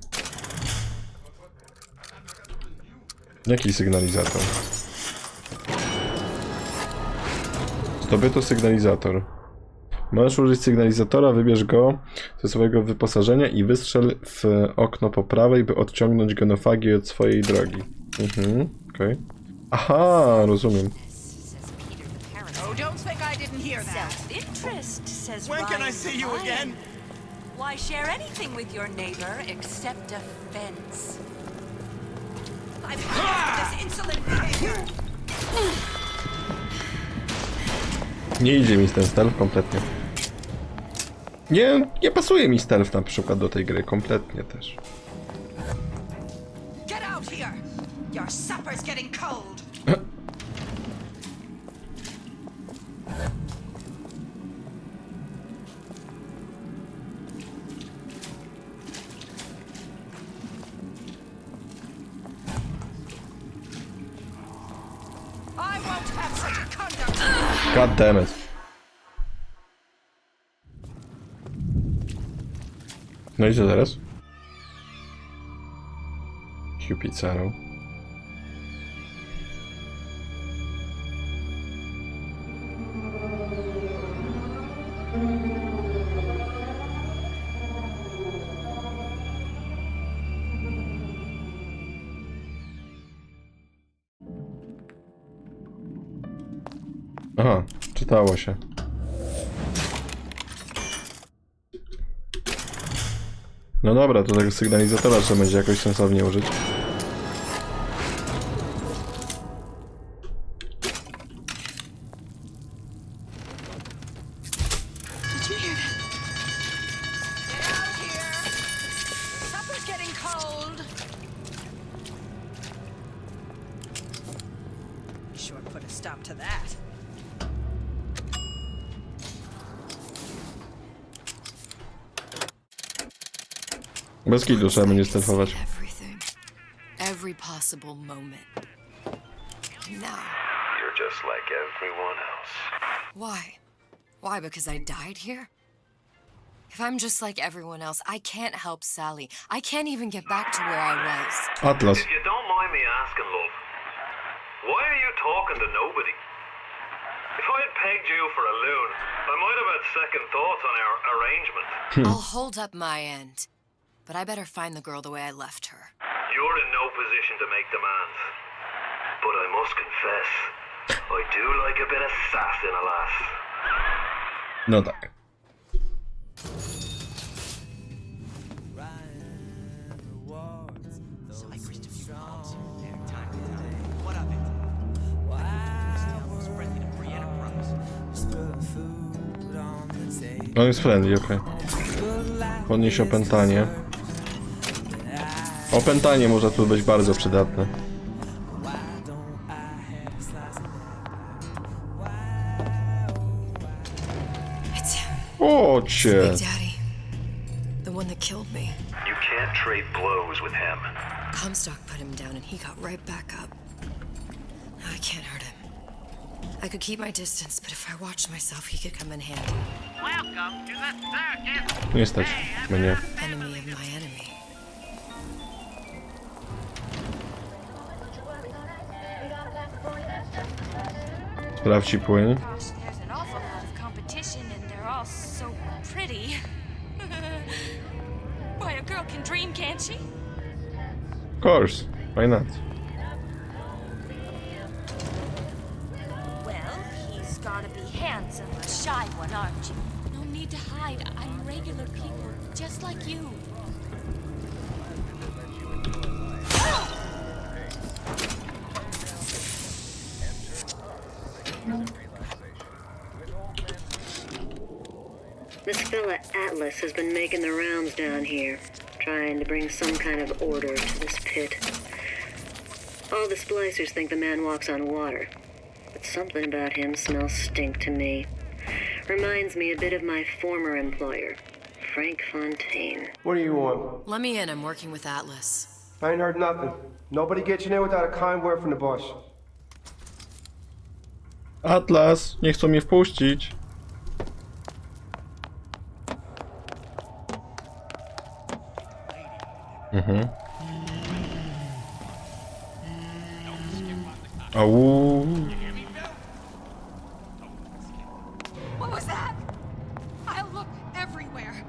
Speaker 1: Jaki sygnalizator? Zdobyto sygnalizator. Możesz użyć sygnalizatora, wybierz go ze swojego wyposażenia i wystrzel w okno po prawej, by odciągnąć genofagię od swojej drogi. Okej. Aha, rozumiem.
Speaker 6: Oh, don't think I didn't hear that. Self-interest, says
Speaker 4: When can I see you again?
Speaker 6: Why share anything with your neighbor except a fence? I've had this insolent behavior.
Speaker 1: Nie idzie mi ten stealth kompletnie. Nie pasuje mi stealth na przykład do tej gry, kompletnie też.
Speaker 6: Get out here. Your supper's getting cold. I won't have such conduct.
Speaker 1: God damn it. No i co teraz? Pizzaro. Aha, czytało się. No dobra, to tego sygnalizatora trzeba będzie jakoś sensownie użyć. Bez kitu trzeba będzie stefować.
Speaker 3: Every possible moment. Now.
Speaker 15: You're just like everyone else.
Speaker 3: Why? Why? Because I died here? If I'm just like everyone else, I can't help Sally. I can't even get back to where I was.
Speaker 1: Atlas.
Speaker 15: If you don't mind me asking, love, why are you talking to nobody? If I had pegged you for a loon, I might have had second thoughts on our arrangement.
Speaker 3: I'll hold up my end. But I better find the girl the way I left her.
Speaker 15: You're in no position to make demands. But I must confess, I do like a bit of sass in a lass.
Speaker 1: No tak. On jest friendly, okej. Podnieś opętanie. Opętanie może tu być bardzo przydatne. O cię!
Speaker 3: Big Daddy, the one that killed me.
Speaker 15: You can't trade blows with him.
Speaker 3: Comstock put him down and he got right back up. I can't hurt him. I could keep my distance, but if I watched myself, he could come in handy.
Speaker 4: Welcome to the circus.
Speaker 1: Nie stać mnie.
Speaker 3: Enemy of my enemy.
Speaker 1: Sprawdź ci płyn.
Speaker 11: Gosh, there's an awful lot of competition and they're all so pretty. Why, a girl can dream, can't she?
Speaker 1: Of course. Why not?
Speaker 11: Well, he's gotta be handsome, a shy one, aren't you? No need to hide. I'm regular people, just like you.
Speaker 13: This fella Atlas has been making the rounds down here, trying to bring some kind of order to this pit. All the splicers think the man walks on water, but something about him smells stink to me. Reminds me a bit of my former employer, Frank Fontaine.
Speaker 14: What do you want?
Speaker 3: Let me in, I'm working with Atlas.
Speaker 14: I ain't heard nothing. Nobody gets you in without a kind word from the boss.
Speaker 1: Atlas, nie chcą mnie wpuścić. Mhm. Au.
Speaker 6: What was that? I'll look everywhere.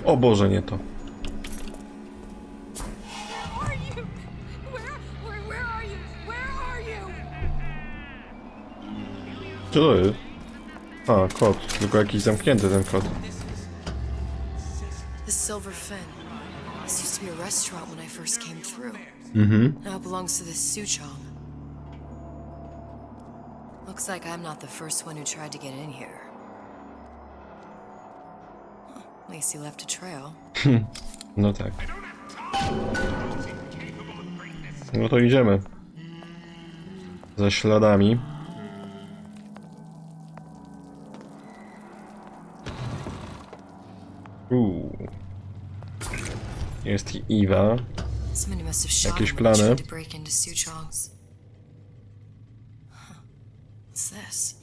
Speaker 1: O Boże, nie to.
Speaker 6: Where are you? Where are you? Where are you?
Speaker 1: Co to jest? A, kod. Tylko jakiś zamknięty ten kod.
Speaker 3: The Silver Fin. This used to be a restaurant when I first came through.
Speaker 1: Mhm.
Speaker 3: Now it belongs to this Suchong. Looks like I'm not the first one who tried to get in here. Well, at least he left a trail.
Speaker 1: No tak. No to idziemy. Za śladami. Jest i Iwa.
Speaker 3: Somebody must have shot
Speaker 1: Jakieś
Speaker 3: him when he
Speaker 1: plany.
Speaker 3: tried to break into Suchong's. Huh. What's this?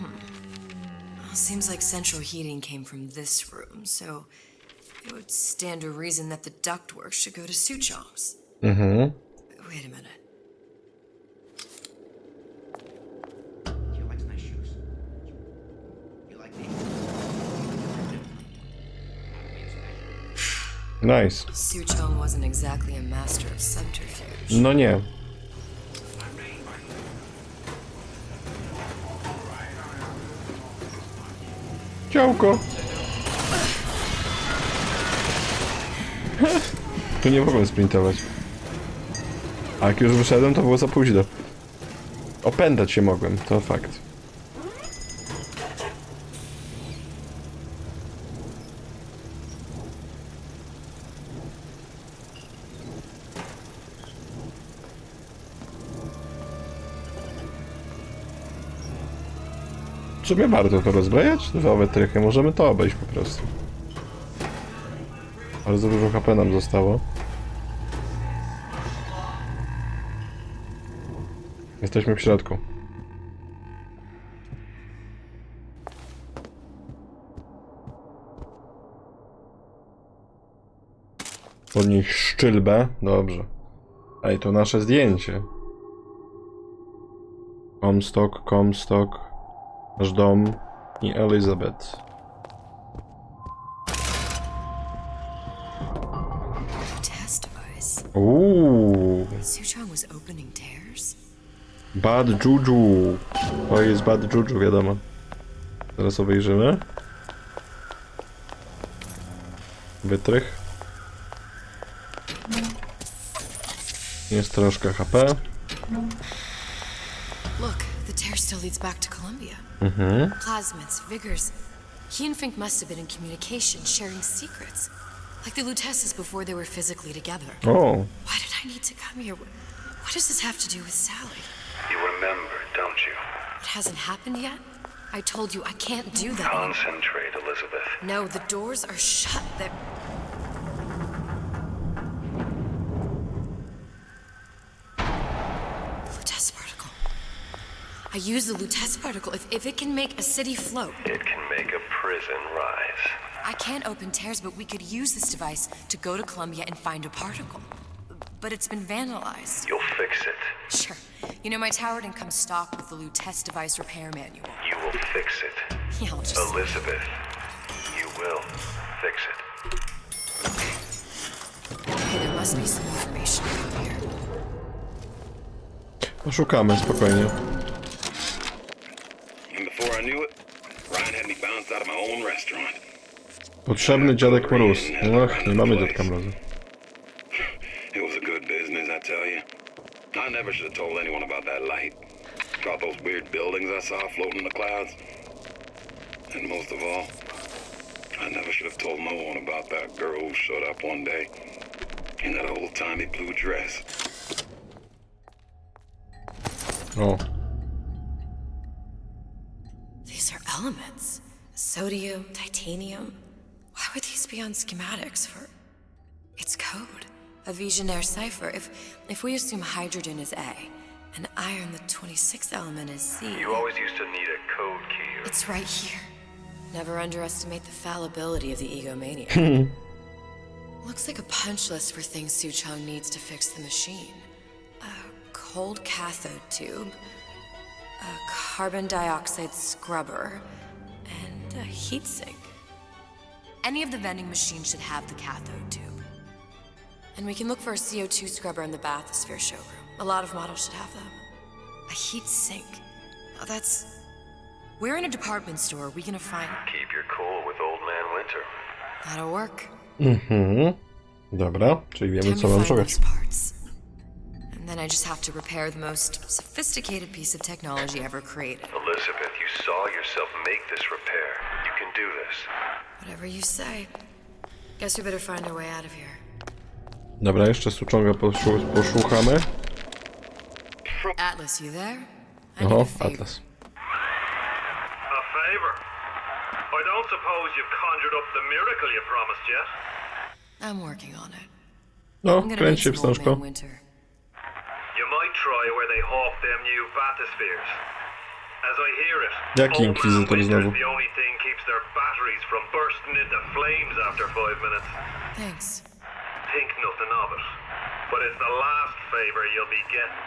Speaker 3: Well, seems like central heating came from this room, so it would stand to reason that the ductwork should go to Suchong's.
Speaker 1: Mhm.
Speaker 3: Wait a minute.
Speaker 1: Nice.
Speaker 3: Suchong wasn't exactly a master of subterfuge.
Speaker 1: No nie. Działko. Tu nie mogłem sprintować. A jak już wyszedłem, to było za późno. Opętać się mogłem, to fakt. W sumie warto to rozbrajać? Dwa wytrychy, możemy to obejść po prostu. Bardzo dużo HP nam zostało. Jesteśmy w środku. Podnieść szczylbę. Dobrze. Ej, to nasze zdjęcie. Comstock, nasz dom i Elizabeth. Uuu.
Speaker 3: Suchong was opening tears.
Speaker 1: Bad juju. To jest bad juju, wiadomo. Teraz obejrzymy. Wytrych. Jest troszkę HP.
Speaker 3: Look, the tear still leads back to Columbia. Plasmids, vigors. He and Fink must have been in communication, sharing secrets. Like the Lutesses before they were physically together.
Speaker 1: Oh.
Speaker 3: Why did I need to come here? What does this have to do with Sally?
Speaker 15: You remember, don't you?
Speaker 3: It hasn't happened yet? I told you I can't do that.
Speaker 15: Concentrate, Elizabeth.
Speaker 3: No, the doors are shut. They're... Lutece particle. I use the Lutece particle. If it can make a city float.
Speaker 15: It can make a prison rise.
Speaker 3: I can't open tears, but we could use this device to go to Columbia and find a particle. But it's been vandalized.
Speaker 15: You'll fix it.
Speaker 3: Sure. You know, my tower didn't come stocked with the Lutece device repair manual.
Speaker 15: You will fix it.
Speaker 3: Yeah, I'll just...
Speaker 15: Elizabeth, you will fix it.
Speaker 3: Okay, there must be some information out here.
Speaker 1: Poszukamy, spokojnie.
Speaker 16: And before I knew it, Ryan had me bounced out of my own restaurant.
Speaker 1: Potrzebny dziadek mróz. Ach, nie mamy dziadka mrozu.
Speaker 16: It was a good business, I tell you. I never should have told anyone about that light. About those weird buildings I saw floating in the clouds. And most of all, I never should have told no one about that girl who showed up one day in that old-timey blue dress.
Speaker 1: Oh.
Speaker 3: These are elements. Sodium, titanium. Why would these be on schematics for... It's code. A Visionaire cipher. If we assume hydrogen is A, and iron, the 26th element, is C...
Speaker 15: You always used to need a code key.
Speaker 3: It's right here. Never underestimate the fallibility of the egomaniac. Looks like a punch list for things Suchong needs to fix the machine. A cold cathode tube, a carbon dioxide scrubber, and a heatsink. Any of the vending machines should have the cathode tube. And we can look for a CO2 scrubber in the bathysphere showroom. A lot of models should have them. A heat sink. Oh, that's... Where in a department store are we gonna find...
Speaker 15: Keep your cool with old man Winter.
Speaker 3: That'll work.
Speaker 1: Dobra, czyli wiemy
Speaker 3: Time
Speaker 1: co
Speaker 3: to
Speaker 1: mam
Speaker 3: find
Speaker 1: szukać.
Speaker 3: those parts. And then I just have to repair the most sophisticated piece of technology ever created.
Speaker 15: Elizabeth, you saw yourself make this repair. You can do this.
Speaker 3: Whatever you say. Guess we better find our way out of here.
Speaker 1: Dobra, jeszcze Suchonga poszukamy.
Speaker 3: Atlas, you there? I need
Speaker 1: Oho,
Speaker 3: a favor.
Speaker 1: Atlas.
Speaker 15: A favor? I don't suppose you've conjured up the miracle you promised yet?
Speaker 3: I'm working on it.
Speaker 1: No,
Speaker 3: I'm gonna
Speaker 1: kręć
Speaker 3: need
Speaker 1: się
Speaker 3: some old
Speaker 1: wstążko.
Speaker 3: man Winter.
Speaker 15: You might try where they hawk them new bathyspheres. As I hear it,
Speaker 1: Jaki
Speaker 15: old man
Speaker 1: inkwizytor
Speaker 15: Winter's
Speaker 1: znowu?
Speaker 15: the only thing keeps their batteries from bursting into flames after 5 minutes.
Speaker 3: Thanks.
Speaker 15: Think nothing of it. But it's the last favor you'll be getting.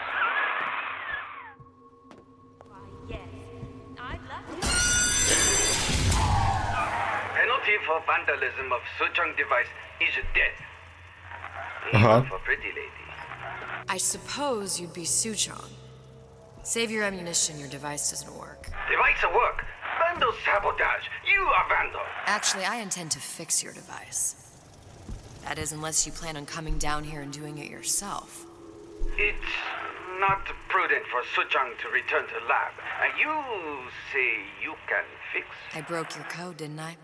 Speaker 15: Penalty
Speaker 17: for vandalism of Suchong device is dead.
Speaker 1: Aha.
Speaker 17: For pretty lady.
Speaker 3: I suppose you'd be Suchong. Save your ammunition, your device doesn't work.
Speaker 17: Device at work. Vandal sabotage. You are vandal.
Speaker 3: Actually, I intend to fix your device. That is, unless you plan on coming down here and doing it yourself.
Speaker 17: It's not prudent for Suchong to return to lab. You say you can fix?
Speaker 3: I broke your code, didn't I?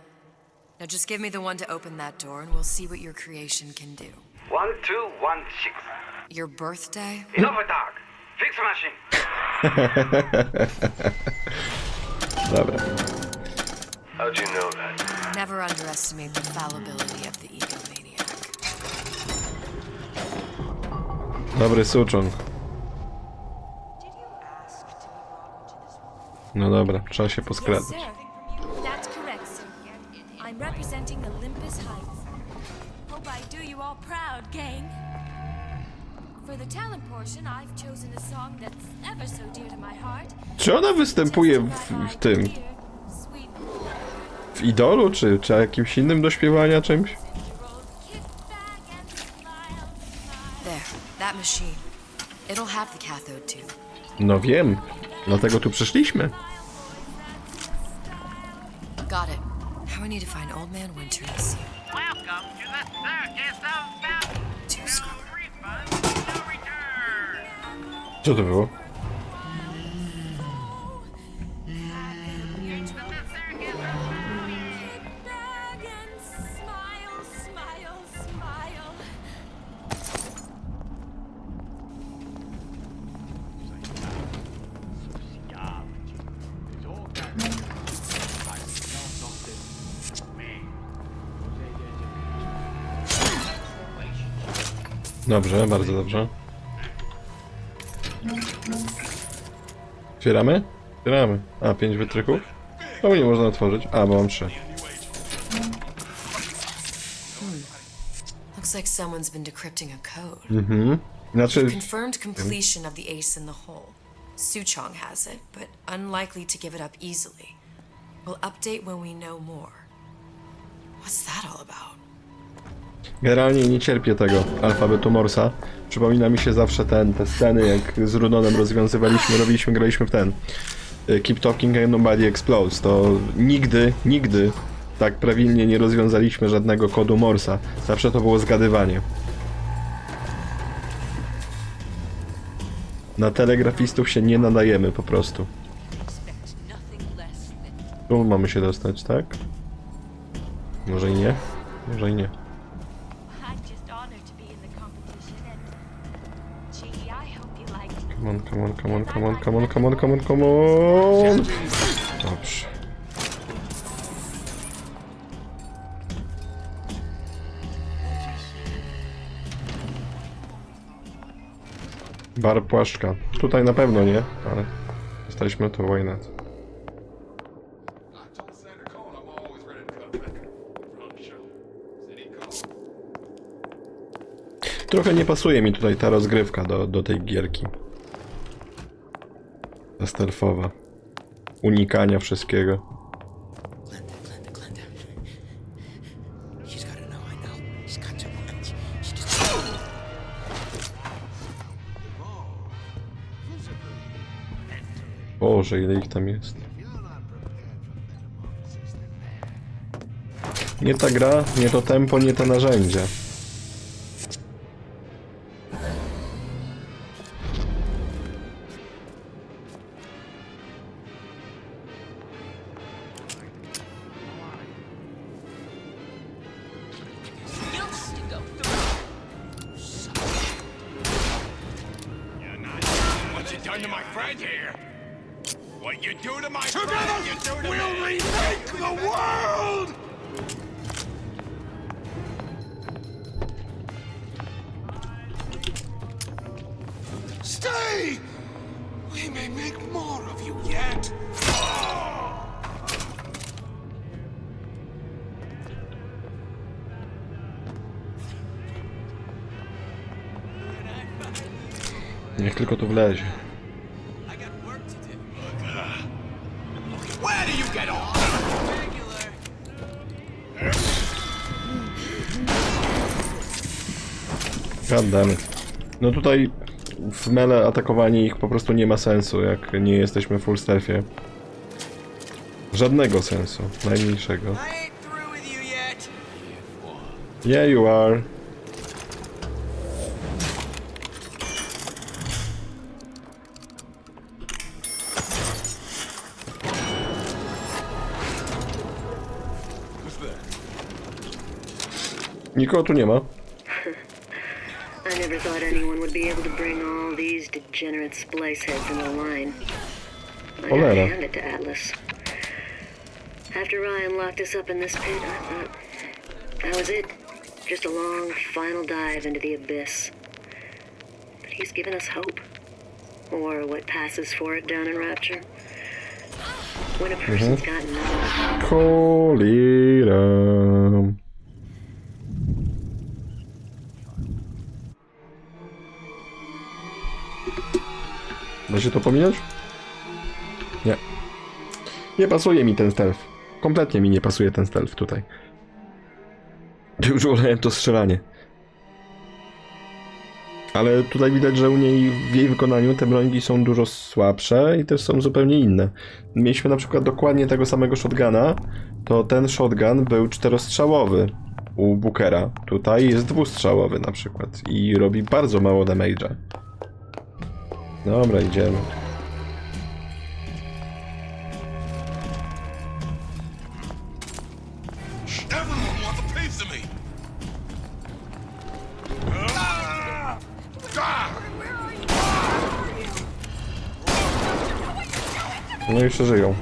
Speaker 3: Now just give me the one to open that door and we'll see what your creation can do.
Speaker 17: 1216.
Speaker 3: Your birthday?
Speaker 17: Enough of talk. Fix machine.
Speaker 1: Dobra.
Speaker 17: How'd you know that?
Speaker 3: Never underestimate the fallibility of the egomaniac.
Speaker 1: Dobry Suchong. No dobra, trzeba się poskradać.
Speaker 8: Yes, sir. That's correct, sir. I'm representing Olympus Heights. Hope I do you all proud, gang. For the talent portion, I've chosen a song that's ever so dear to my heart.
Speaker 1: Czy ona występuje w tym? W Idolu, czy jakimś innym do śpiewania czymś?
Speaker 3: There, that machine. It'll have the cathode too.
Speaker 1: No wiem, dlatego tu przyszliśmy.
Speaker 3: Got it. Now I need to find Old Man Winter and see.
Speaker 4: Welcome to the circus of Bell.
Speaker 3: Two scrubber.
Speaker 1: Co to było? Dobrze, bardzo dobrze. Otwieramy? Otwieramy. A, 5 wytrychów? To nie można otworzyć. A, bo mam 3.
Speaker 3: Looks like someone's been decrypting a code.
Speaker 1: Mhm. Znaczy...
Speaker 3: Confirmed completion of the ace in the hole. Suchong has it, but unlikely to give it up easily. We'll update when we know more. What's that all about?
Speaker 1: Generalnie nie cierpię tego alfabetu Morsa. Przypomina mi się zawsze te sceny, jak z Runonem rozwiązywaliśmy, graliśmy w ten Keep Talking and Nobody Explodes. To nigdy tak prawidłnie nie rozwiązaliśmy żadnego kodu Morsa. Zawsze to było zgadywanie. Na telegrafistów się nie nadajemy po prostu. Tu mamy się dostać, tak? Może i nie? Może i nie. Come on. Dobrze. Bar płaszczka. Tutaj na pewno nie, ale jesteśmy tu, why not? Trochę nie pasuje mi tutaj ta rozgrywka do tej gierki. Ta stealthowa. Unikania wszystkiego. Boże, ile ich tam jest. Nie ta gra, nie to tempo, nie te narzędzia.
Speaker 4: Stay! We may make more of you yet.
Speaker 1: Niech tylko tu wlezie.
Speaker 4: Where do you get off?
Speaker 1: Goddammit. No tutaj w mele atakowanie ich po prostu nie ma sensu, jak nie jesteśmy w full stealthie. Żadnego sensu, najmniejszego. Yeah, you are. Nikogo tu nie ma.
Speaker 13: I never thought anyone would be able to bring all these degenerate splice heads into line. I gotta hand it to Atlas. After Ryan locked us up in this pit, I thought that was it. Just a long, final dive into the abyss. But he's given us hope. Or what passes for it down in Rapture. When a person's got no...
Speaker 1: Cholera. Da się to pominąć? Nie. Nie pasuje mi ten stealth. Kompletnie mi nie pasuje ten stealth tutaj. Już wolałem to strzelanie. Ale tutaj widać, że u niej w jej wykonaniu te brońki są dużo słabsze i też są zupełnie inne. Mieliśmy na przykład dokładnie tego samego shotguna, to ten shotgun był 4-strzałowy u Bookera. Tutaj jest 2-strzałowy na przykład i robi bardzo mało damage'a. Dobra, idziemy. No i jeszcze żyją.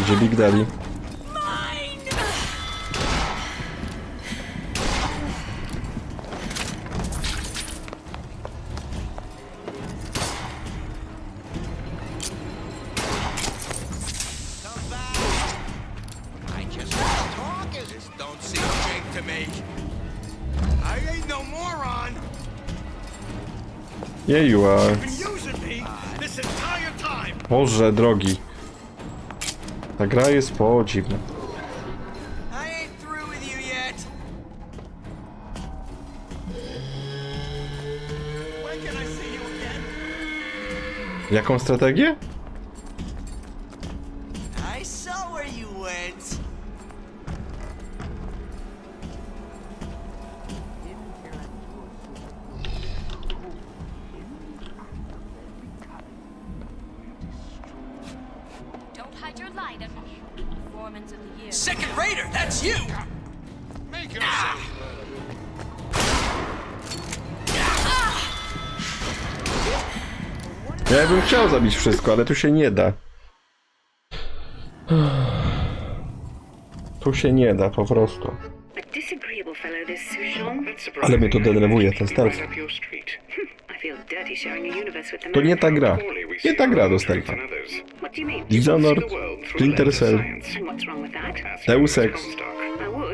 Speaker 1: Idzie Big Daddy. Yeah, you are. Boże drogi. Ta gra jest podziwna. Jaką strategię?
Speaker 5: Second Raider, that's you!
Speaker 1: Ja bym chciał zabić wszystko, ale tu się nie da. Tu się nie da, po prostu. Ale mnie to denerwuje, ten stealth. To nie ta gra. Nie ta gra do stealtha. Dishonored, Splinter Cell, Deus Ex,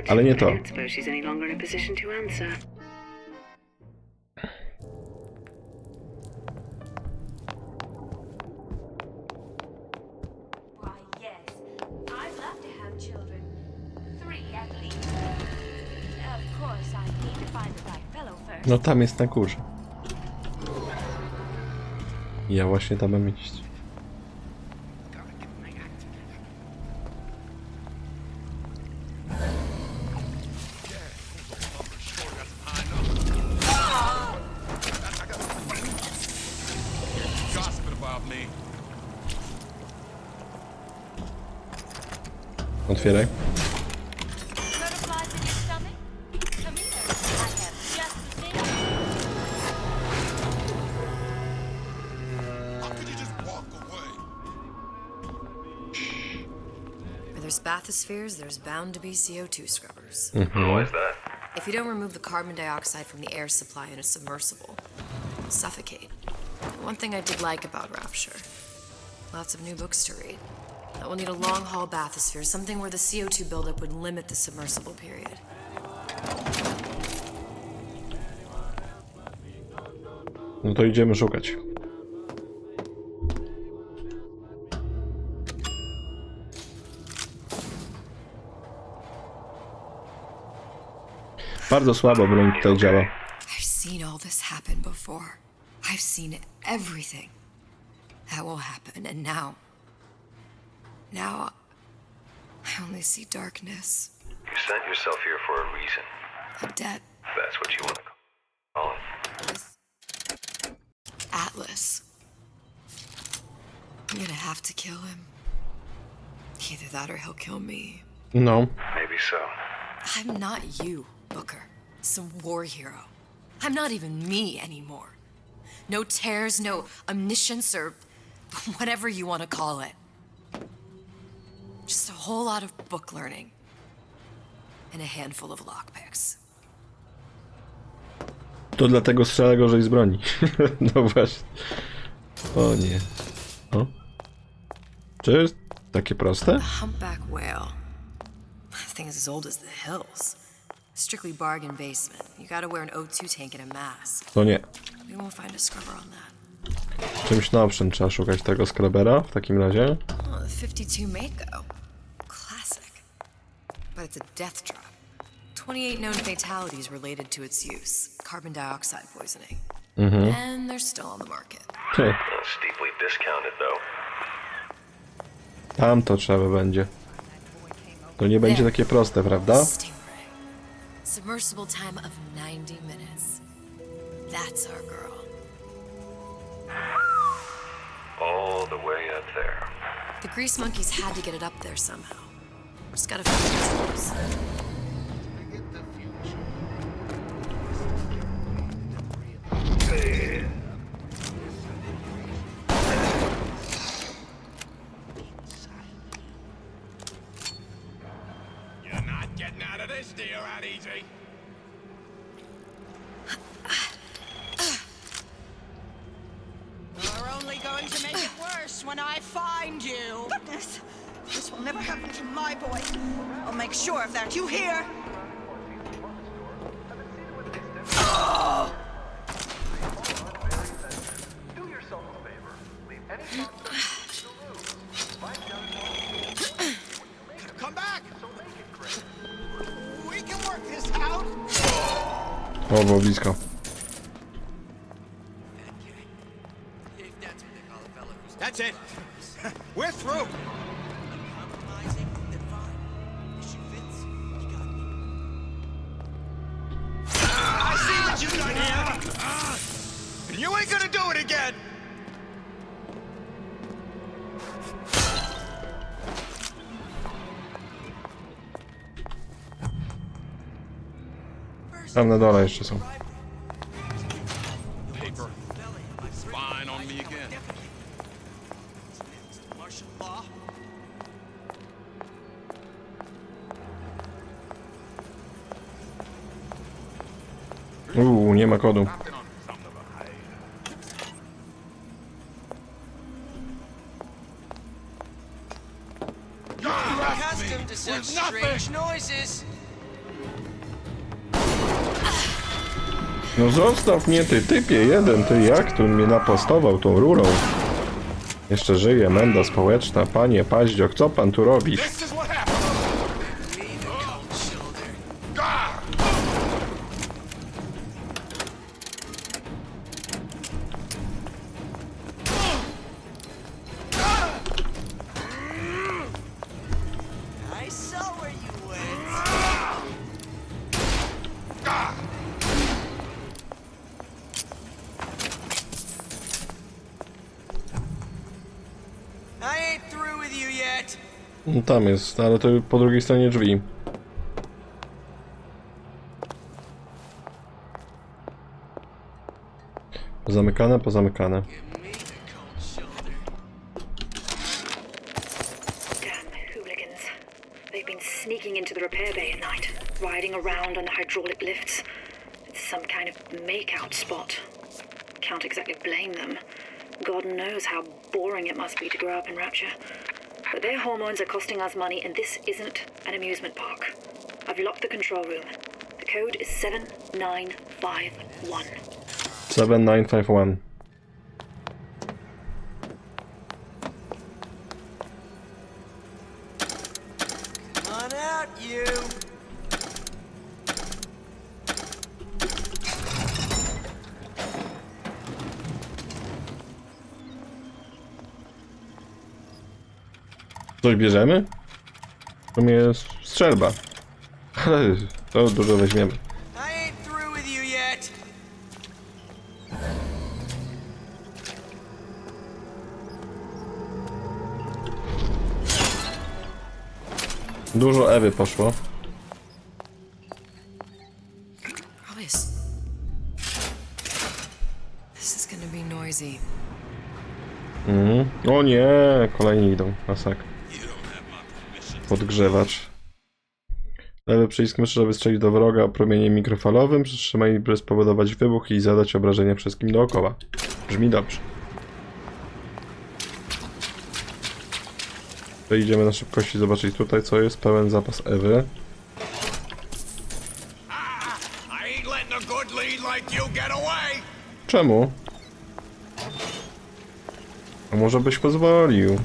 Speaker 1: ale nie to. No tam jest na górze. Ja właśnie tam mam iść. Otwieraj.
Speaker 3: Bathyspheres, there's bound to be CO2 scrubbers.
Speaker 15: Why is that?
Speaker 3: If you don't remove the carbon dioxide from the air supply in a submersible, you'll suffocate. One thing I did like about Rapture, lots of new books to read. We'll need a long-haul bathysphere, something where the CO2 buildup would limit the submersible period.
Speaker 1: No to idziemy szukać. Bardzo słabo broń tutaj działa.
Speaker 3: I've seen all this happen before. I've seen everything that will happen, and now I only see darkness.
Speaker 15: You sent yourself here for a reason.
Speaker 3: A debt.
Speaker 15: That's what you want to call it.
Speaker 3: Atlas. I'm gonna have to kill him. Either that or he'll kill me.
Speaker 1: No.
Speaker 15: Maybe so.
Speaker 3: I'm not you, Booker. Some war hero. I'm not even me anymore. No tears, no omniscience, or whatever you want to call it. Just a whole lot of book learning. And a handful of lockpicks.
Speaker 1: To dlatego strzela gorzej z broni. No właśnie. O nie. O? Czy jest takie proste?
Speaker 3: The humpback whale. That thing is as old as the hills. Strictly bargain basement. You gotta wear an O2 tank and a mask.
Speaker 1: To nie.
Speaker 3: We won't find a scrubber on that.
Speaker 1: Czymś nowszym trzeba szukać tego skrobera w takim razie.
Speaker 3: Oh, the 52 Mako. Classic. But it's a death trap. 28 known fatalities related to its use. Carbon dioxide poisoning. And they're still on the market.
Speaker 15: Steeply discounted, though.
Speaker 1: Tam to trzeba będzie. To nie będzie takie proste, prawda?
Speaker 3: Submersible time of 90 minutes. That's our girl.
Speaker 15: All the way up there.
Speaker 3: The grease monkeys had to get it up there somehow. Just gotta find those.
Speaker 18: You're not getting out of this deal that easy.
Speaker 6: You're only going to make it worse when I find you. Goodness, this will never happen to my boy. I'll make sure of that. You hear?
Speaker 18: Come back! We can work this out!
Speaker 1: O, było blisko.
Speaker 18: That's it! We're through! I see what you've done here! And you ain't gonna do it again!
Speaker 1: Tam na dole jeszcze są.
Speaker 12: Paper. Spying on me again.
Speaker 1: Nie ma kodu.
Speaker 5: Accustomed to such strange noises.
Speaker 1: No zostaw mnie, ty typie jeden, ty jak tu mnie napastował tą rurą? Jeszcze żyje, menda społeczna, panie Paździok, co pan tu robisz?
Speaker 6: I saw where you went.
Speaker 5: I ain't through with you yet.
Speaker 1: No tam jest, ale to po drugiej stronie drzwi. Pozamykane, pozamykane.
Speaker 13: Damn hooligans. They've been sneaking into the repair bay at night, riding around on the hydraulic lifts. It's some kind of make-out spot. Can't exactly blame them. God knows how boring it must be to grow up in Rapture. But their hormones are costing us money, and this isn't an amusement park. I've locked the control room. The code is 7951.
Speaker 1: 7951.
Speaker 5: Come on out, you.
Speaker 1: Coś bierzemy? To mnie jest strzelba. Ale to dużo weźmiemy. Dużo Ewy poszło. O nie, kolejni idą. Masak. Podgrzewacz. Lewy przycisk myszy, żeby strzelić do wroga promieniem mikrofalowym. Przytrzymaj, by spowodować wybuch i zadać obrażenia wszystkim dookoła. Brzmi dobrze. To idziemy na szybkości zobaczyć tutaj, co jest. Pełen zapas Ewy. Czemu? A może byś pozwolił?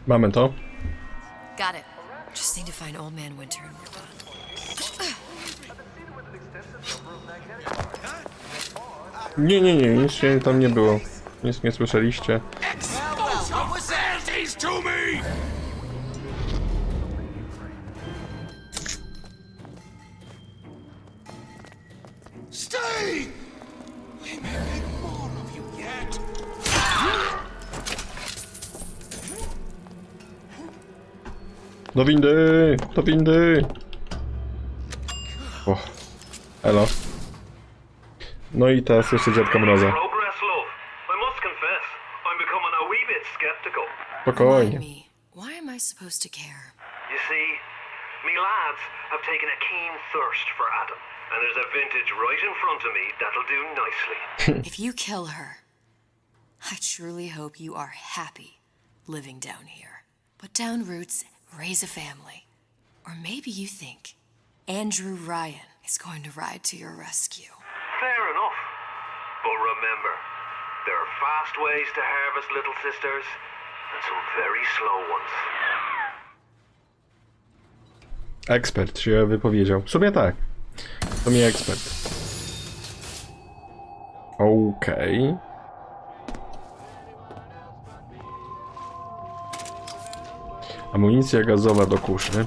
Speaker 1: Mamy to.
Speaker 3: Got it. Just need to find Old Man Winter and we're done.
Speaker 1: Nie, nic się tam nie było. Nic nie słyszeliście. Do windy! Do windy! O, elo. No i teraz jeszcze dziadka mroza. Spokojnie.
Speaker 3: Why am I supposed to care?
Speaker 15: You see, me lads have taken a keen thirst for Adam, and there's a vintage right in front of me that'll do nicely.
Speaker 3: If you kill her, I truly hope you are happy living down here. Put down roots, raise a family. Or maybe you think Andrew Ryan is going to ride to your rescue.
Speaker 15: Fair enough. But remember, there are fast ways to harvest little sisters, and some very slow ones.
Speaker 1: Ekspert się wypowiedział. W sumie tak. To mi ekspert. Okej. Amunicja gazowa do kuszy.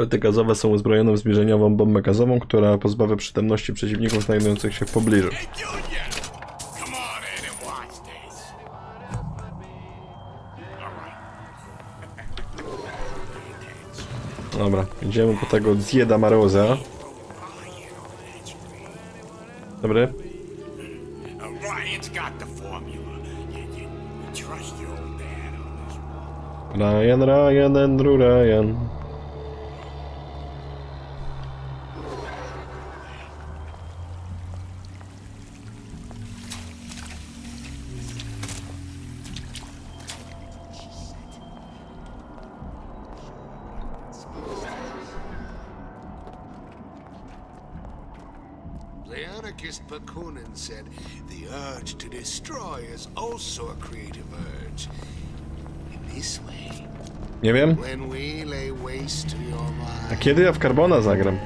Speaker 1: Te gazowe są uzbrojone w zbliżeniową bombę gazową, która pozbawia przytomności przeciwników znajdujących się w pobliżu. Dobra, idziemy po tego Dieda Maroza. Dobry. Ryan, Andrew Ryan.
Speaker 4: Bakunin said the urge to destroy is also a creative urge. In this way,
Speaker 1: nie wiem.
Speaker 4: when we lay waste to your mind.
Speaker 1: A kiedy ja w Carbona zagram?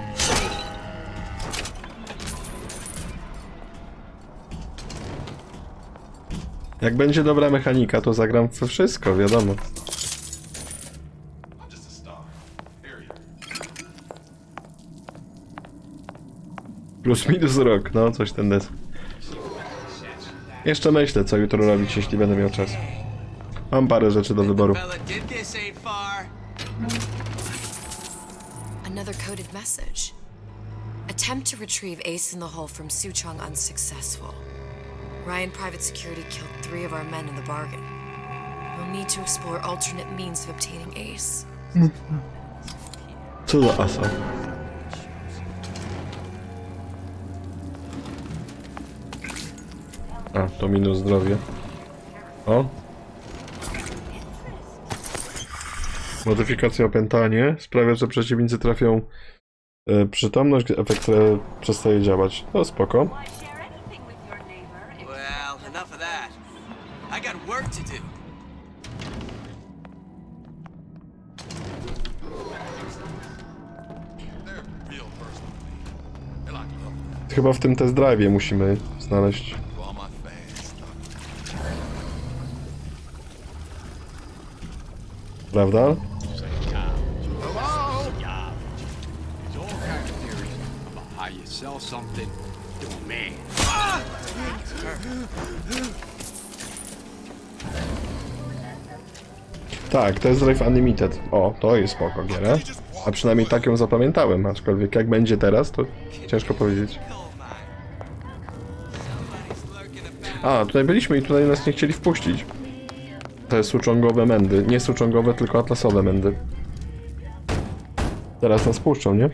Speaker 1: Jak będzie dobra mechanika, to zagram we wszystko, wiadomo. Plus minus rok, no coś ten des. Jeszcze myślę, co jutro robić, jeśli będę miał czas. Mam parę rzeczy do wyboru.
Speaker 3: Another coded message. Attempt to retrieve Ace in the Hole from Suchong unsuccessful. Ryan Private Security killed 3 of our men in the bargain. We'll need to explore alternate means of obtaining Ace.
Speaker 1: Co za asa? A, to minus zdrowie. O! Modyfikacja opętanie sprawia, że przeciwnicy trafią przytomność, efekt przestaje działać. To spoko.
Speaker 5: Well, enough of that. I got work to do.
Speaker 1: Chyba w tym test drive'ie musimy znaleźć. Prawda? Tak, to jest Drive Unlimited. O, to jest spoko giera. A przynajmniej tak ją zapamiętałem, aczkolwiek jak będzie teraz, to ciężko powiedzieć. A, tutaj byliśmy i tutaj nas nie chcieli wpuścić. Te suczongowe mędy. Nie suczongowe, tylko atlasowe mędy. Teraz nas puszczą, nie?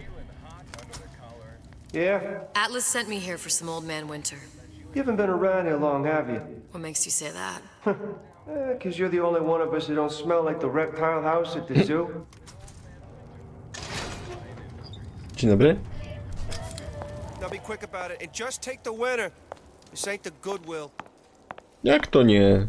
Speaker 14: Yeah?
Speaker 3: Atlas sent me here for some old man Winter.
Speaker 14: You haven't been around here long, have you?
Speaker 3: What makes you say that?
Speaker 14: 'Cause you're the only one of us that don't smell like the reptile house at the zoo.
Speaker 1: Dzień dobry.
Speaker 14: Now be quick about it and just take the winner. This ain't the Goodwill.
Speaker 1: Jak to nie?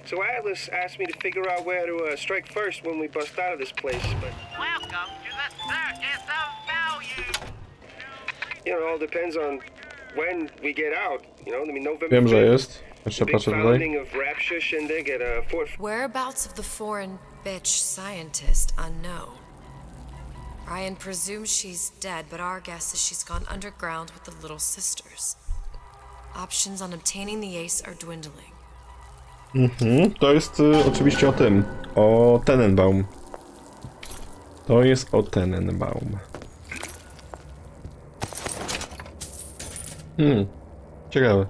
Speaker 14: So Atlas asked me to figure out where to strike first when we bust out of this place, but...
Speaker 4: Welcome to the circus of value.
Speaker 14: You know, it all depends on when we get out. You know, I mean, November.
Speaker 1: Wiem, że jest. Jeszcze
Speaker 14: big
Speaker 1: patrzę tutaj.
Speaker 14: founding of Rapture Shindig at Fort...
Speaker 3: Whereabouts of the foreign bitch scientist unknown. Ryan presumes she's dead, but our guess is she's gone underground with the Little Sisters. Options on obtaining the ace are dwindling.
Speaker 1: To jest oczywiście o tym. O Tenenbaum. To jest o Tenenbaum. Ciekawe.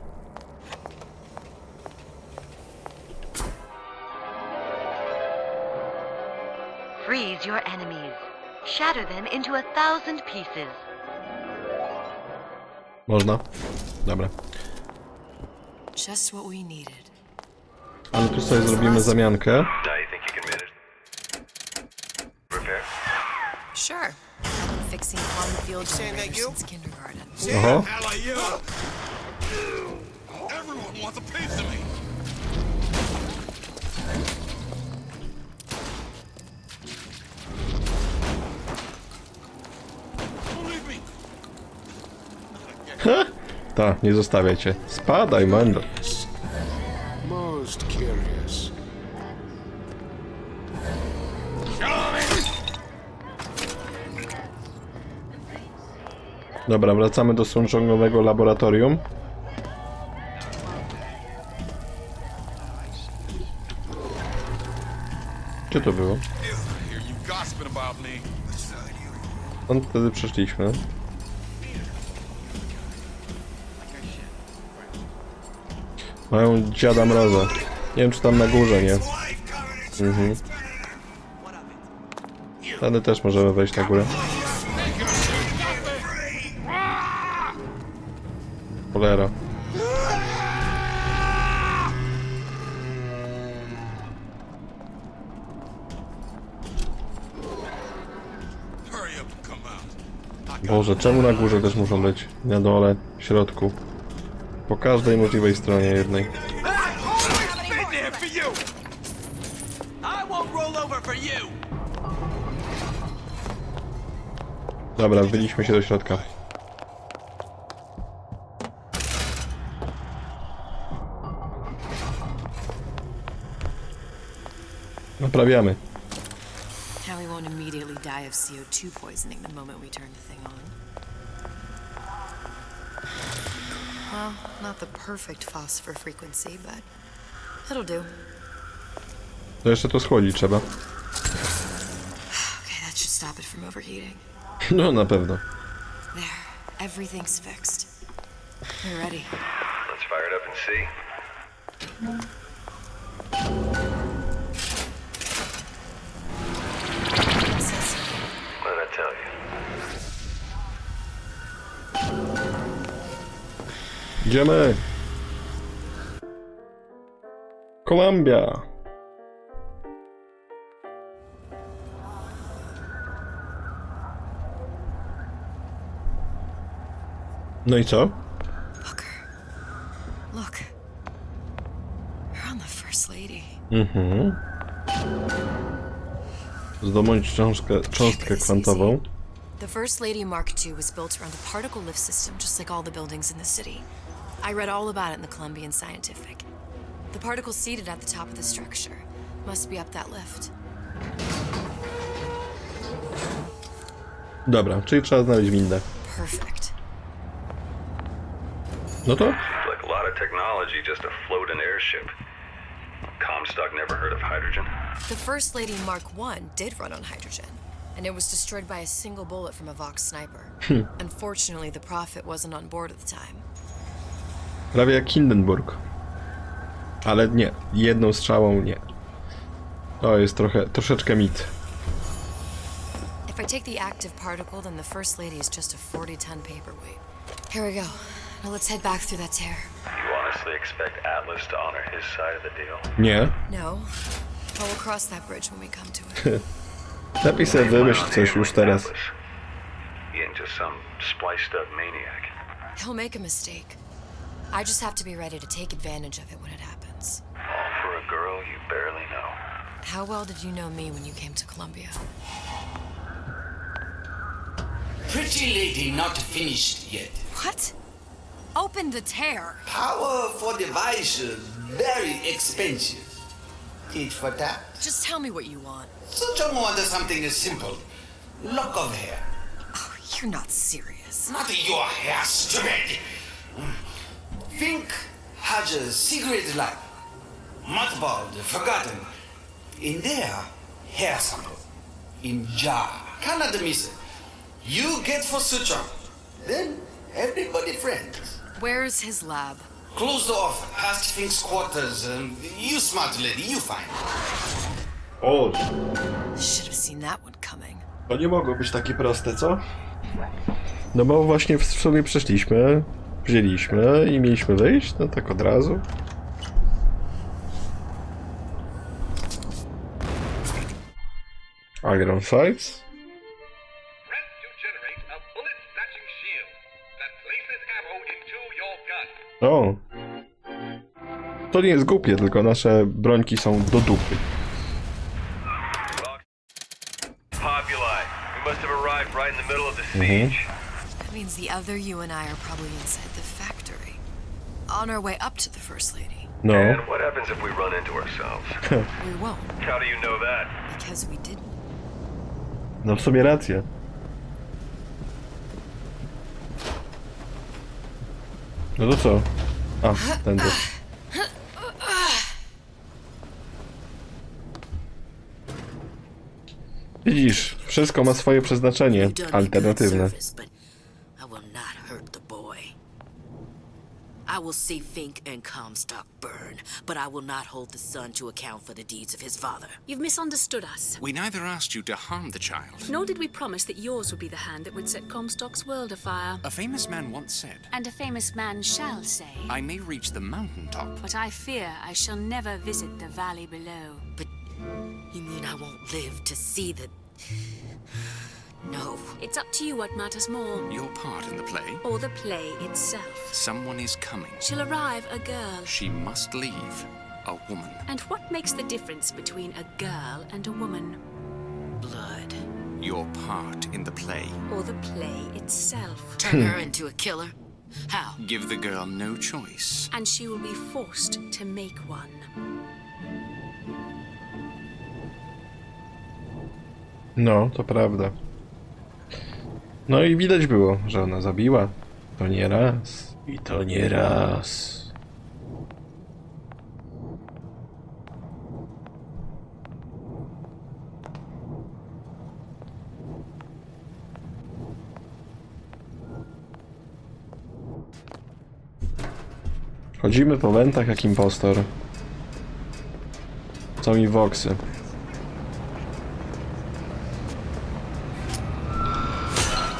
Speaker 19: Freeze your enemies. Shatter them into 1,000 pieces.
Speaker 1: Można? Dobra.
Speaker 3: Just what we needed.
Speaker 1: Ale tu sobie zrobimy zamiankę.
Speaker 3: Sure. Fixing on-field generations kindergarten.
Speaker 1: Oho.
Speaker 12: Everyone wants a piece of me.
Speaker 1: Ta, nie zostawiajcie. Spadaj, mendo.
Speaker 4: Most curious.
Speaker 1: Dobra, wracamy do sączongowego laboratorium. Gdzie to było? Stąd wtedy przeszliśmy. Mają dziada mroza. Nie wiem, czy tam na górze, nie? Wtedy też możemy wejść na górę. Cholera. Boże, czemu na górze też muszą być? Na dole, w środku. Po każdej możliwej stronie jednej. Dobra, wbiliśmy się do środka. Naprawiamy.
Speaker 3: Now we won't immediately die of CO2 poisoning the moment we turn the thing on. Well, not the perfect phosphor frequency, but it'll do.
Speaker 1: To jeszcze to schłodzić trzeba.
Speaker 3: Okay, that should stop it from overheating.
Speaker 1: No, na pewno.
Speaker 3: There, everything's fixed. We're ready.
Speaker 15: Let's fire it up and see. What'd I tell you?
Speaker 1: Idziemy! Kolumbia! No i co?
Speaker 3: Look. You're on the First Lady.
Speaker 1: Mhm. Zdobądź cząstkę kwantową.
Speaker 3: The First Lady Mark II was built around a particle lift system, just like all the buildings in the city. I read all about it in the Columbian Scientific. The particle seated at the top of the structure must be up that lift.
Speaker 1: Dobra, czyli trzeba znaleźć windę.
Speaker 3: Perfect.
Speaker 1: No to?
Speaker 2: Like a lot of technology just to float an airship. Comstock never heard of hydrogen?
Speaker 3: The First Lady Mark I did run on hydrogen, and it was destroyed by a single bullet from a Vox sniper. Unfortunately, the Prophet wasn't on board at the time.
Speaker 1: Prawie jak Hindenburg. Ale nie, jedną strzałą nie. To jest troszeczkę mit.
Speaker 3: If I take the active particle, then the First Lady is just a 40-ton paperweight. Here we go. Now let's head back through that tear.
Speaker 2: You honestly expect Atlas to honor his side of the deal?
Speaker 1: Nie.
Speaker 3: No. But we'll cross that bridge when we come to it.
Speaker 1: Lepiej sobie wymyśl coś już teraz.
Speaker 2: He ain't just some spliced up maniac.
Speaker 3: He'll make a mistake. I just have to be ready to take advantage of it when it happens.
Speaker 2: All for a girl you barely know.
Speaker 3: How well did you know me when you came to Columbia?
Speaker 9: Pretty lady not finished yet.
Speaker 3: What? Open the tear.
Speaker 9: Power for device very expensive. Tit for tat.
Speaker 3: Just tell me what you want.
Speaker 9: Such a wonder something simple. Lock of hair.
Speaker 3: Oh, you're not serious.
Speaker 9: Not your hair, stupid. Think has a secret life. Mothballed, forgotten. In there, hair sample. In jar. Cannot miss it. You get for suture. Then everybody friends.
Speaker 3: Where's his lab?
Speaker 9: Closed off, past Fink's quarters. You smart lady, you find.
Speaker 1: O!
Speaker 3: Should have seen that one coming.
Speaker 1: To nie mogło być takie proste, co? No bo właśnie w sumie przeszliśmy, wzięliśmy i mieliśmy wyjść, no tak od razu. Iron sights. O! To nie jest głupie, tylko nasze brońki są do dupy.
Speaker 15: Populi. We must have arrived right in the middle of the siege.
Speaker 3: That means the other you and I are probably inside the factory. On our way up to the First Lady.
Speaker 1: No.
Speaker 15: And what happens if we run into ourselves?
Speaker 3: We won't.
Speaker 15: How do you know that?
Speaker 3: Because we didn't.
Speaker 1: No w sumie rację. No to co? A, tędy. Widzisz, wszystko ma swoje przeznaczenie alternatywne.
Speaker 20: I will see Fink and Comstock burn, but I will not hold the son to account for the deeds of his father.
Speaker 11: You've misunderstood us.
Speaker 7: We neither asked you to harm the child.
Speaker 11: Nor did we promise that yours would be the hand that would set Comstock's world afire.
Speaker 7: A famous man once said,
Speaker 11: And a famous man shall say,
Speaker 7: I may reach the mountaintop,
Speaker 11: but I fear I shall never visit the valley below.
Speaker 20: But you mean I won't live to see the... No.
Speaker 11: It's up to you what matters more.
Speaker 7: your part in the play.
Speaker 11: Or the play itself.
Speaker 7: Someone is coming.
Speaker 11: She'll arrive a girl.
Speaker 7: She must leave a woman.
Speaker 11: And what makes the difference between a girl and a woman?
Speaker 20: Blood.
Speaker 7: Your part in the play.
Speaker 11: Or the play itself.
Speaker 20: Turn her into a killer? How?
Speaker 7: Give the girl no choice.
Speaker 11: And she will be forced to make one.
Speaker 1: No, to prawda. No i widać było, że ona zabiła. To nie raz. I to nie raz. Chodzimy po wentach jak impostor. Co mi voxy.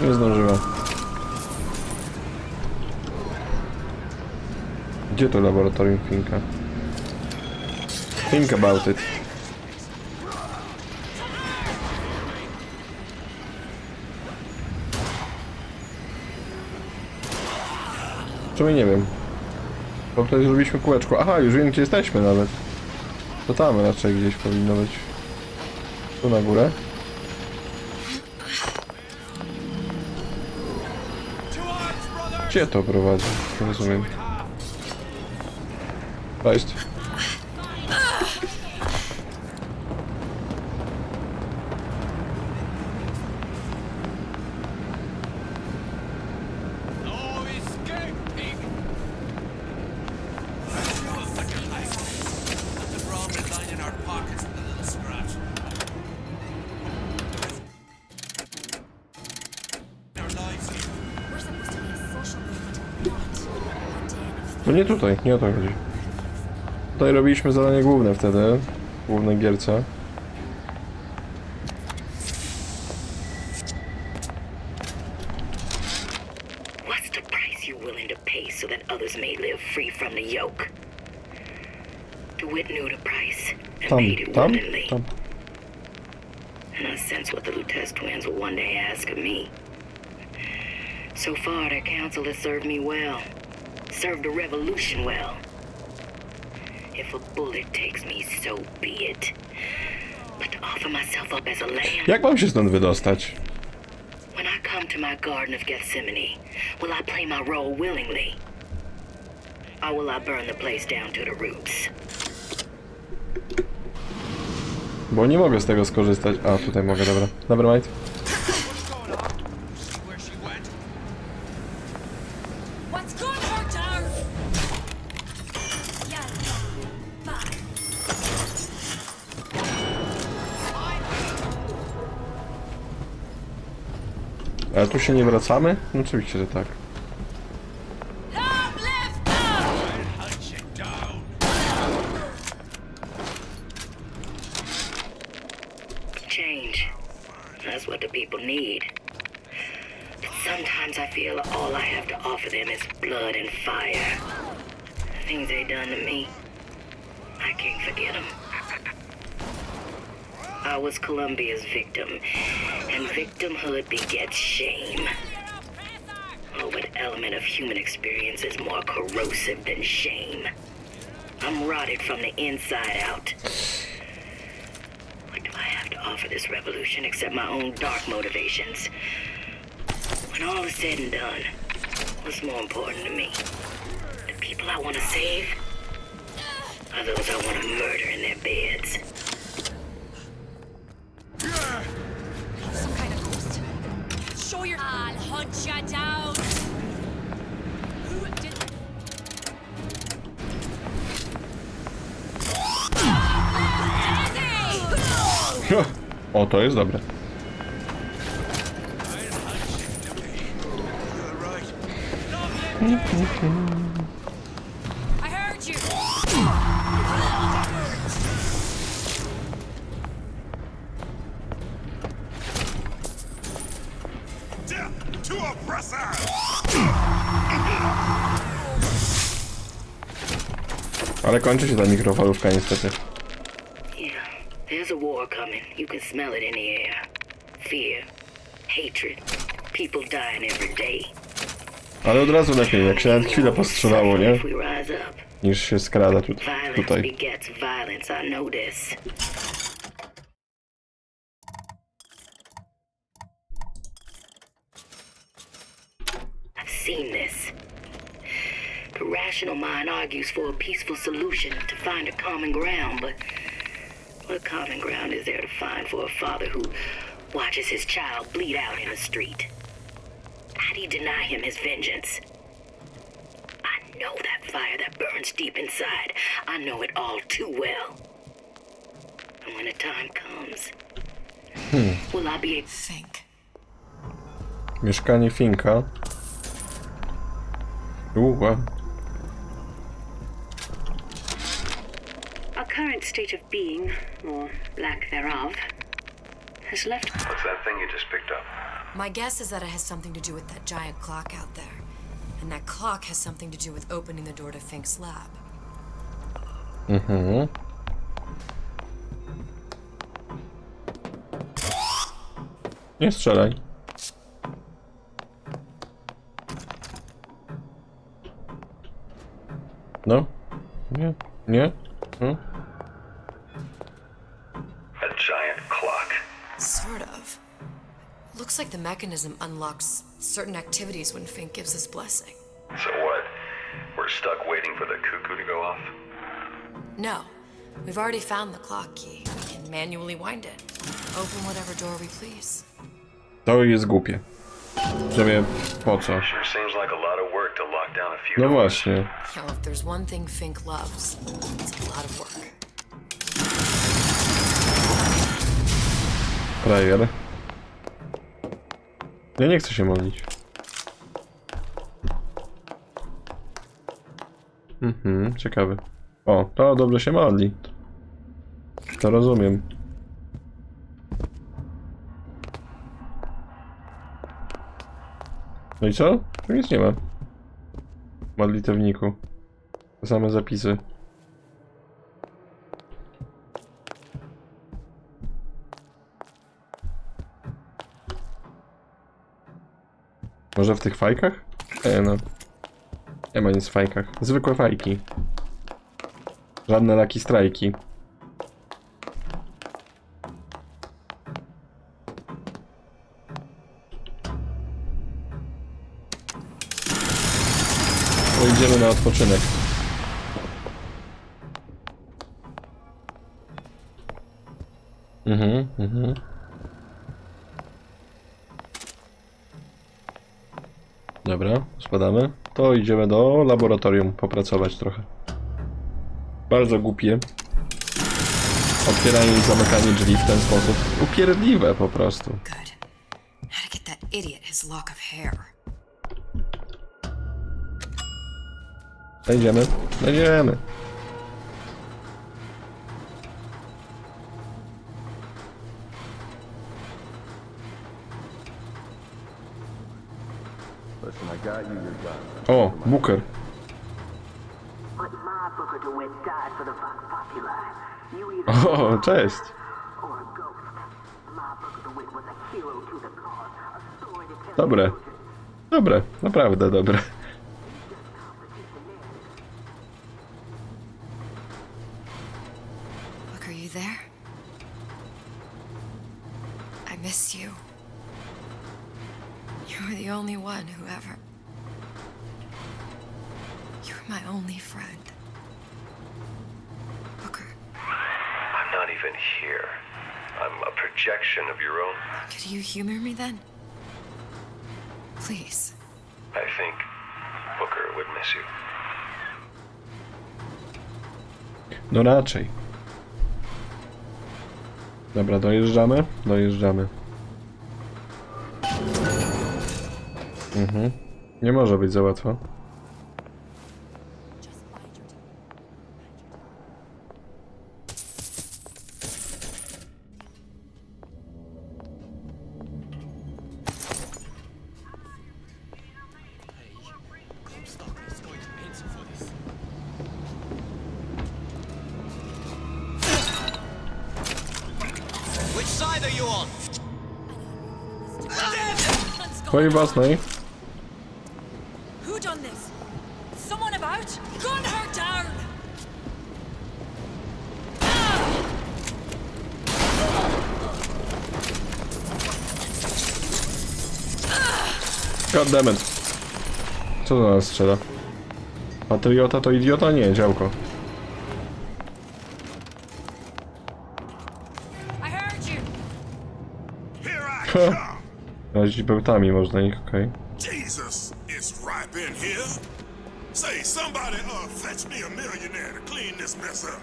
Speaker 1: Nie zdążyła. Gdzie to laboratorium Finka? Think about it. Czemu nie wiem? Bo tutaj zrobiliśmy kółeczko. Aha, już wiem gdzie jesteśmy nawet. To tam raczej gdzieś powinno być. Tu na górę. Gdzie to prowadzi? Nie rozumiem. Cześć. No nie tutaj, nie o to chodzi. Tutaj robiliśmy zadanie główne wtedy, w głównej gierce.
Speaker 20: What's the price you're willing to pay so that others may live free from the yoke? DeWitt knew the price and paid it willingly. And I sense what the Lutez twins will one day ask of me. So far, their counsel has served me well. Served the revolution well. If a bullet takes me, so be it. But to offer myself up as a lamb...
Speaker 1: Jak mam się stąd wydostać?
Speaker 20: When I come to my Garden of Gethsemane, will I play my role willingly? Or will I burn the place down to the roots?
Speaker 1: Bo nie mogę z tego skorzystać. A, tutaj mogę, dobra. Dobra, mate. Ale tu się nie wracamy? No oczywiście, że tak.
Speaker 20: Change. That's what the people need. But sometimes I feel all I have to offer them is blood and fire. The things they done to me, I can't forget them. I was Columbia's victim, and victimhood begets shame. Oh, what element of human experience is more corrosive than shame? I'm rotted from the inside out. What do I have to offer this revolution except my own dark motivations? When all is said and done, what's more important to me? The people I want to save? Or those I want to murder in their beds?
Speaker 8: Some kind of ghost. Show your... I'll hunt ya down. Who did...
Speaker 1: O, to jest dobre.
Speaker 8: I heard you.
Speaker 4: To oppressor!
Speaker 1: Ale kończy się ta mikrofalówka niestety.
Speaker 20: Yeah, there's a war coming. You can smell it in the air. Fear, hatred, people dying every day.
Speaker 1: Ale od razu lepiej, jak się nawet chwilę postrzelało, nie?
Speaker 20: If we rise up.
Speaker 1: Niż się skrada
Speaker 20: Violence
Speaker 1: tutaj.
Speaker 20: begets violence, I know this. I've seen this. The rational mind argues for a peaceful solution to find a common ground, but what common ground is there to find for a father who watches his child bleed out in the street? How do you deny him his vengeance? I know that fire that burns deep inside. I know it all too well. And when the time comes, will I be able to think?
Speaker 1: Mieszkanie Finka. Wow.
Speaker 13: Our current state of being, or lack thereof, has left...
Speaker 15: What's that thing you just picked up?
Speaker 3: My guess is that it has something to do with that giant clock out there. And that clock has something to do with opening the door to Fink's lab.
Speaker 1: Mhm. Nie strzelaj. No. Nie. Nie. Hmm?
Speaker 15: A giant clock.
Speaker 3: Sort of. Looks like the mechanism unlocks certain activities when Fink gives his blessing.
Speaker 15: So what? We're stuck waiting for the cuckoo to go off?
Speaker 3: No. We've already found the clock key. We can manually wind it. Open whatever door we please.
Speaker 1: To jest głupie. Że wiem po co.
Speaker 15: Sure seems like a lot of work to lock down a few.
Speaker 1: No właśnie.
Speaker 3: Hell, if there's one thing Fink loves, it's a lot of work.
Speaker 1: Prayer. Ja nie chcę się modlić. Ciekawy. O, to dobrze się modli. To rozumiem. No i co? Tu nic nie ma. W modlitewniku. Te same zapisy. Może w tych fajkach? No. Nie ma nic w fajkach. Zwykłe fajki. Żadne Lucky Strike'i. Idziemy na odpoczynek. Dobra, spadamy. To idziemy do laboratorium popracować trochę. Bardzo głupie. Otwieranie i zamykanie drzwi w ten sposób. Upierdliwe po prostu.
Speaker 3: How to get that idiot his lock of hair.
Speaker 1: Znajdziemy. Znajdziemy. O, Booker. O, cześć. Dobre. Dobre, naprawdę dobre.
Speaker 3: Look, are you there? I miss you. You were the only one who ever... You were my only friend. Booker.
Speaker 15: I'm not even here. I'm a projection of your own.
Speaker 3: Could you humor me then? Please.
Speaker 15: I think Booker would miss you.
Speaker 1: No raczej. Dobra, dojeżdżamy? Dojeżdżamy. Nie może być za łatwo.
Speaker 5: Which side are you on?
Speaker 1: Twojej własnej.
Speaker 8: Who done this? Someone about? Gun her down!
Speaker 1: Goddammit. Co do nas strzela? Patriota to idiota? Nie, działko. Razić bełtami można ich, okej.
Speaker 4: Jesus, it's ripe in here. Say, somebody fetch me a millionaire to clean this mess up.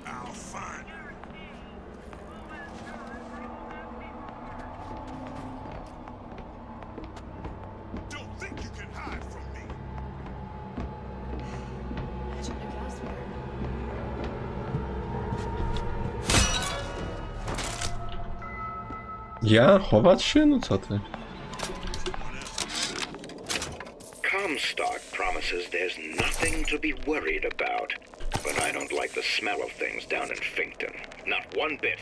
Speaker 4: I'll find her. Don't think you can hide from me.
Speaker 1: Ja? Chować się? No co ty?
Speaker 21: livestock promises there's nothing to be worried about. But I don't like the smell of things down in Finkton. Not one bit.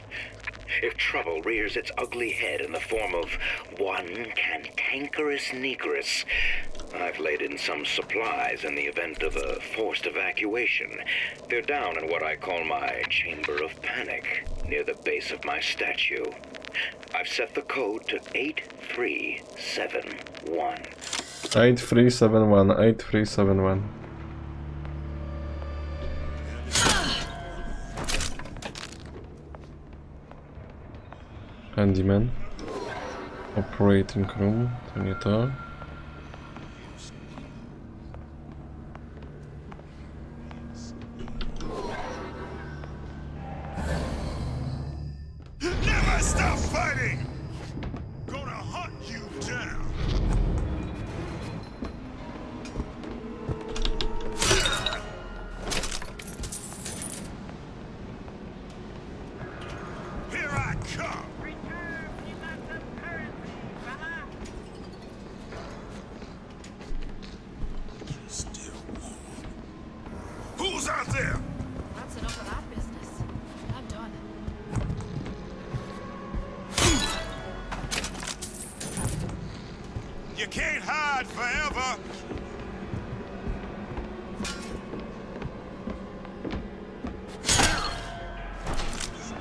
Speaker 21: If trouble rears its ugly head in the form of one cantankerous negress, I've laid in some supplies in the event of a forced evacuation. They're down in what I call my chamber of panic, near the base of my statue. I've set the code to 8371.
Speaker 1: 8371, 8371. Handyman. Operating room, to nie to.
Speaker 4: Never stop fighting! Gonna hunt you down! Here I come! Who's out there?
Speaker 8: That's enough of that business. I'm done.
Speaker 4: You can't hide forever!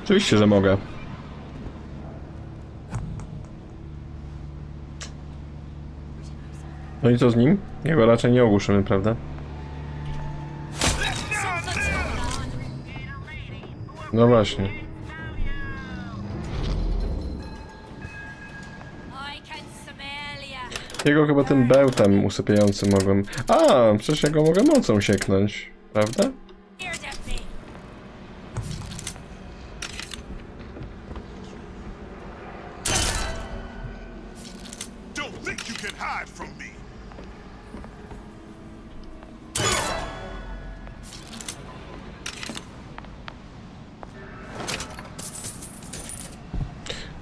Speaker 1: Oczywiście, że mogę. No i co z nim? Jego raczej nie ogłuszymy, prawda? No właśnie. Jego chyba tym bełtem usypiającym mogłem... A, przecież ja go mogę mocą sieknąć, prawda?
Speaker 4: Don't think you can hide from me!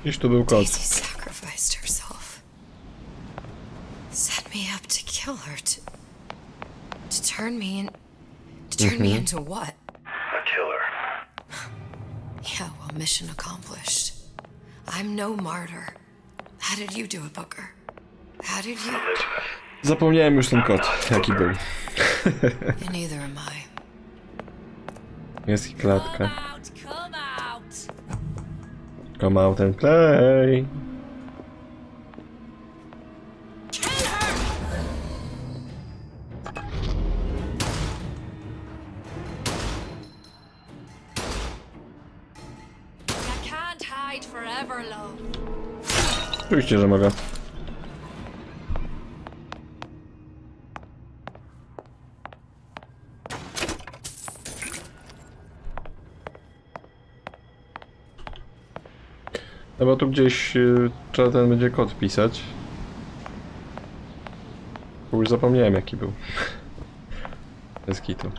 Speaker 1: Gdzieś tu był kot.
Speaker 3: Daisy sacrificed herself. Set me up to kill her, to turn me into what?
Speaker 10: A killer.
Speaker 3: Yeah, well, mission accomplished. I'm no martyr. How did you do it, Booker? How did you...
Speaker 1: Zapomniałem już ten kot, jaki był.
Speaker 3: And neither am I.
Speaker 1: Jest i klatka. Come out and play.
Speaker 8: I can't hide forever, love.
Speaker 1: Oczywiście, że mogę. No bo tu gdzieś trzeba ten będzie kod pisać. Bo już zapomniałem jaki był. Bez kitu.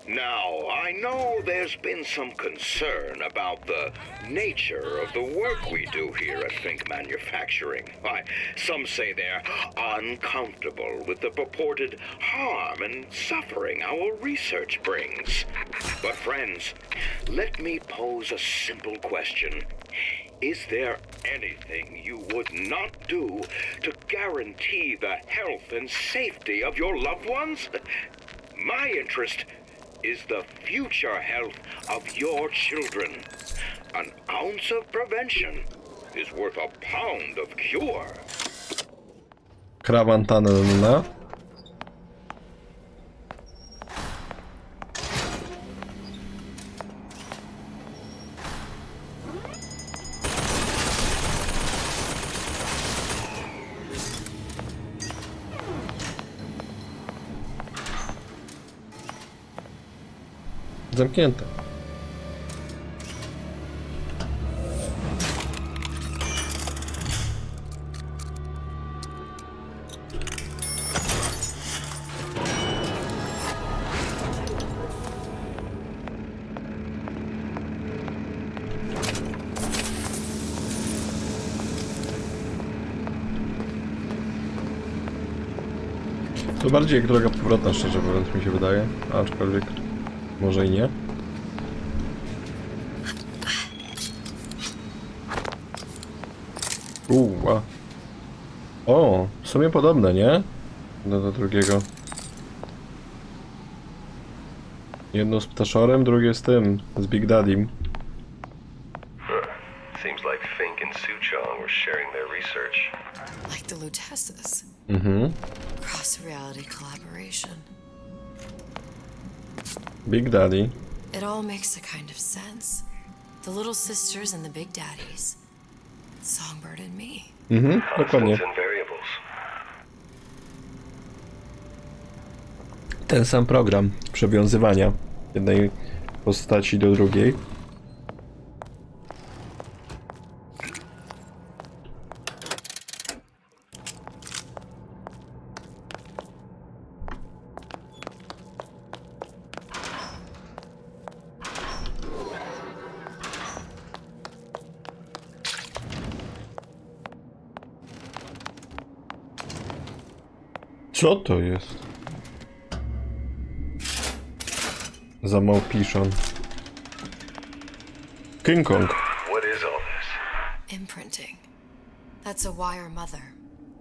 Speaker 21: Now, I know there's been some concern about the nature of the work we do here at Fink Manufacturing. Why, some say they're uncomfortable with the purported harm and suffering our research brings. But friends, let me pose a simple question. Is there anything you would not do to guarantee the health and safety of your loved ones? My interest is the future health of your children. An ounce of prevention is worth a pound of cure.
Speaker 1: Kwarantanna. Zamknięte. To bardziej jak droga powrotna, szczerze mówiąc, mi się wydaje. Aczkolwiek może i nie. O, w sumie podobne, nie? Do drugiego. Jedno z ptaszorem, drugie z tym, z Big Daddym.
Speaker 15: Seems like Fink and Suchong were sharing their research.
Speaker 3: Like the Lutesses. Cross-reality collaboration.
Speaker 1: Big Daddy.
Speaker 3: It all makes a kind of sense. The little sisters and the big daddies. Songbird and me.
Speaker 1: Dokładnie.
Speaker 15: Constants and variables.
Speaker 1: Ten sam program przewiązywania jednej postaci do drugiej. Co to jest? Za małpiszon. King Kong.
Speaker 15: What is all this?
Speaker 3: Imprinting. That's a wire mother.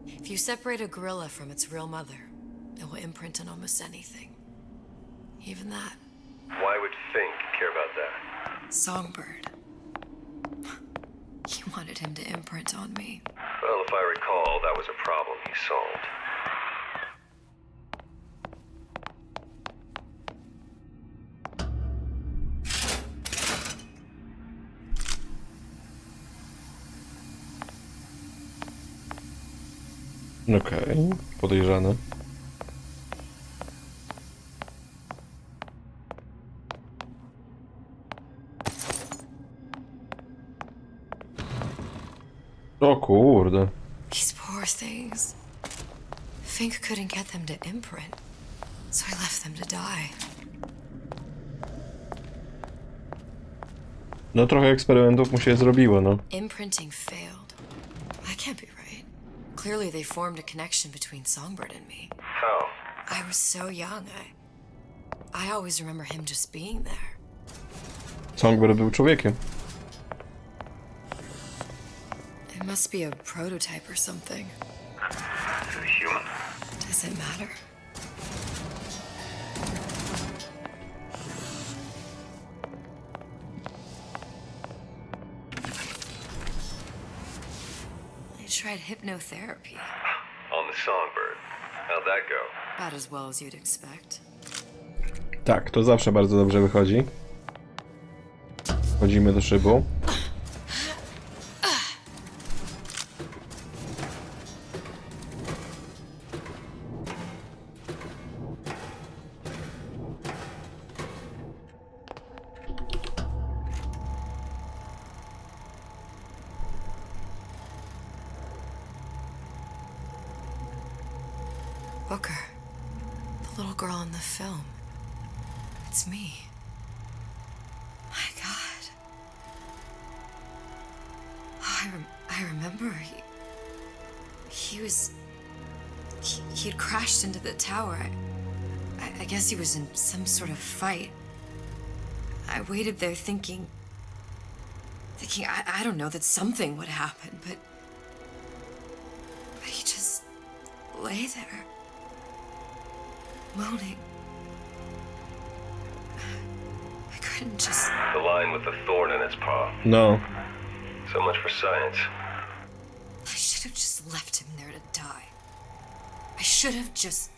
Speaker 3: If you separate a gorilla from its real mother, it will imprint on almost anything. Even that.
Speaker 15: Why would Fink care about that?
Speaker 3: Songbird. He wanted him to imprint on me.
Speaker 15: Well, if I recall, that was a problem he solved.
Speaker 1: Okej, podejrzane. O kurde.
Speaker 3: These poor things. Fink couldn't get them to imprint, so I left them to die.
Speaker 1: No trochę eksperymentów mu się zrobiło, no.
Speaker 3: Imprinting failed. That can't be right. Clearly they formed a connection between Songbird and me.
Speaker 15: How?
Speaker 3: I was so young. I always remember him just being there.
Speaker 1: Songbird był człowiekiem.
Speaker 3: It must be a prototype or something.
Speaker 15: Is it human?
Speaker 3: Does it matter? I tried hypnotherapy.
Speaker 15: On the Songbird. How'd that go?
Speaker 3: About as well as you'd expect.
Speaker 1: Tak, to zawsze bardzo dobrze wychodzi. Wchodzimy do szybu.
Speaker 3: Booker, the little girl in the film. It's me. My God. Oh, I remember he'd crashed into the tower. I guess he was in some sort of fight. I waited there thinking I don't know, that something would happen, but he just lay there. Moaning. I couldn't just...
Speaker 15: The line with the thorn in its paw.
Speaker 1: No.
Speaker 15: So much for science.
Speaker 3: I should have just left him there to die. I should have just...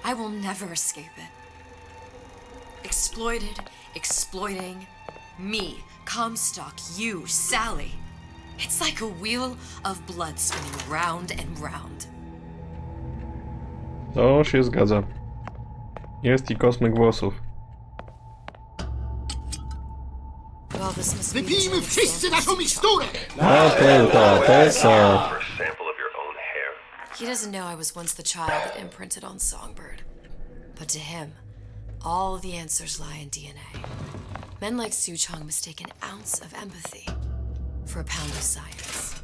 Speaker 3: I will never escape it. Exploiting me, Comstock, you, Sally. It's like a wheel of blood spinning round and round.
Speaker 1: To się zgadza. Jest i kosmyk włosów.
Speaker 4: Wypijmy wszyscy naszą miksturę!
Speaker 3: He doesn't know I was once the child that imprinted on Songbird. But to him, all the answers lie in DNA. Men like Suchong mistake an ounce of empathy for a pound of science.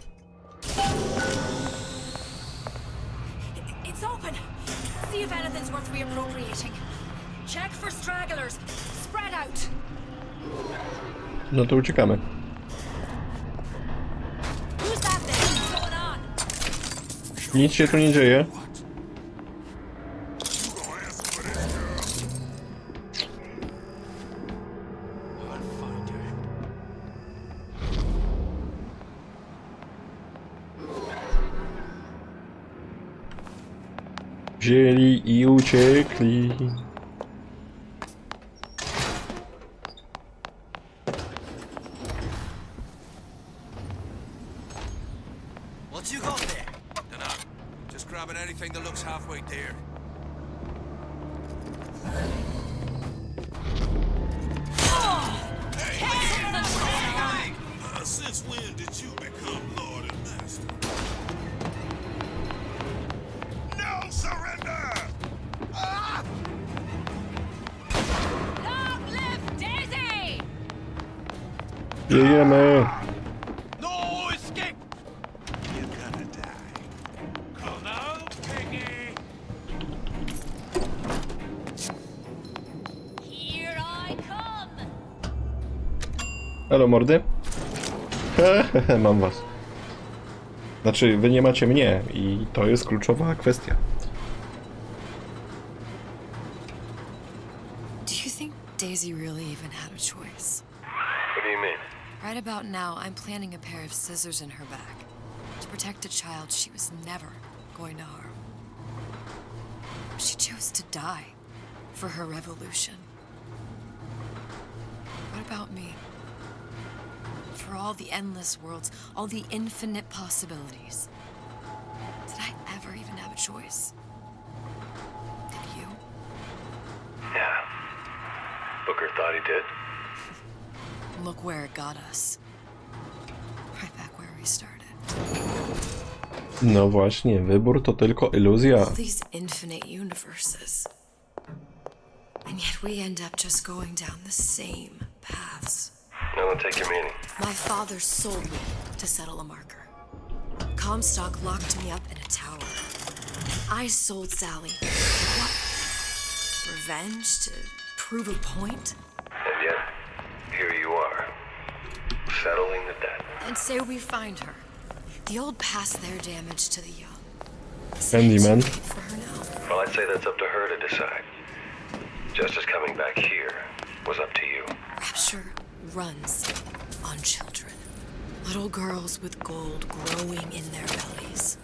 Speaker 8: It's all see if anything's worth reappropriating. Check for stragglers. Spread out.
Speaker 1: No to uciekamy.
Speaker 8: Who's that thing? What's going on?
Speaker 1: Nic się tu nie dzieje. Wzięli i uciekli.
Speaker 16: What you got there? Dunno. Just grabbing anything that looks halfway there.
Speaker 4: Since when did you become Lord and Master? No surrender! Ah!
Speaker 8: Long live Daisy!
Speaker 1: Jejemy!
Speaker 4: No escape! You're gonna die. Hello, Piggy!
Speaker 8: Here I come!
Speaker 1: Halo mordy? Hehehe, mam was. Znaczy, wy nie macie mnie i to jest kluczowa kwestia.
Speaker 3: Do you think Daisy really even had a choice?
Speaker 15: What do you mean?
Speaker 3: Right about now, I'm planting a pair of scissors in her back to protect a child she was never going to harm. She chose to die for her revolution. What about me? For all the endless worlds, all the infinite possibilities. Did I ever even have a choice? Did you?
Speaker 15: Yeah. Booker thought he did.
Speaker 3: Look where it got us. Right back where we started.
Speaker 1: No właśnie, wybór to tylko iluzja.
Speaker 3: All these infinite universes. And yet we end up just going down the same paths.
Speaker 15: I don't take your meaning.
Speaker 3: My father sold me to settle a marker. Comstock locked me up in a tower. I sold Sally. What? Revenge? To prove a point?
Speaker 15: And yet, here you are, settling the debt.
Speaker 3: And say we find her. The old pass their damage to the young.
Speaker 1: Handyman.
Speaker 3: For her now.
Speaker 15: Well, I'd say that's up to her to decide. Justice coming back here was up to you.
Speaker 3: Rapture runs on children. Little girls with gold growing in their bellies.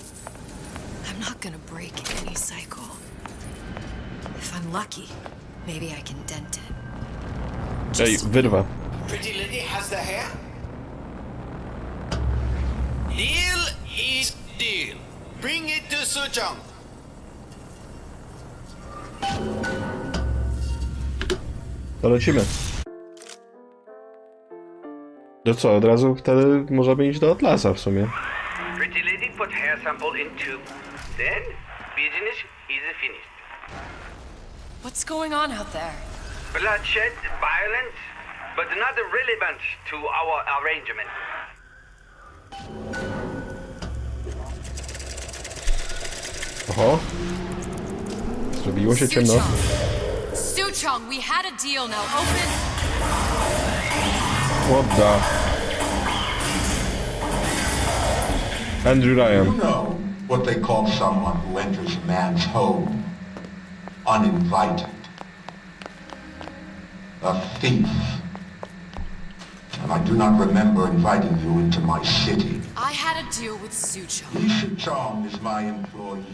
Speaker 3: I'm not gonna break any cycle. If I'm lucky, maybe I can dent it.
Speaker 1: Ej, wyrwa.
Speaker 9: Pretty lady has the hair? Deal is deal. Bring it to Suchong.
Speaker 1: To lecimy. To co, od razu wtedy możemy iść do Atlasa w sumie.
Speaker 17: Pretty lady put hair sample in tube. Then business is finished.
Speaker 3: What's going on out there?
Speaker 17: Bloodshed, violence, but not relevant to our arrangement.
Speaker 1: Oho. Zrobiło się ciemno.
Speaker 3: Suchong, we had a deal now. Open.
Speaker 1: What the? Andrew Ryan.
Speaker 22: You know what they call someone who enters a man's home uninvited? A thief. And I do not remember inviting you into my city.
Speaker 3: I had a deal with Suchong.
Speaker 22: Lisa Chong is my employee.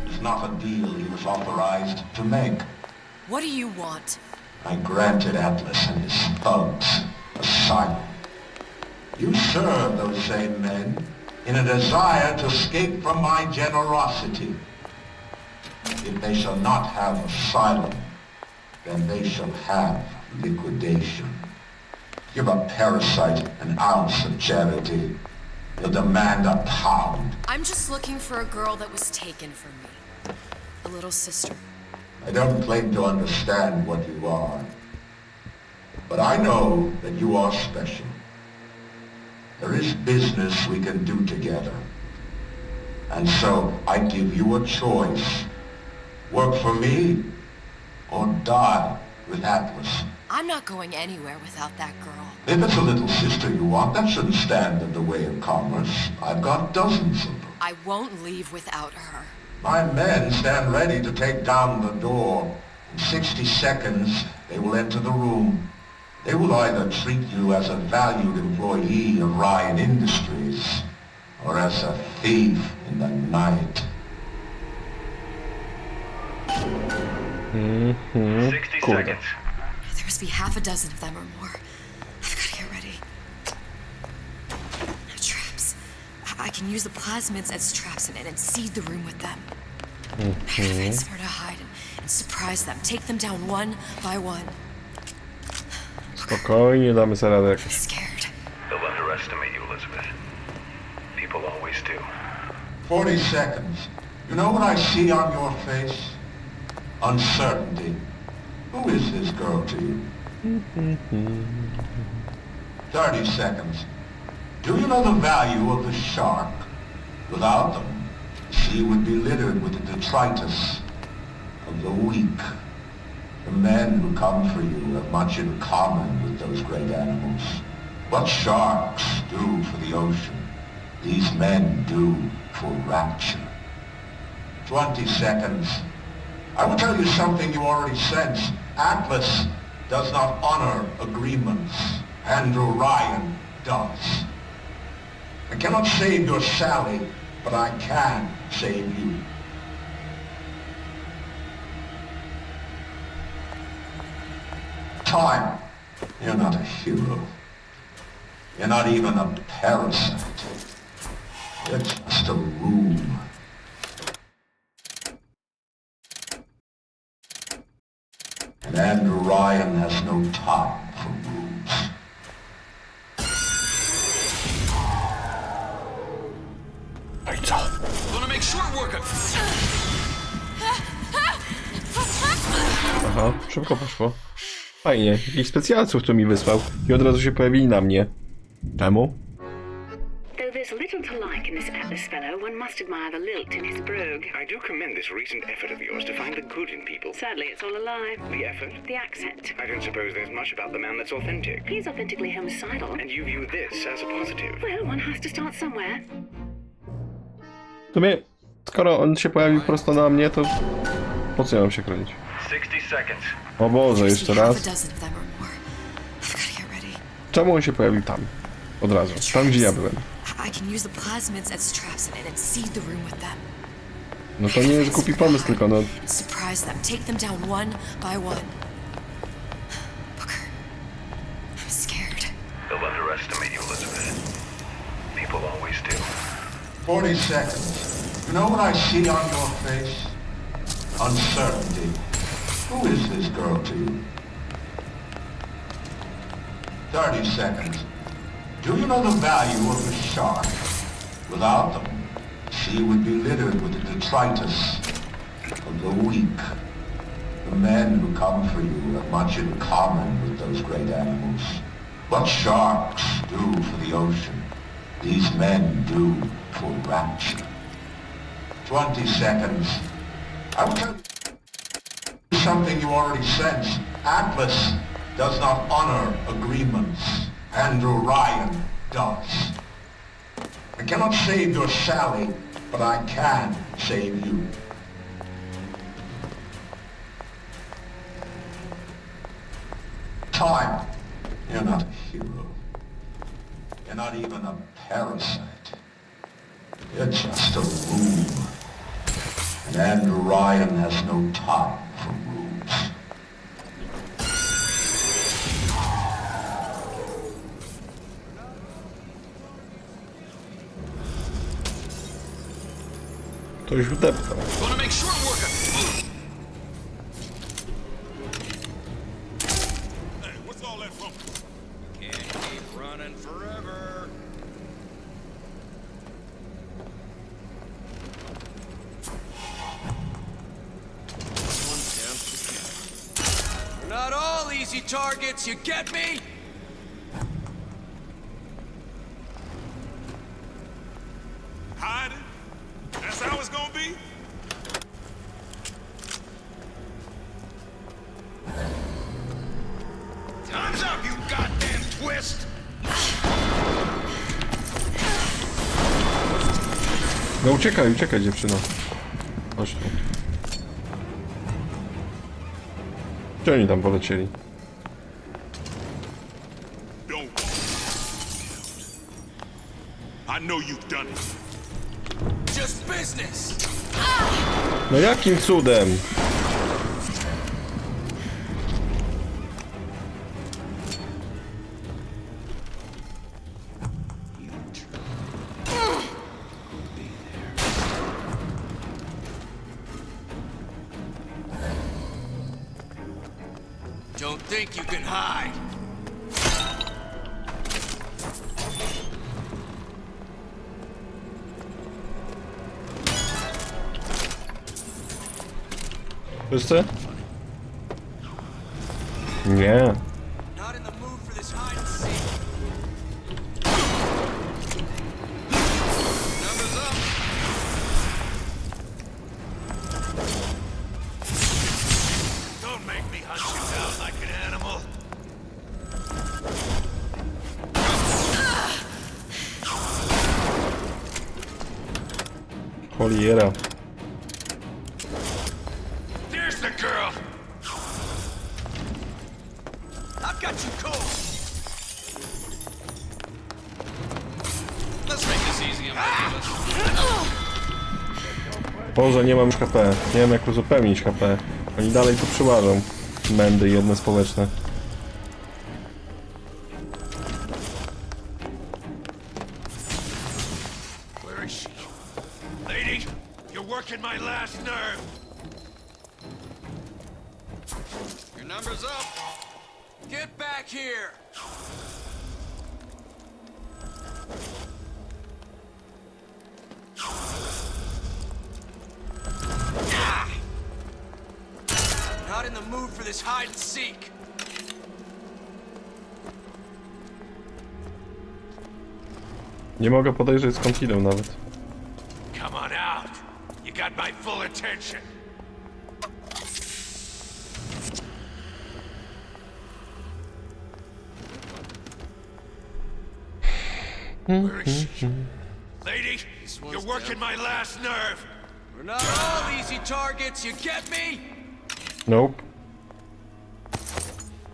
Speaker 22: It's not a deal he was authorized to make.
Speaker 3: What do you want?
Speaker 22: I granted Atlas and his thugs asylum. You serve those same men in a desire to escape from my generosity. If they shall not have asylum, then they shall have liquidation. Give a parasite an ounce of charity. He'll demand a pound.
Speaker 3: I'm just looking for a girl that was taken from me. A little sister.
Speaker 22: I don't claim to understand what you are, but I know that you are special. There is business we can do together, And so I give you a choice. Work for me or die with Atlas.
Speaker 3: I'm not going anywhere without that girl.
Speaker 22: If it's a little sister you want, that shouldn't stand in the way of commerce. I've got dozens of them.
Speaker 3: I won't leave without her.
Speaker 22: My men stand ready to take down the door. In 60 seconds, they will enter the room. They will either treat you as a valued employee of Ryan Industries, or as a thief in the night.
Speaker 15: 60 seconds.
Speaker 3: There must be half a dozen of them or more. I've got to get ready. No traps. I can use the plasmids as traps and seed the room with them. I have to find somewhere to hide and surprise them. Take them down one by one.
Speaker 1: Spokojnie, damy sobie radę.
Speaker 3: I'm scared.
Speaker 15: They'll underestimate you, Elizabeth. People always do.
Speaker 22: 40 seconds. You know what I see on your face? Uncertainty. Who is this girl to you? 30 seconds. Do you know the value of the shark? Without them, the sea would be littered with the detritus of the weak. The men who come for you have much in common with those great animals. What sharks do for the ocean, these men do for rapture. 20 seconds. I will tell you something you already sense. Atlas does not honor agreements. Andrew Ryan does. I cannot save your Sally, but I can save you. Time. You're not a hero. You're not even a parasite. You're just a room. And Andrew Ryan has no time for rooms.
Speaker 16: Gonna make short work of
Speaker 1: Aha, szybko poszło. Fajnie, jakichś specjalców tu mi wysłał i od razu się pojawili na mnie. Czemu?
Speaker 13: Though there's little to like in this Atlas fellow, one must admire the lilt in his brogue.
Speaker 4: I do commend this recent effort of yours to find the good in people.
Speaker 13: Sadly, it's all a lie.
Speaker 4: The effort?
Speaker 13: The accent.
Speaker 4: I don't suppose there's much about the man that's authentic.
Speaker 13: He's authentically homicidal.
Speaker 4: And you view this as a positive.
Speaker 13: Well, one has to start somewhere.
Speaker 1: W sumie, skoro on się pojawił prosto na mnie, to po co ja mam się chronić?
Speaker 15: 60 seconds.
Speaker 1: O Boże, jeszcze raz.
Speaker 3: Half a dozen of them or more. I've got to get ready.
Speaker 1: Czemu on się pojawił tam? Od razu. Tam, gdzie ja byłem.
Speaker 3: I can use the plasmids as traps and seed the room with them.
Speaker 1: No to nie jest głupi pomysł, tylko no...
Speaker 3: Surprise them. Take them down one by one. Booker, I'm scared.
Speaker 15: They'll underestimate you, Elizabeth. People always do.
Speaker 22: 40 seconds. You know what I see on your face? Uncertainty. Who is this girl to you? 30 seconds. Do you know the value of the shark? Without them, the sea would be littered with the detritus of the weak. The men who come for you have much in common with those great animals. What sharks do for the ocean, these men do for rapture. 20 seconds. I will tell you something you already sense. Atlas does not honor agreements. Andrew Ryan does. I cannot save your Sally, but I can save you. Time. You're not a hero. You're not even a parasite. You're just a room. And Andrew Ryan has no time for rooms.
Speaker 1: Ktoś wdeptał.
Speaker 16: Gonna make short work of
Speaker 12: Hey, what's all that from?
Speaker 16: Can't keep running forever. We're not all easy targets, you get me?
Speaker 12: Hiding? That's
Speaker 4: me? Time's up, you goddamn twist!
Speaker 1: No uciekaj, uciekaj dziewczyno. Chodź tu. Gdzie oni tam polecieli?
Speaker 4: I know you've done it.
Speaker 16: Just business.
Speaker 1: No jakim cudem?
Speaker 16: Don't think you can hide.
Speaker 1: Wszyscy? Nie.
Speaker 16: Not in the mood for this hide and seek. Numbers up.
Speaker 4: Don't make me hunt you down like an animal.
Speaker 1: Cholera.
Speaker 4: There's the girl.
Speaker 16: I've got you cold. Let's make this easy on
Speaker 1: Boże, nie mam HP. Nie wiem jak uzupełnić HP. Oni dalej tu przyłażą. Mędy jedne społeczne.
Speaker 4: Where is she? Lady, you're working my last nerve.
Speaker 16: Your number's up. Get back here. Not in the mood for this hide and seek.
Speaker 1: Nie mogę podejrzeć skąd idą nawet.
Speaker 4: Come on out. You got my full attention. Where is she? Lady, you're working my last nerve.
Speaker 16: We're not all easy targets, you get me?
Speaker 1: Nope.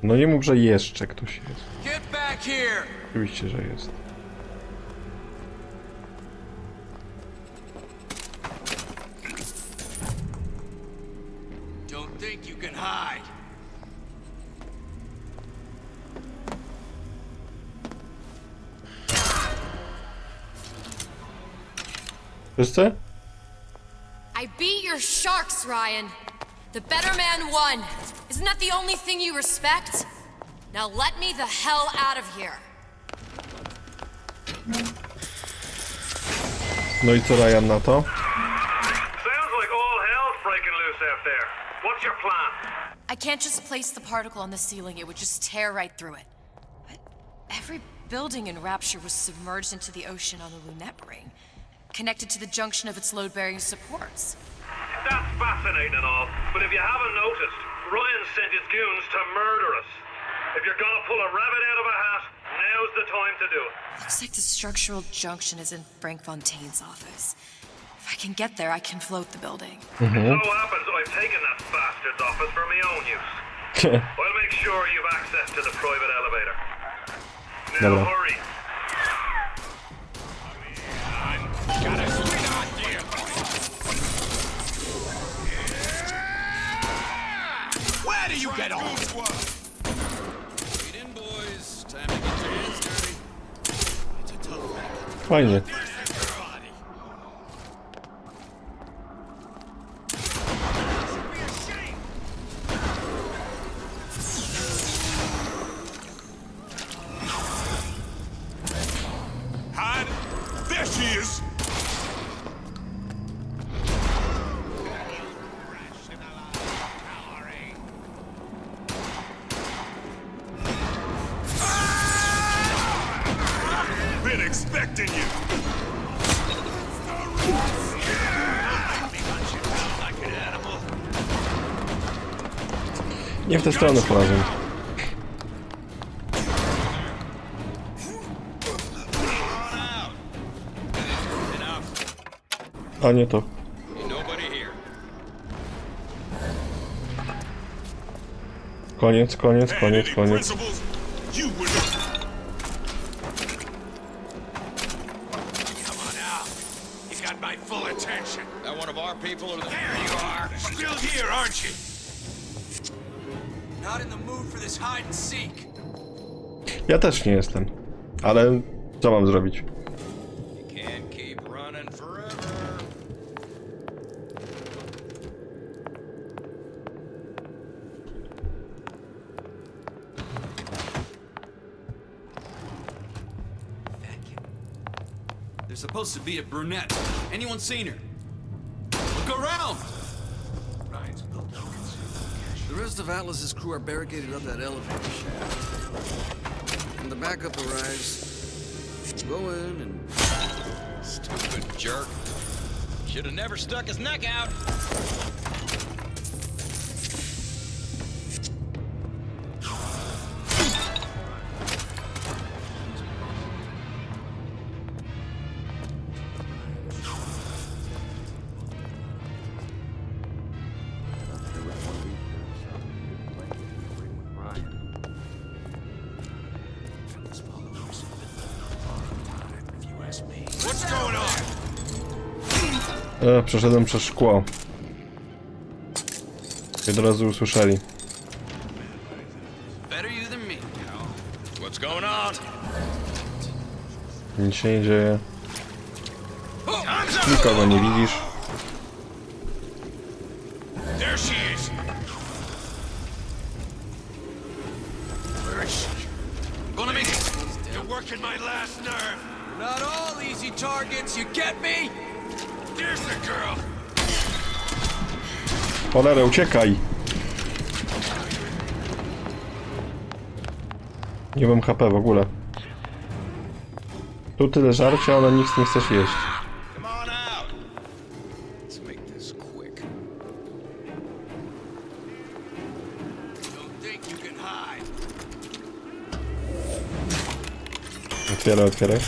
Speaker 1: No nie mów, że jeszcze ktoś jest.
Speaker 16: Get back here.
Speaker 1: Oczywiście, że jest.
Speaker 16: Don't think you can hide.
Speaker 1: Wszyscy?
Speaker 3: I beat your sharks, Ryan. The better man won. Isn't that the only thing you respect? Now let me the hell out of here.
Speaker 1: No i co Ryan na to?
Speaker 15: Sounds like all hell's breaking loose out there. What's your plan?
Speaker 3: I can't just place the particle on the ceiling. It would just tear right through it. But every building in Rapture was submerged into the ocean on the Lunette ring, connected to the junction of its load-bearing supports.
Speaker 15: That's fascinating and all, but if you haven't noticed, Ryan sent his goons to murder us. If you're gonna pull a rabbit out of a hat, now's the time to do it.
Speaker 3: Looks like the structural junction is in Frank Fontaine's office. If I can get there, I can float the building.
Speaker 15: So happens I've taken that bastard's office for my own use. I'll make sure you've access to the private elevator. Now
Speaker 1: Dobra.
Speaker 15: hurry.
Speaker 4: Got a sweet idea. Where do you get off?
Speaker 16: Get in, boys. Time to get your hands dirty. It's a tough one.
Speaker 1: Fajnie.
Speaker 4: Hide. There she is. Been expecting you.
Speaker 1: Nie w tę stronę polazłem. A nie to. Koniec, koniec, koniec, koniec. Ja też nie jestem. Ale co mam zrobić?
Speaker 16: There's supposed to be a brunette. Anyone seen her? Look around! The rest of Atlas's crew are barricaded up that elevator shaft. When the backup arrives, go in and...
Speaker 7: Stupid jerk. Should have never stuck his neck out.
Speaker 1: Przeszedłem przez szkło. I od razu usłyszeli. Nic się nie dzieje. Nikogo nie widzisz.
Speaker 16: Not all easy targets, you get me? There's the girl.
Speaker 1: Cholera, uciekaj! Nie mam HP w ogóle. Tu tyle żarcia, ale nic nie chcesz jeść. Otwieraj, otwieraj.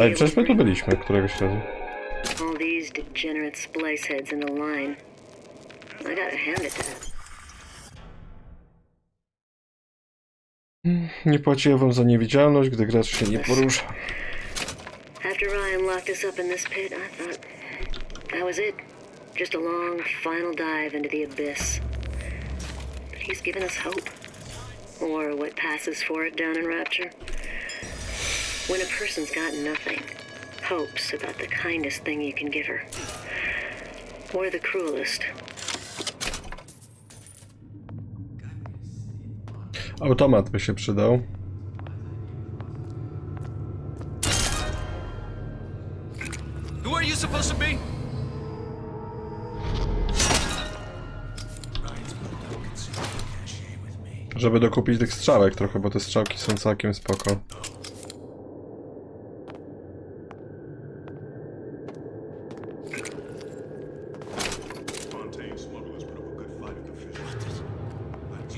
Speaker 1: Ale przecież my tu byliśmy któregoś razu.
Speaker 13: All these degenerate splice heads in the line. I gotta hand it to them.
Speaker 1: Nie płaciłem wam za niewidzialność, gdy gracz się nie porusza.
Speaker 13: After Ryan locked us up in this pit, I thought that was it. Just a long, final dive into the abyss. But he's given us hope. Or what passes for it down in Rapture. When a person's got nothing, hope's about the kindest thing you can give her. Or the cruelest.
Speaker 1: Automat by się przydał.
Speaker 16: Who are you supposed to be?
Speaker 1: Żeby dokupić tych strzałek trochę, bo te strzałki są całkiem spoko.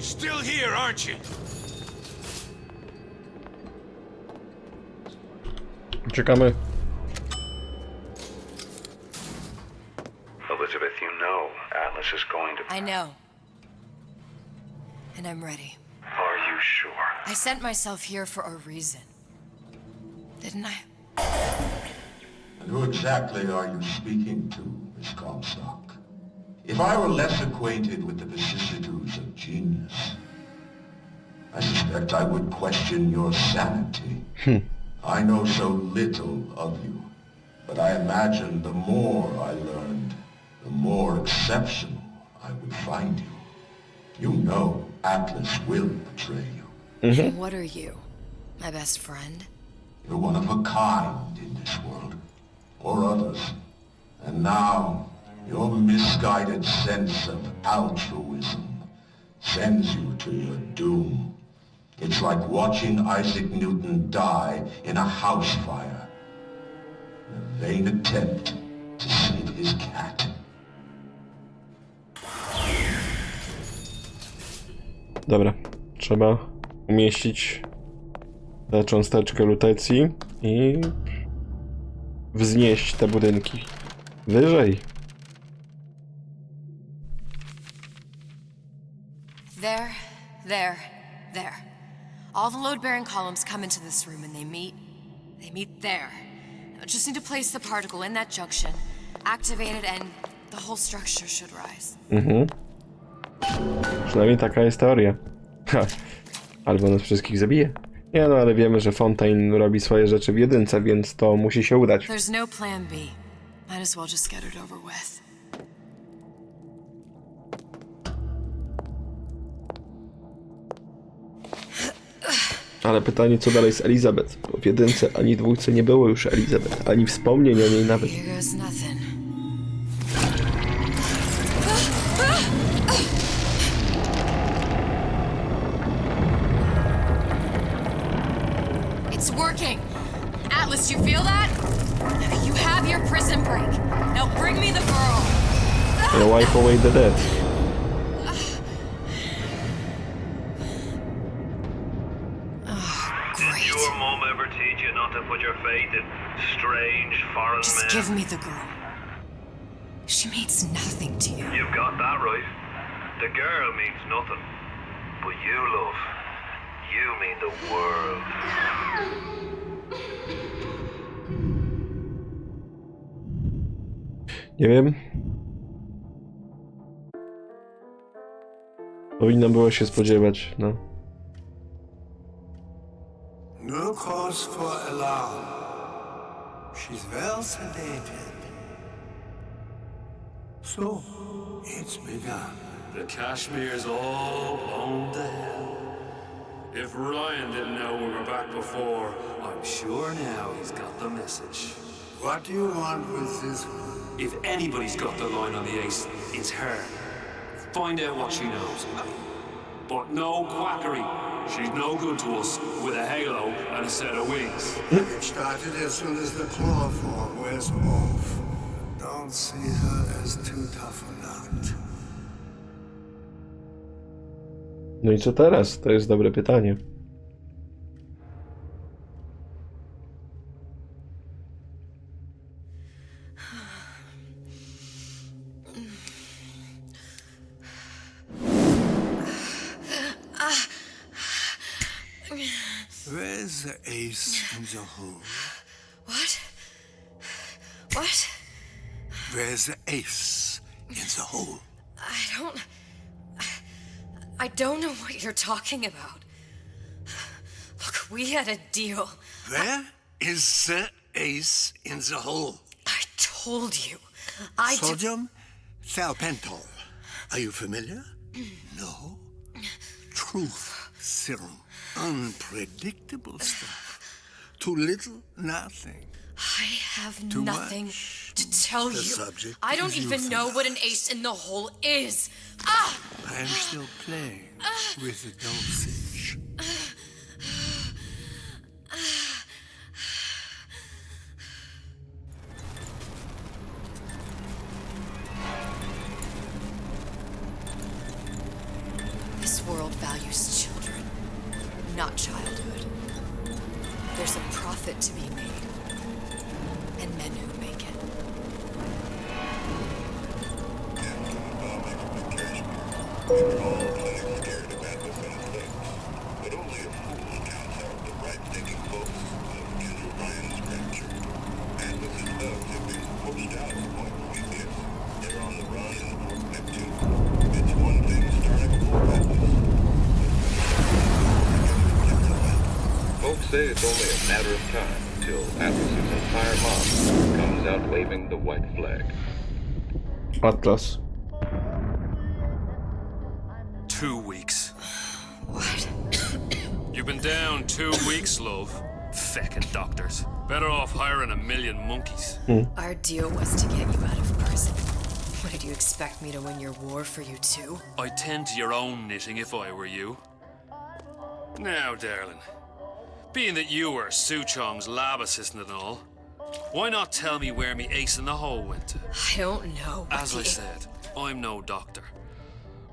Speaker 16: Still here, aren't you?
Speaker 1: Uciekamy.
Speaker 10: Elizabeth, you know Atlas is going to...
Speaker 3: I know. And I'm ready.
Speaker 10: Are you sure?
Speaker 3: I sent myself here for a reason. Didn't I?
Speaker 22: And who exactly are you speaking to, Miss Comstock? If I were less acquainted with the vicissitudes of genius, I suspect I would question your sanity. I know so little of you, but I imagine the more I learned, the more exceptional I would find you. You know Atlas will betray you.
Speaker 3: What are you? My best friend?
Speaker 22: You're one of a kind in this world, or others. And now, your misguided sense of altruism sends you to your doom. It's like watching Isaac Newton die in a house fire. A vain attempt to save his cat.
Speaker 1: Dobra, trzeba umieścić tę cząsteczkę lutecji i wznieść te budynki wyżej.
Speaker 3: There, there, there. All the load-bearing columns come into this room and they meet there. I just need to place the particle in that junction, activate it, and the whole structure should rise.
Speaker 1: Przynajmniej taka jest teoria. Ha. Albo nas wszystkich zabije. Nie no, ale wiemy, że Fontaine robi swoje rzeczy w jedynce, więc to musi się udać.
Speaker 3: There's no plan B. Might as well just get it over with.
Speaker 1: Ale pytanie, co dalej z Elizabeth? Bo w jedynce ani dwójce nie było już Elizabeth, ani wspomnień o niej nawet.
Speaker 3: Here goes nothing. It's working! Atlas, you feel that? You have your prison break. Now bring me the girl!
Speaker 1: And wipe away the dead.
Speaker 15: Did your mom ever teach you not to put your faith in strange foreign men?
Speaker 3: Just give me the girl. She means nothing to you.
Speaker 15: You've got that right. The girl means nothing. But you, love, you mean the world.
Speaker 1: Nie wiem. Powinno było się spodziewać, no.
Speaker 4: No cause for alarm. She's well sedated. So, it's begun.
Speaker 6: The Kashmir's all blown to hell. If Ryan didn't know we were back before, I'm sure now he's got the message.
Speaker 4: What do you want with this one?
Speaker 6: If anybody's got the line on the ace, it's her. Find out what she knows. But no quackery. She's no good to us with a halo and a set of wings.
Speaker 4: It started as soon as the claw form wears off. Don't see her as too tough a nut.
Speaker 1: No i co teraz? To jest dobre pytanie.
Speaker 4: Where's the ace in the hole?
Speaker 3: What? What?
Speaker 4: Where's the ace in the hole?
Speaker 3: I don't know what you're talking about. Look, we had a deal.
Speaker 4: Where is the ace in the hole?
Speaker 3: I told you.
Speaker 4: Sodium thiopental. Are you familiar? No. Truth serum. Unpredictable stuff. Too little, nothing.
Speaker 3: I have
Speaker 4: Too
Speaker 3: nothing
Speaker 4: much.
Speaker 3: to tell
Speaker 4: The
Speaker 3: you.
Speaker 4: subject
Speaker 3: I don't
Speaker 4: is
Speaker 3: even know what an ace in the hole is. Ah!
Speaker 4: I am still playing with the dosage.
Speaker 3: This world values children, not childhood. There's a profit to be made, and men who make it.
Speaker 18: Folks say it's only a matter of time until Atlas's entire mob comes out waving the white flag.
Speaker 1: Atlas.
Speaker 6: 2 weeks.
Speaker 3: What?
Speaker 6: You've been down 2 weeks, love. Feckin' doctors. Better off hiring 1 million monkeys.
Speaker 3: Our deal was to get you out of prison. What, did you expect me to win your war for you too?
Speaker 6: I'd tend to your own knitting if I were you. Now, darling, being that you were Su Chong's lab assistant and all, why not tell me where me ace in the hole went to?
Speaker 3: I don't know.
Speaker 6: As I said, I'm no doctor.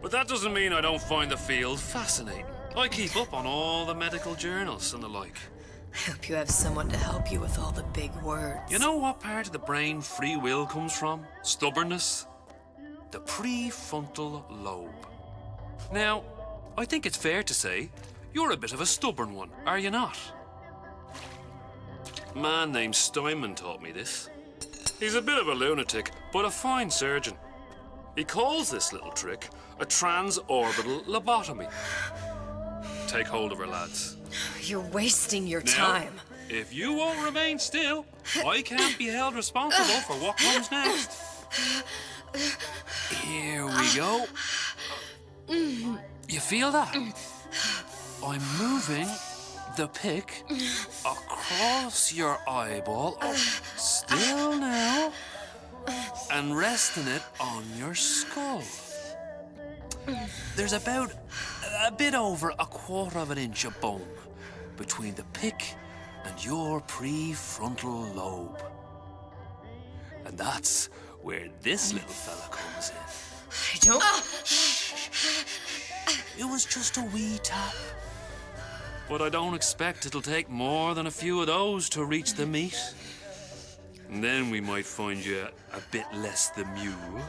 Speaker 6: But that doesn't mean I don't find the field fascinating. I keep up on all the medical journals and the like.
Speaker 3: I hope you have someone to help you with all the big words.
Speaker 6: You know what part of the brain free will comes from? Stubbornness? The prefrontal lobe. Now, I think it's fair to say you're a bit of a stubborn one, are you not? A man named Steinman taught me this. He's a bit of a lunatic, but a fine surgeon. He calls this little trick a transorbital lobotomy. Take hold of her, lads.
Speaker 3: You're wasting your
Speaker 6: Now,
Speaker 3: time.
Speaker 6: If you won't remain still, I can't be held responsible for what comes next. Here we go. You feel that? I'm moving the pick across your eyeball, still now, and resting it on your skull. There's about a bit over a quarter of an inch of bone between the pick and your prefrontal lobe. And that's where this little fella comes in.
Speaker 3: I don't...
Speaker 6: It was just a wee tap. But I don't expect it'll take more than a few of those to reach the meat. And then we might find you a bit less the mule.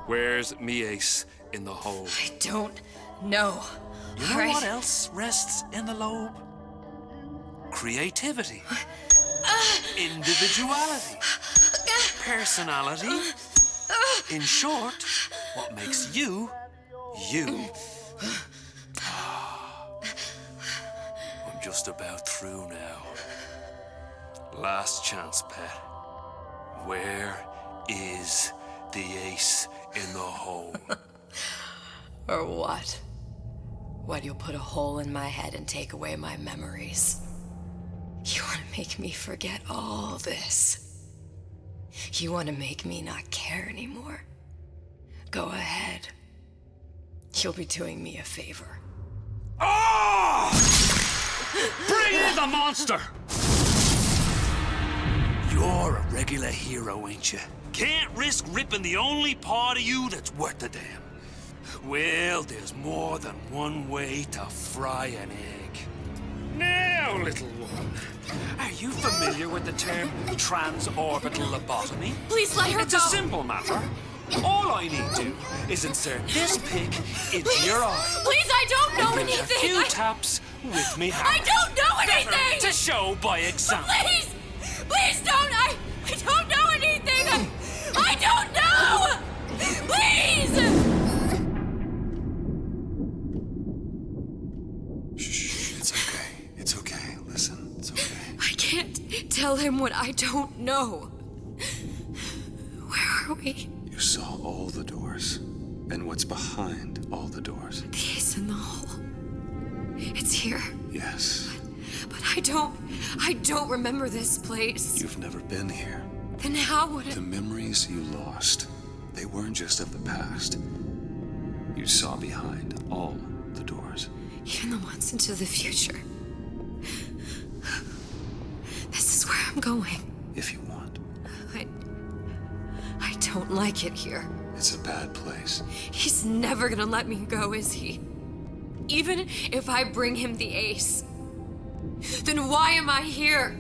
Speaker 6: Where's me ace in the hole?
Speaker 3: I don't know.
Speaker 6: You know what else rests in the lobe? Creativity. Individuality. Personality. In short, what makes you, you. I'm just about through now. Last chance, pet. Where is the ace in the hole?
Speaker 3: Or what? What, you'll put a hole in my head and take away my memories? You want to make me forget all this? You want to make me not care anymore? Go ahead. You'll be doing me a favor.
Speaker 6: Oh! Bring in the monster! You're a regular hero, ain't you? Can't risk ripping the only part of you that's worth a damn. Well, there's more than one way to fry an egg. Now, little one, are you familiar with the term transorbital lobotomy?
Speaker 3: Please let her
Speaker 6: It's
Speaker 3: go.
Speaker 6: a simple matter. All I need to is insert this pick into your eye.
Speaker 3: Please, I don't know
Speaker 6: and give
Speaker 3: anything.
Speaker 6: a few taps with me hammer.
Speaker 3: I don't know
Speaker 6: Better
Speaker 3: anything.
Speaker 6: to show by example.
Speaker 3: Please, please don't. I don't know anything. I don't know. Please.
Speaker 6: Shh, it's okay. It's okay. Listen, it's okay.
Speaker 3: I can't tell him what I don't know. Where are we?
Speaker 2: You saw all the doors. And what's behind all the doors?
Speaker 3: The ace in the hole. It's here.
Speaker 2: Yes.
Speaker 3: But I don't remember this place.
Speaker 2: You've never been here.
Speaker 3: Then how would it?
Speaker 2: The memories you lost, they weren't just of the past. You saw behind all the doors.
Speaker 3: Even the ones into the future. This is where I'm going.
Speaker 2: If you want.
Speaker 3: I don't like it here.
Speaker 2: It's a bad place.
Speaker 3: He's never gonna let me go, is he? Even if I bring him the ace. Then why am I here?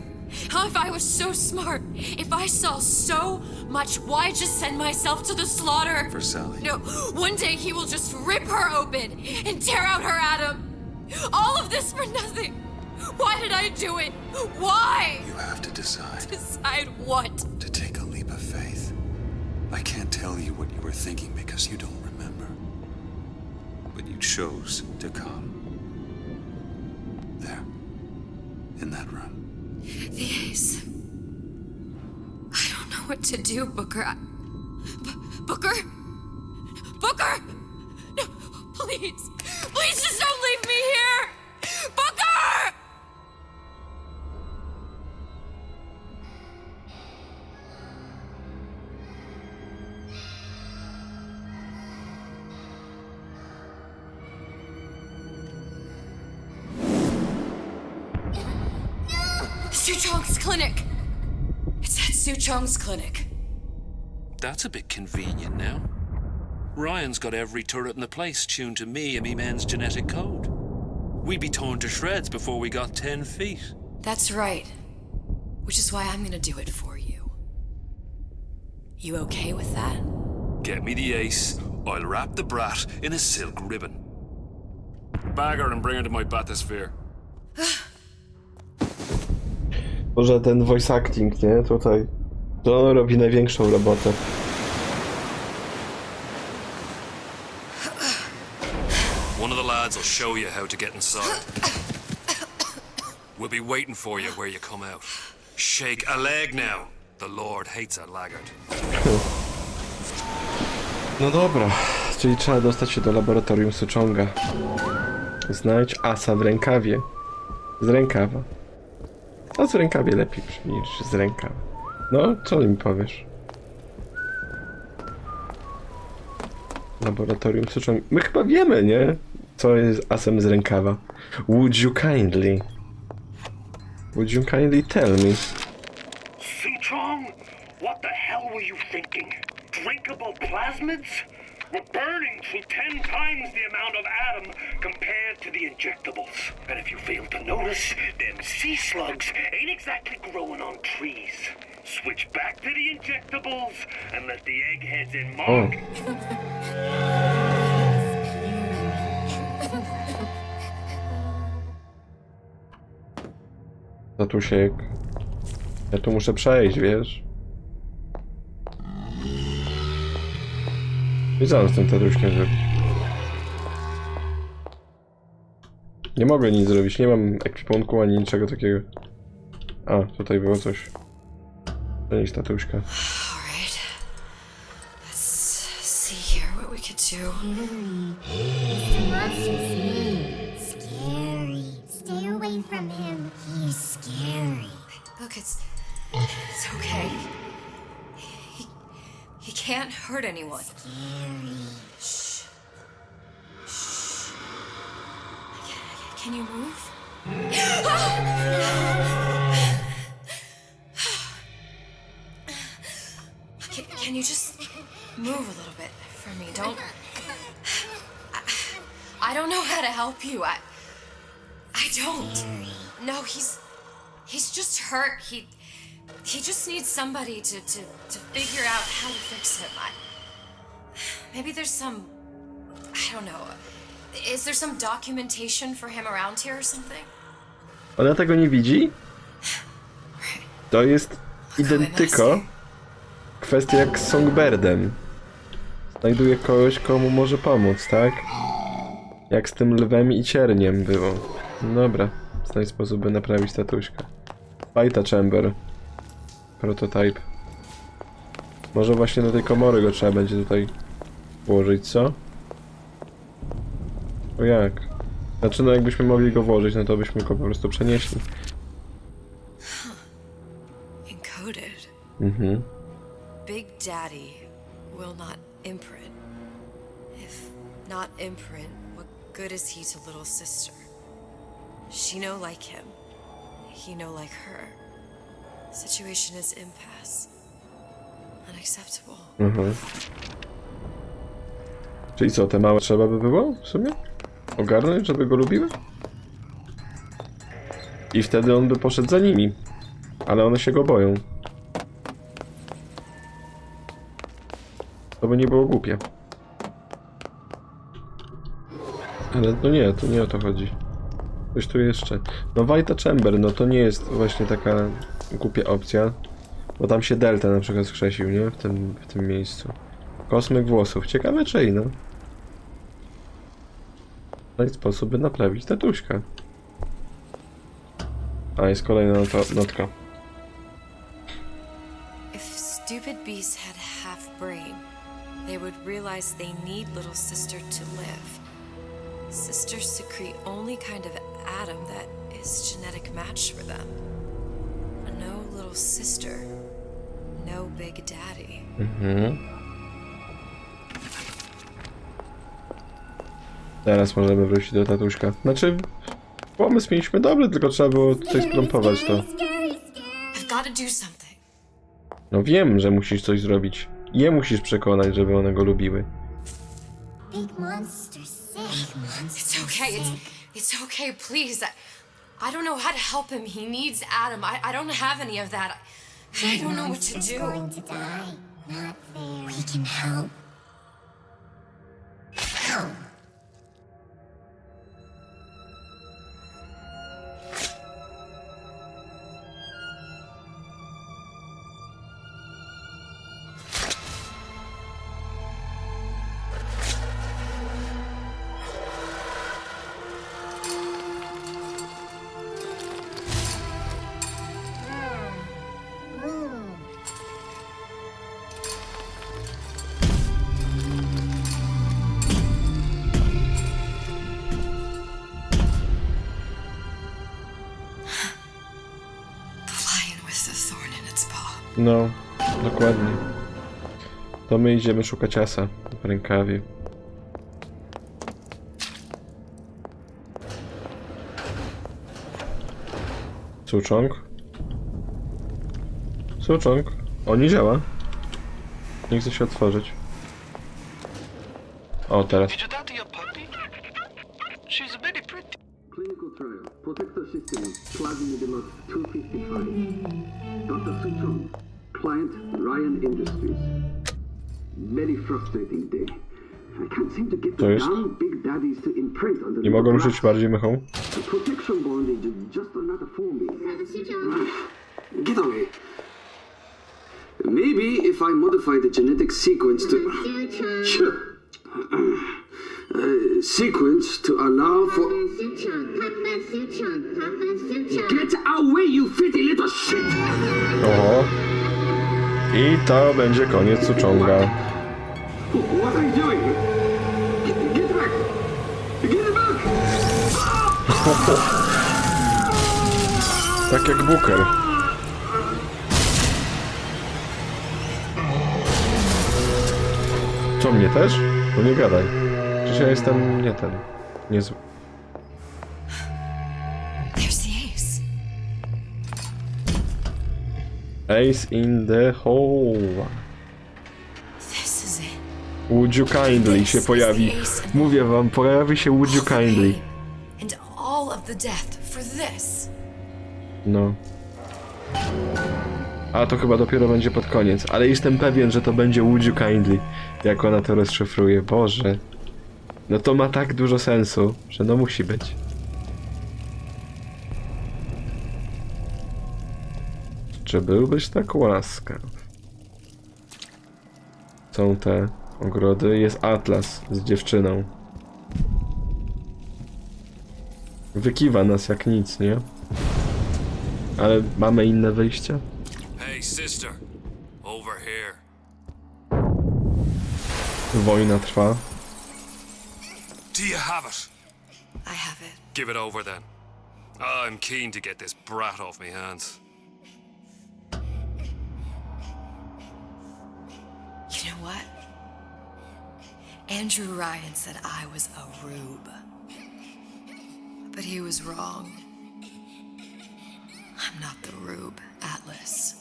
Speaker 3: How if I was so smart? If I saw so much, why just send myself to the slaughter?
Speaker 2: For Sally.
Speaker 3: No, one day he will just rip her open and tear out her atom. All of this for nothing. Why did I do it? Why?
Speaker 2: You have to decide.
Speaker 3: Decide what?
Speaker 2: To take a leap of faith. I can't tell you what you were thinking because you don't remember. But you chose to come. There. In that room.
Speaker 3: The ace. I don't know what to do, Booker. Booker? Booker! No, please. Please just don't leave me here! Booker! Suchong's clinic! It's at Suchong's clinic.
Speaker 6: That's a bit convenient now. Ryan's got every turret in the place tuned to me and me men's genetic code. We'd be torn to shreds before we got 10 feet.
Speaker 3: That's right. Which is why I'm gonna do it for you. You okay with that?
Speaker 6: Get me the ace, I'll wrap the brat in a silk ribbon. Bag her and bring her to my bathysphere.
Speaker 1: Może ten voice acting, nie? Tutaj. To on robi największą robotę.
Speaker 6: One of the lads will show you how to get inside. We'll be waiting for you where you come out. Shake a leg now. The Lord hates a laggard.
Speaker 1: No dobra, czyli trzeba dostać się do laboratorium Suchonga. Znajdź asa w rękawie. Z rękawa. A z rękawie lepiej brzmi niż z rękawa. No, co mi powiesz? Laboratorium Suchonga. My chyba wiemy, nie? Co jest asem z rękawa. Would you kindly tell me?
Speaker 14: Suchong? What the hell were you thinking? Drinkable plasmids? We're burning through 10 times the amount of atom compared to the injectables. And if you fail to notice, them sea slugs ain't exactly growing on trees. Switch back to the injectables and let the eggheads in mark.
Speaker 1: Tatusiek. Ja tu muszę przejść, wiesz? I co z tym tatuśkiem zrobić? Nie mogę nic zrobić, nie mam ekwipunku ani niczego takiego. A, tutaj było coś. To nie jest tatuśka.
Speaker 3: Alright. Let's see here what we could do.
Speaker 19: Scary. Stay away from him. He's scary.
Speaker 3: Look, it's okay. He can't hurt anyone. Shh. Shh. Can you move? Can you just move a little bit for me? Don't. I don't know how to help you. I don't. No, he's just hurt. He just needs somebody to figure out how to fix him. Maybe there's some, I don't know. Is there some documentation for him around here or something?
Speaker 1: Ona tego nie widzi? To jest identyko. Kwestia jak z Songbirdem. Znajduje kogoś, komu może pomóc, tak? Jak z tym lwem i cierniem było. Dobra, znajdź sposób, by naprawić tatuśkę. Beta Chamber. Prototype. Może właśnie do tej komory go trzeba będzie tutaj włożyć, co? O jak? Znaczy no jakbyśmy mogli go włożyć, no to byśmy go po prostu przenieśli.
Speaker 3: Encoded.
Speaker 1: Mhm.
Speaker 3: Big Daddy will not imprint. If not imprint, what good is he to little sister? She no like him. He no like her. Situation is impasse. Unacceptable.
Speaker 1: Mhm. Czyli co, te małe trzeba by było w sumie? Ogarnąć, żeby go lubiły? I wtedy on by poszedł za nimi. Ale one się go boją. To by nie było głupie. Ale no nie, to nie o to chodzi. Coś tu jeszcze. No Beta Chamber, no to nie jest właśnie taka głupia opcja. Bo tam się Delta na przykład skrzesił, nie? W tym miejscu. Kosmyk włosów. Ciekawe czyj, no. Znajdź sposób, by naprawić tatuśkę. A, jest kolejna notka.
Speaker 3: If stupid beasts had half brain, they would realize they need little sister to live. Sisters secrete only kind of atom that is genetic match for them. No little sister, no big daddy.
Speaker 1: Mhm. Teraz możemy wrócić do tatuśka. Znaczy, pomysł mieliśmy dobry, tylko trzeba było tutaj skrompować to.
Speaker 19: Scary,
Speaker 3: do something.
Speaker 1: No wiem, że musisz coś zrobić. Je musisz przekonać, żeby one go lubiły.
Speaker 19: Big monster sick.
Speaker 3: It's okay. It's okay, please. I don't know how to help him. He needs Adam. I don't have any of that. I don't know what to
Speaker 19: Monster's
Speaker 3: do.
Speaker 19: going to die. Not fair. We can help. Help.
Speaker 1: No, dokładnie. To my idziemy szukać asa w rękawie. Sucząg. Sucząg. O, nie działa. Nie chce się otworzyć. O, teraz.
Speaker 11: Clinical trial. Protector system. Plasma deluxe 255. Dr. Suchong. Client Ryan Industries. Very frustrating day. I can't seem to get
Speaker 1: To
Speaker 11: the
Speaker 1: jest?
Speaker 11: damn big daddies to imprint on the
Speaker 1: Nie mogę
Speaker 11: glass.
Speaker 1: ruszyć bardziej mychą.
Speaker 11: The protection bondage is just another for me. Get away. Maybe if I modify the genetic sequence to... sequence to allow for... Get away, you fitty little shit!
Speaker 1: Oho. I to będzie koniec Suchonga.
Speaker 11: What are you doing? Get back! Get back!
Speaker 1: Tak jak Booker. Co, mnie też? No nie gadaj. Przecież ja jestem nie ten. Niezły.
Speaker 3: There's the ace.
Speaker 1: Ace in the hole.
Speaker 3: This is it.
Speaker 1: Would you kindly się pojawi. Mówię wam, pojawi się Would you kindly.
Speaker 3: And all of the death for this.
Speaker 1: No. A to chyba dopiero będzie pod koniec, ale jestem pewien, że to będzie Would you kindly, jak ona to rozszyfruje. Boże. No to ma tak dużo sensu, że no musi być. Czy byłbyś tak łaskaw? Są te ogrody. Jest Atlas z dziewczyną. Wykiwa nas jak nic, nie? Ale mamy inne wyjścia?
Speaker 6: Hey, sister. Over here.
Speaker 1: Wojna trwa.
Speaker 6: Do you have it?
Speaker 3: I have it.
Speaker 6: Give it over then. I'm keen to get this brat off me hands.
Speaker 3: You know what? Andrew Ryan said I was a rube. But he was wrong. I'm not the rube, Atlas.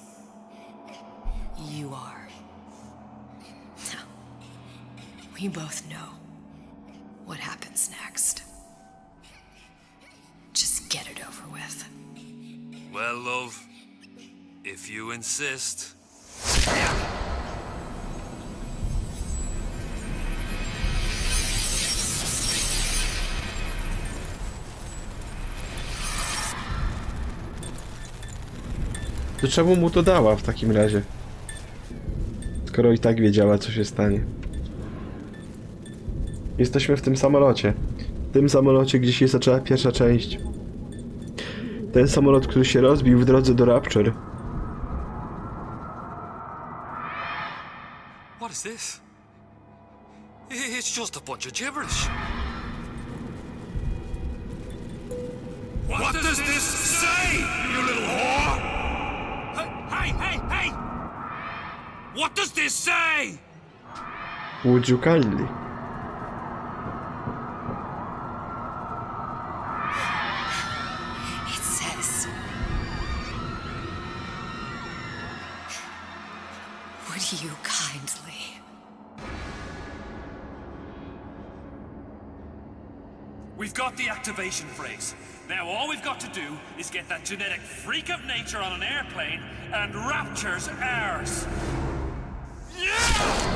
Speaker 3: You are. Now, we both know what happens next. Just get it over with.
Speaker 6: Well, love, if you insist.
Speaker 1: To czemu mu to dała w takim razie? Skoro i tak wiedziała, co się stanie. Jesteśmy w tym samolocie. W tym samolocie, gdzie się zaczęła pierwsza część. Ten samolot, który się rozbił w drodze do Rapture.
Speaker 6: What is this? It's just a bunch of gibberish. What does this say, you little whore? Hey! What does this say?
Speaker 1: Would you kindly?
Speaker 3: It says, you kindly.
Speaker 6: We've got the activation phrase. Now all we've got to do is get that genetic freak of nature on an airplane, and Rapture's ours. Yeah!